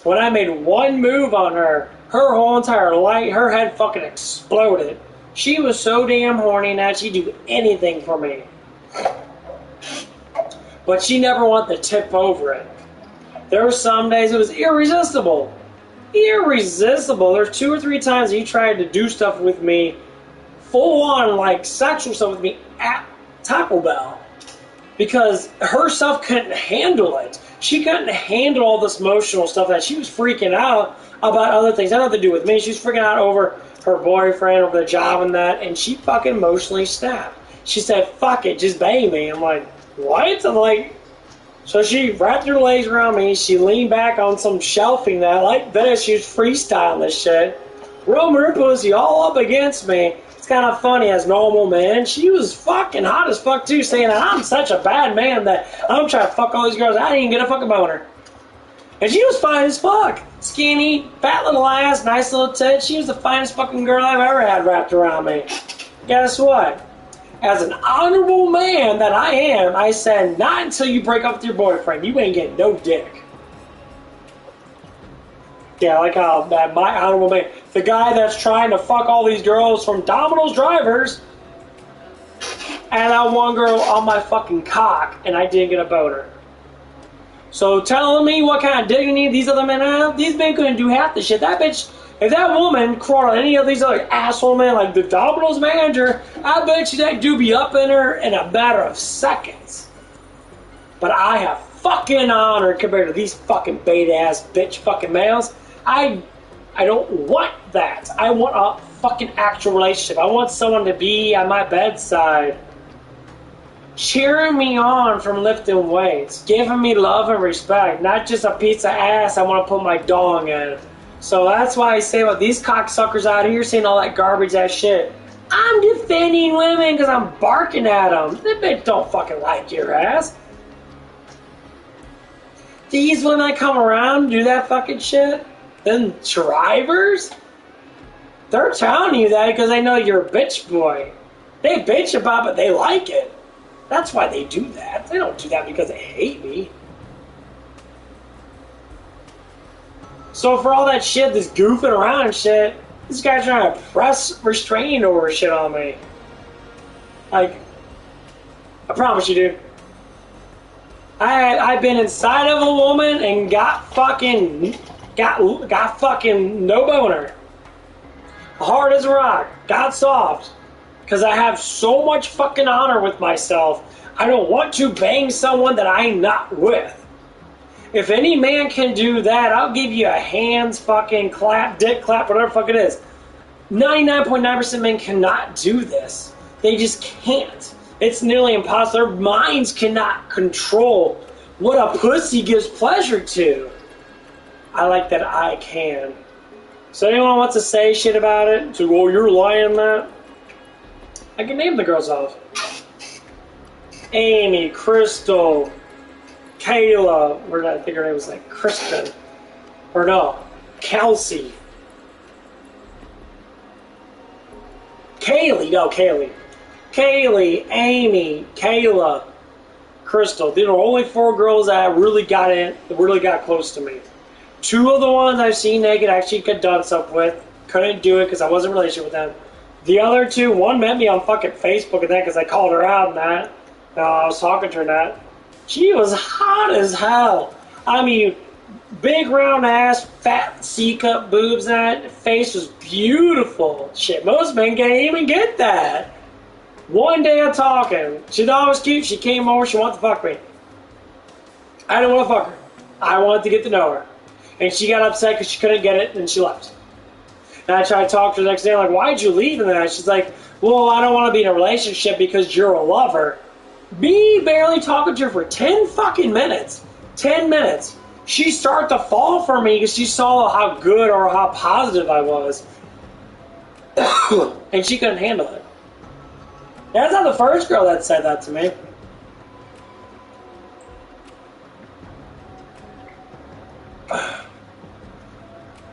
when I made one move on her, her whole entire light, her head fucking exploded. She was so damn horny that she'd do anything for me. But she never wanted to tip over it. There were some days it was irresistible. Irresistible. There's 2 or 3 times he tried to do stuff with me, full on, like sexual stuff with me at Taco Bell. Because herself couldn't handle it. She couldn't handle all this emotional stuff that she was freaking out about other things. That had nothing to do with me. She was freaking out over her boyfriend, over the job and that, and she fucking emotionally snapped. She said, fuck it, just bang me. I'm like, what? I'm like, so she wrapped her legs around me, she leaned back on some shelving that, like this, she was freestyling this shit. Roaming her pussy all up against me. It's kind of funny as normal, man. She was fucking hot as fuck too, saying that I'm such a bad man that I'm trying to fuck all these girls. I didn't even get a fucking boner. And she was fine as fuck. Skinny, fat little ass, nice little tits. She was the finest fucking girl I've ever had wrapped around me. Guess what? As an honorable man that I am, I said, not until you break up with your boyfriend. You ain't getting no dick. Yeah, like how that my honorable man, the guy that's trying to fuck all these girls from Domino's drivers, and that one girl on my fucking cock, and I didn't get a boner. So telling me what kind of dignity these other men have, these men couldn't do half the shit. That bitch, if that woman crawled on any of these other asshole men, like the Domino's manager, I bet you that dude be up in her in a matter of seconds. But I have fucking honor compared to these fucking bait-ass bitch fucking males. I don't want that. I want a fucking actual relationship. I want someone to be at my bedside, cheering me on from lifting weights, giving me love and respect, not just a piece of ass I want to put my dong in. So that's why I say about these cocksuckers out here saying all that garbage ass shit. I'm defending women because I'm barking at them. That bitch don't fucking like your ass. These women that come around and do that fucking shit, then drivers, they're telling you that because they know you're a bitch boy. They bitch about it, but they like it. That's why they do that. They don't do that because they hate me. So for all that shit, this goofing around and shit, this guy's trying to press restraining order shit on me. Like, I promise you, dude. I've been inside of a woman and got fucking no boner. Hard as a rock. Got soft. Because I have so much fucking honor with myself. I don't want to bang someone that I'm not with. If any man can do that, I'll give you a hands fucking clap, dick clap, whatever the fuck it is. 99.9% men cannot do this. They just can't. It's nearly impossible. Their minds cannot control what a pussy gives pleasure to. I like that I can. So anyone wants to say shit about it? So, well, you're lying, Matt? I can name the girls off. Amy, Crystal, Kayla, or I think her name was like Kristen. Or no, Kelsey. Kaylee, Amy, Kayla, Crystal. These are only 4 girls that really got close to me. 2 of the ones I've seen naked actually could done stuff with. Couldn't do it because I wasn't in a relationship with them. The other 2, one met me on fucking Facebook and that because I called her out and that. I was talking to her and that. She was hot as hell. I mean, big round ass, fat C-cup boobs, and that face was beautiful. Shit, most men can't even get that. One day of talking, she thought I was cute. She came over. She wanted to fuck me. I didn't want to fuck her. I wanted to get to know her, and she got upset because she couldn't get it, and she left. And I tried to talk to her the next day. I'm like, why'd you leave? And that she's like, well, I don't want to be in a relationship because you're a lover. Me barely talking to her for 10 fucking minutes. 10 minutes. She started to fall for me because she saw how good or how positive I was. And she couldn't handle it. That's not the first girl that said that to me.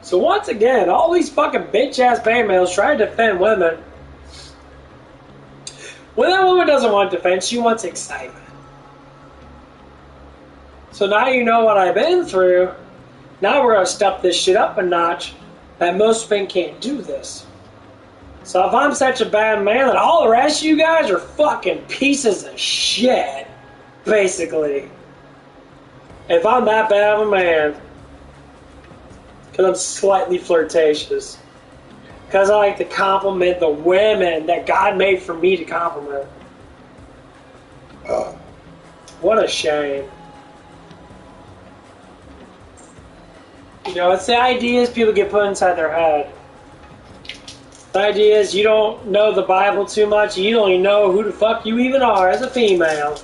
So once again, all these fucking bitch-ass band males try to defend women. When that woman doesn't want defense, she wants excitement. So now you know what I've been through. Now we're going to step this shit up a notch. That most men can't do this. So if I'm such a bad man, then all the rest of you guys are fucking pieces of shit. Basically. If I'm that bad of a man. Because I'm slightly flirtatious. Because I like to compliment the women that God made for me to compliment. What a shame. You know, it's the ideas people get put inside their head. The idea is you don't know the Bible too much, and you don't even know who the fuck you even are as a female.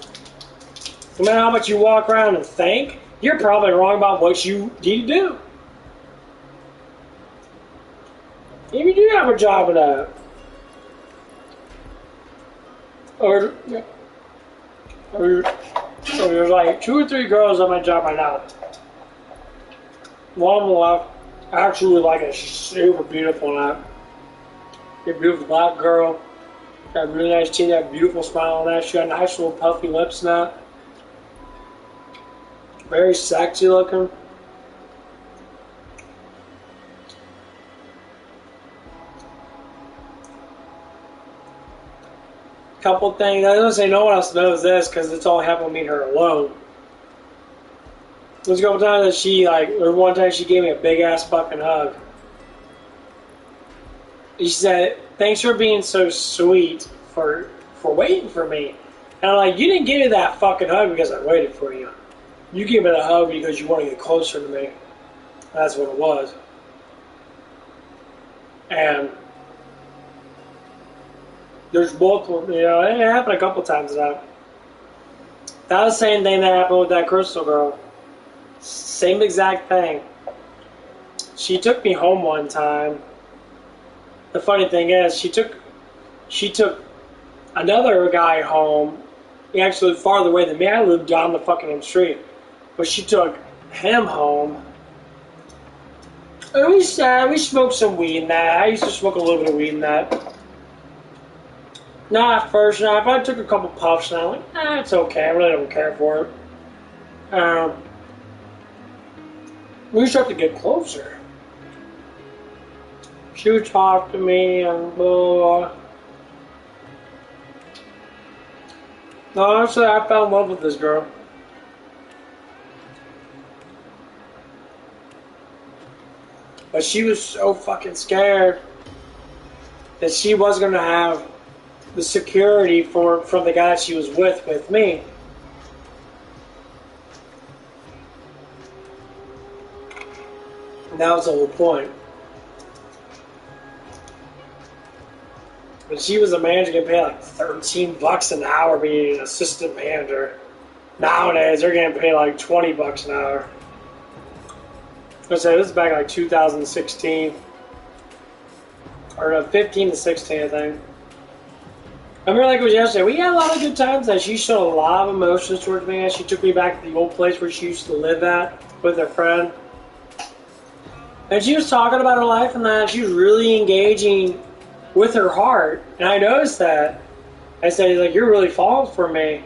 No matter how much you walk around and think, you're probably wrong about what you need to do. If you do have a job in that. Or there's like 2 or 3 girls at my job right now. One on the left, actually like a super beautiful night. A beautiful black girl. Got really nice teeth, got a beautiful smile on that. She got nice little puffy lips and that. Very sexy looking. Couple things. I was gonna say no one else knows this because it's all happened with me and her alone. There's a couple times that she one time she gave me a big ass fucking hug. She said, "Thanks for being so sweet for waiting for me." And I'm like, "You didn't give me that fucking hug because I waited for you. You gave me the hug because you want to get closer to me." That's what it was. And there's multiple, you know, it happened a couple times now. That was the same thing that happened with that Crystal girl. Same exact thing. She took me home one time. The funny thing is, she took another guy home. He actually lived farther away than me. I lived down the fucking street. But she took him home. And we smoked some weed and that. I used to smoke a little bit of weed and that. Not at first, but I took a couple puffs and I'm like, it's okay. I really don't care for it. We start to get closer. She would talk to me and blah. No, honestly, I fell in love with this girl. But she was so fucking scared that she was going to have the security from the guy she was with me. And that was the whole point. When she was a manager, getting paid like $13 an hour being an assistant manager. Nowadays, they're getting paid like $20 an hour. Let's say this is back in like 2016. Or no, 15 to 16, I think. I remember like it was yesterday. We had a lot of good times that she showed a lot of emotions towards me. She took me back to the old place where she used to live at with her friend. And she was talking about her life and that. She was really engaging with her heart. And I noticed that. I said, like, you're really falling for me.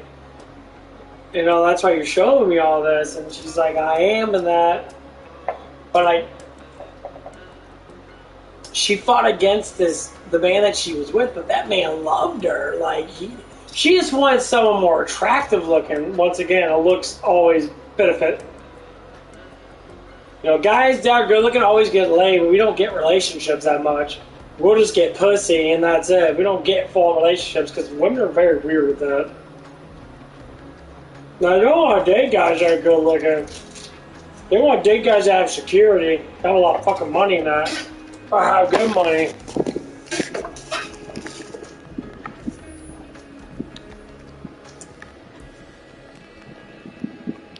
You know, that's why you're showing me all this. And she's like, I am and that. But she fought against the man that she was with, but that man loved her. Like, she just wanted someone more attractive looking. Once again, a looks always benefit. You know, guys that are good looking always get laid, but we don't get relationships that much. We'll just get pussy and that's it. We don't get full relationships because women are very weird with that. Now, they don't want to date guys that are good looking. They want to date guys that have security, have a lot of fucking money in that, or have good money.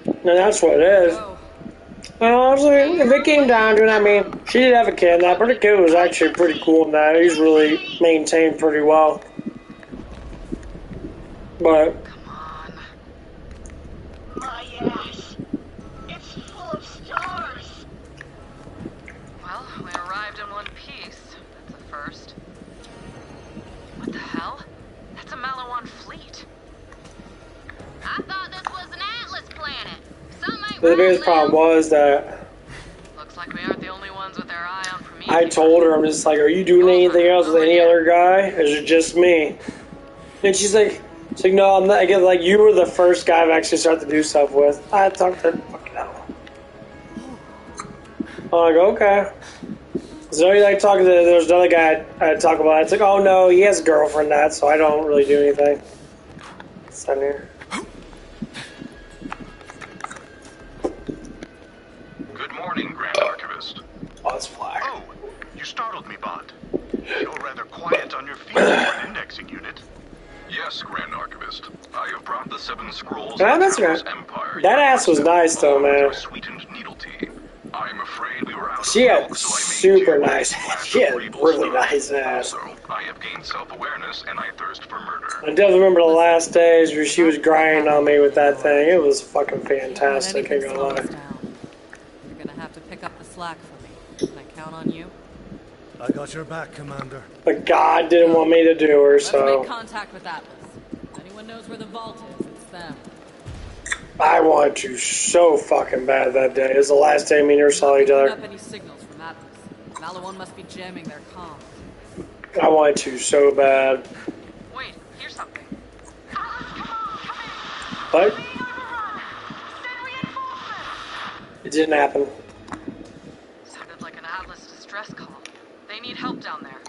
And that's what it is. Honestly, if it came down to it, I mean, she did have a kid, and that pretty kid was actually pretty cool in that. He's really maintained pretty well. But My ass. It's full of stars. Well, we arrived in one piece. That's a first. What the hell? That's a Malawan fleet. I thought this was an Atlas planet. Something ain't the right, biggest Lil. problem was that Looks like we aren't the only ones with their eye on Prometheus. I told her, I'm just like, are you doing anything else with any other guy? Or is it just me? And she's like, no, I'm not. I get like, you were the first guy I've actually started to do stuff with. I talked to fucking hell. I'm like, okay. So like talking to, there's another guy I talk about. It's like, oh no, he has a girlfriend that, so I don't really do anything. Stand here. Good morning, Grand Archivist. Oh, it's flag. Oh, you startled me, Bond. You're rather quiet on your feet for an indexing unit. Yes, Grand Archivist. I have brought the 7 scrolls Yeah, of that's Travel's right. Empire. That ass was nice though, man. Sweetened needle tea. I'm afraid we were out She of had milk, so I made super nice. She had really nice ass. Also, I have gained self-awareness and I thirst for murder. I definitely remember the last days where she was grinding on me with that thing. It was fucking fantastic, I ain't gonna lie. You're gonna have to pick up the slack for me. Can I count on you? I got your back, Commander. But God didn't want me to do her, Let's so make contact with Atlas. If anyone knows where the vault is, it's them. I wanted you so fucking bad that day. It was the last day me and her saw each Picking other. up any signals from Atlas. Malawan must be jamming their comms. I wanted you so bad. Wait, here's something. But it didn't happen. Sounded like an Atlas distress call. They need help down there.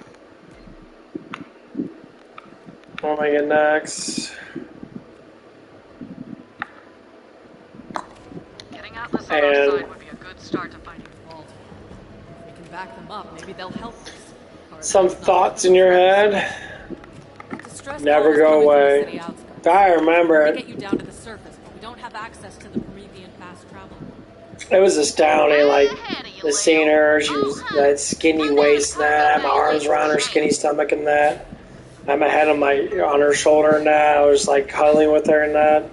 What am I getting next? Getting Atlas on our And side would be a good start to finding the vault. If we can back them up, maybe they'll help us. Or if some that's not thoughts in your head Distress never calls go come into the away. city outskirts. I remember They it. get you down to the surface, but we don't have access to the Promethean fast travel. It was astounding, like, the seeing her, she was that skinny waist and that, I had my arms around her skinny stomach and that. I had my head on her shoulder and that, I was like cuddling with her and that.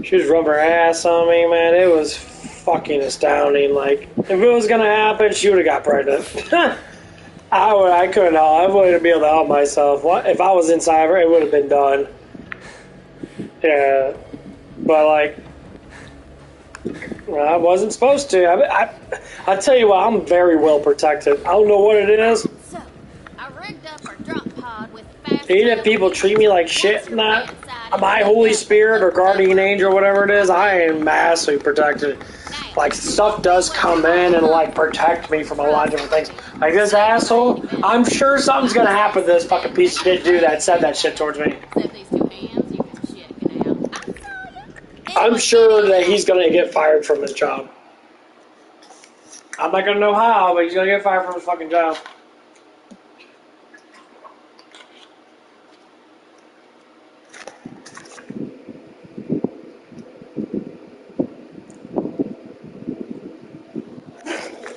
She was rubbing her ass on me, man, it was fucking astounding, like, if it was gonna happen, she would've got pregnant. I couldn't help, I wouldn't be able to help myself. If I was inside of her, it would've been done. Yeah, but like, I wasn't supposed to. I tell you what, I'm very well protected. I don't know what it is. So, I rigged up our drop pod with fast Even if people treat me like shit and that, my Holy Spirit or Guardian Angel, whatever it is, I am massively protected. Like, stuff does come in and, like, protect me from a lot of different things. Like, this asshole, I'm sure something's gonna happen to this fucking piece of shit dude that said that shit towards me. I'm sure that he's gonna get fired from his job. I'm not gonna know how, but he's gonna get fired from his fucking job.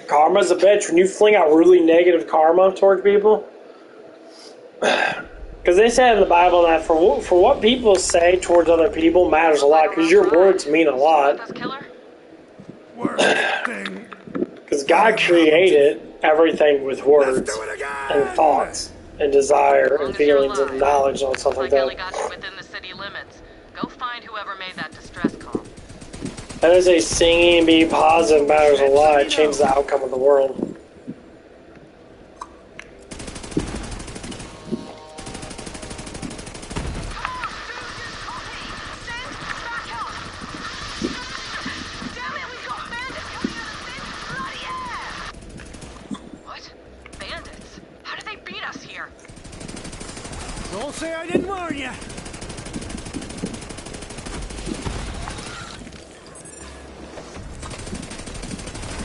Karma's a bitch. When you fling out really negative karma towards people, because they said in the Bible that for what people say towards other people matters a lot, because your words mean a lot. Because God created everything with words and thoughts and desire and feelings and knowledge and stuff like that. Got you within the city limits. Go find whoever made that distress call. That is a singing and being positive matters a lot. It changes the outcome of the world. Don't say I didn't warn you.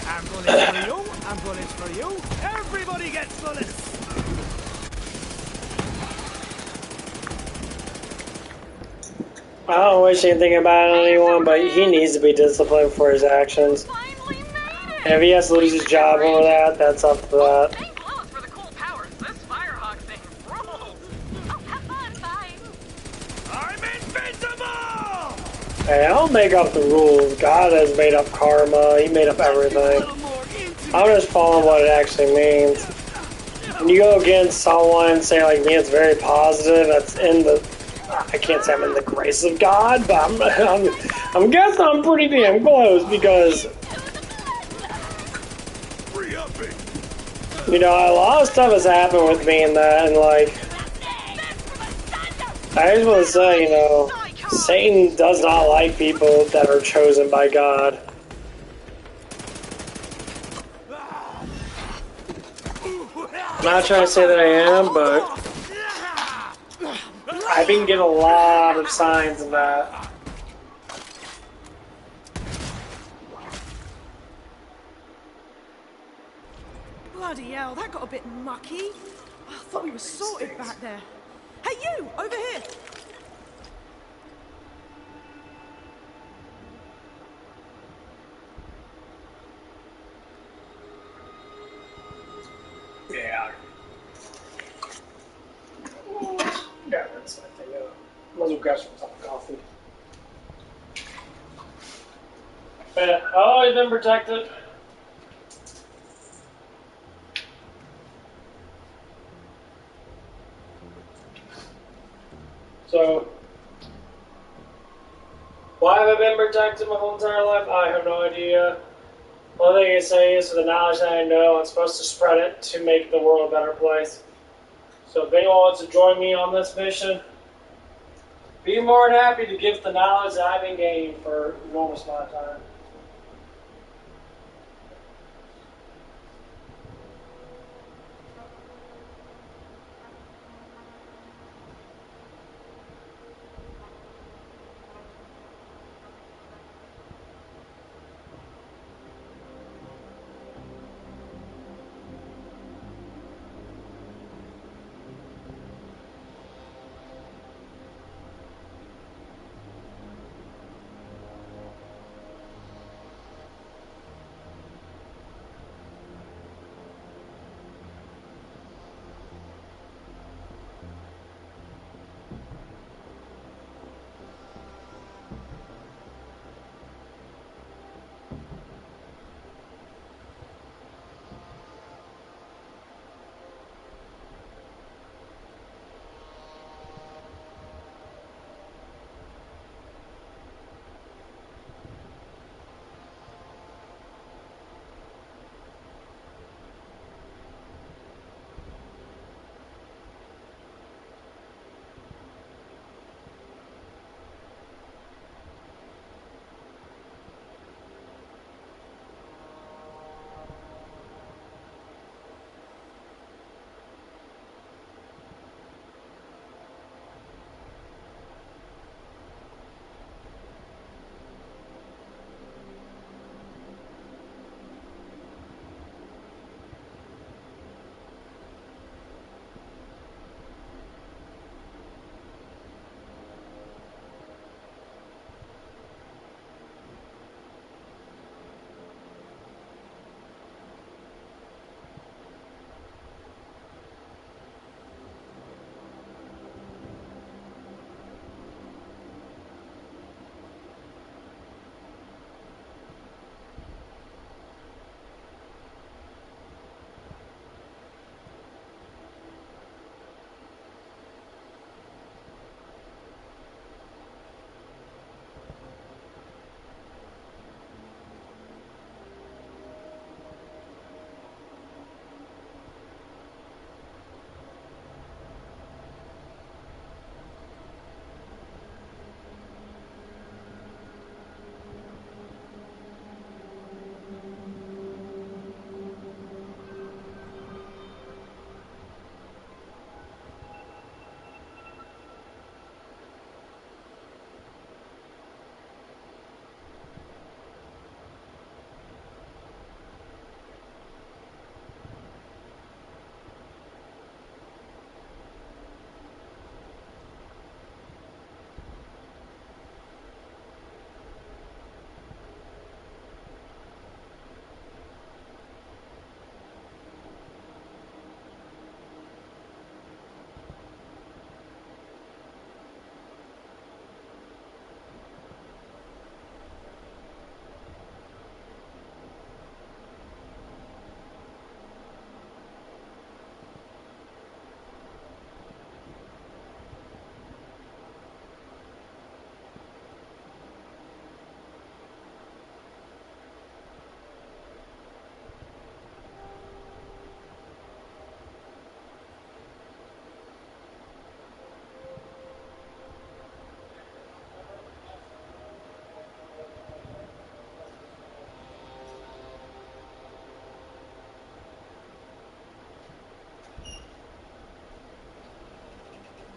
Ambulance for you, ambulance for you. Everybody gets bullets. I don't wish anything about anyone, but he needs to be disciplined for his actions. And if he has to lose his job over that, that's up to that. I'm invincible! Hey, I don't make up the rules. God has made up karma. He made up everything. I'm just following what it actually means. When you go against someone and say like me, it's very positive. That's in the. I can't say I'm in the grace of God, but I'm guessing I'm pretty damn close because, you know, a lot of stuff has happened with me in that, and like, I just want to say, you know, Satan does not like people that are chosen by God. I'm not trying to say that I am, but I've been getting a lot of signs of that. Bloody hell, that got a bit mucky. I thought we were sorted back there. Hey, you! Over here! Yeah. Yeah, that's I think. Might as well grab some coffee. But I've always been protected. So, why have I been protected my whole entire life? I have no idea. Only thing I say is, for the knowledge that I know, I'm supposed to spread it to make the world a better place. So if anyone wants to join me on this mission, be more than happy to give the knowledge that I've been gaining for an enormous amount of time.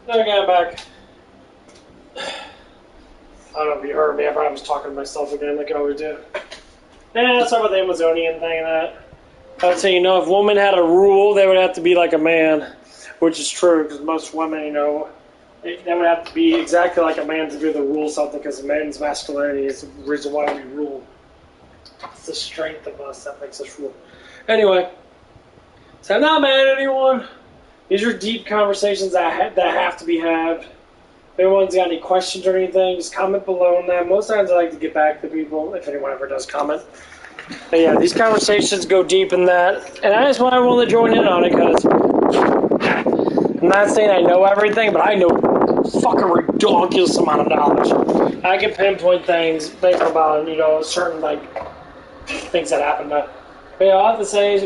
Okay, I'm back. I don't know if you heard me. I probably was talking to myself again, like I always do. Yeah, let's talk about the Amazonian thing and that. I would say, if women had a rule, they would have to be like a man, which is true, because most women, they would have to be exactly like a man to be able to rule something, because a man's masculinity is the reason why we rule. It's the strength of us that makes us rule. Anyway, so I'm not mad at anyone. These are deep conversations that have to be had. If anyone's got any questions or anything, just comment below on them. Most times I like to get back to people, if anyone ever does comment. But yeah, these conversations go deep in that. And that's why I want to join in on it, because I'm not saying I know everything, but I know a fucking ridiculous amount of knowledge. I can pinpoint things based about, certain, things that happen. But yeah, all I have to say is,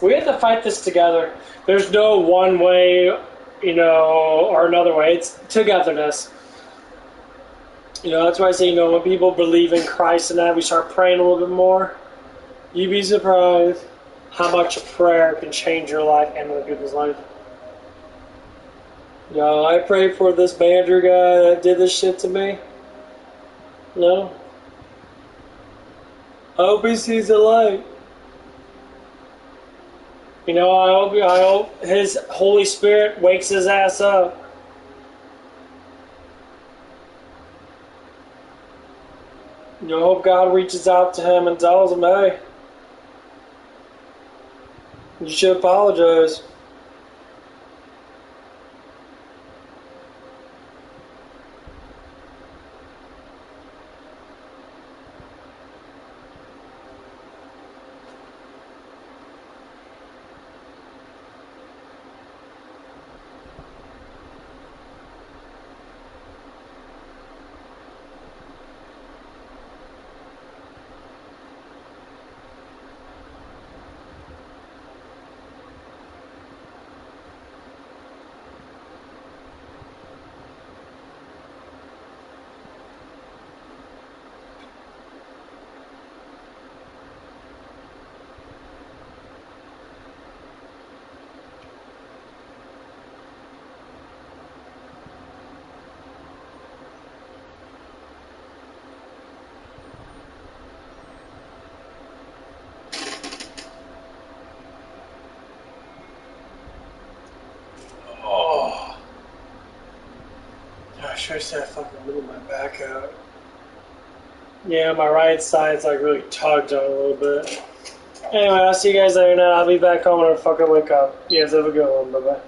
we have to fight this together. There's no one way, or another way. It's togetherness. That's why I say, when people believe in Christ and that, we start praying a little bit more, you'd be surprised how much a prayer can change your life and other people's life. I pray for this banjo guy that did this shit to me. I hope he sees the light. I hope his Holy Spirit wakes his ass up. I hope God reaches out to him and tells him, hey, you should apologize. I should have fucking moved my back out. Yeah, my right side's really tugged on a little bit. Anyway, I'll see you guys later now. I'll be back home when I fucking wake up. You guys have a good one. Bye-bye.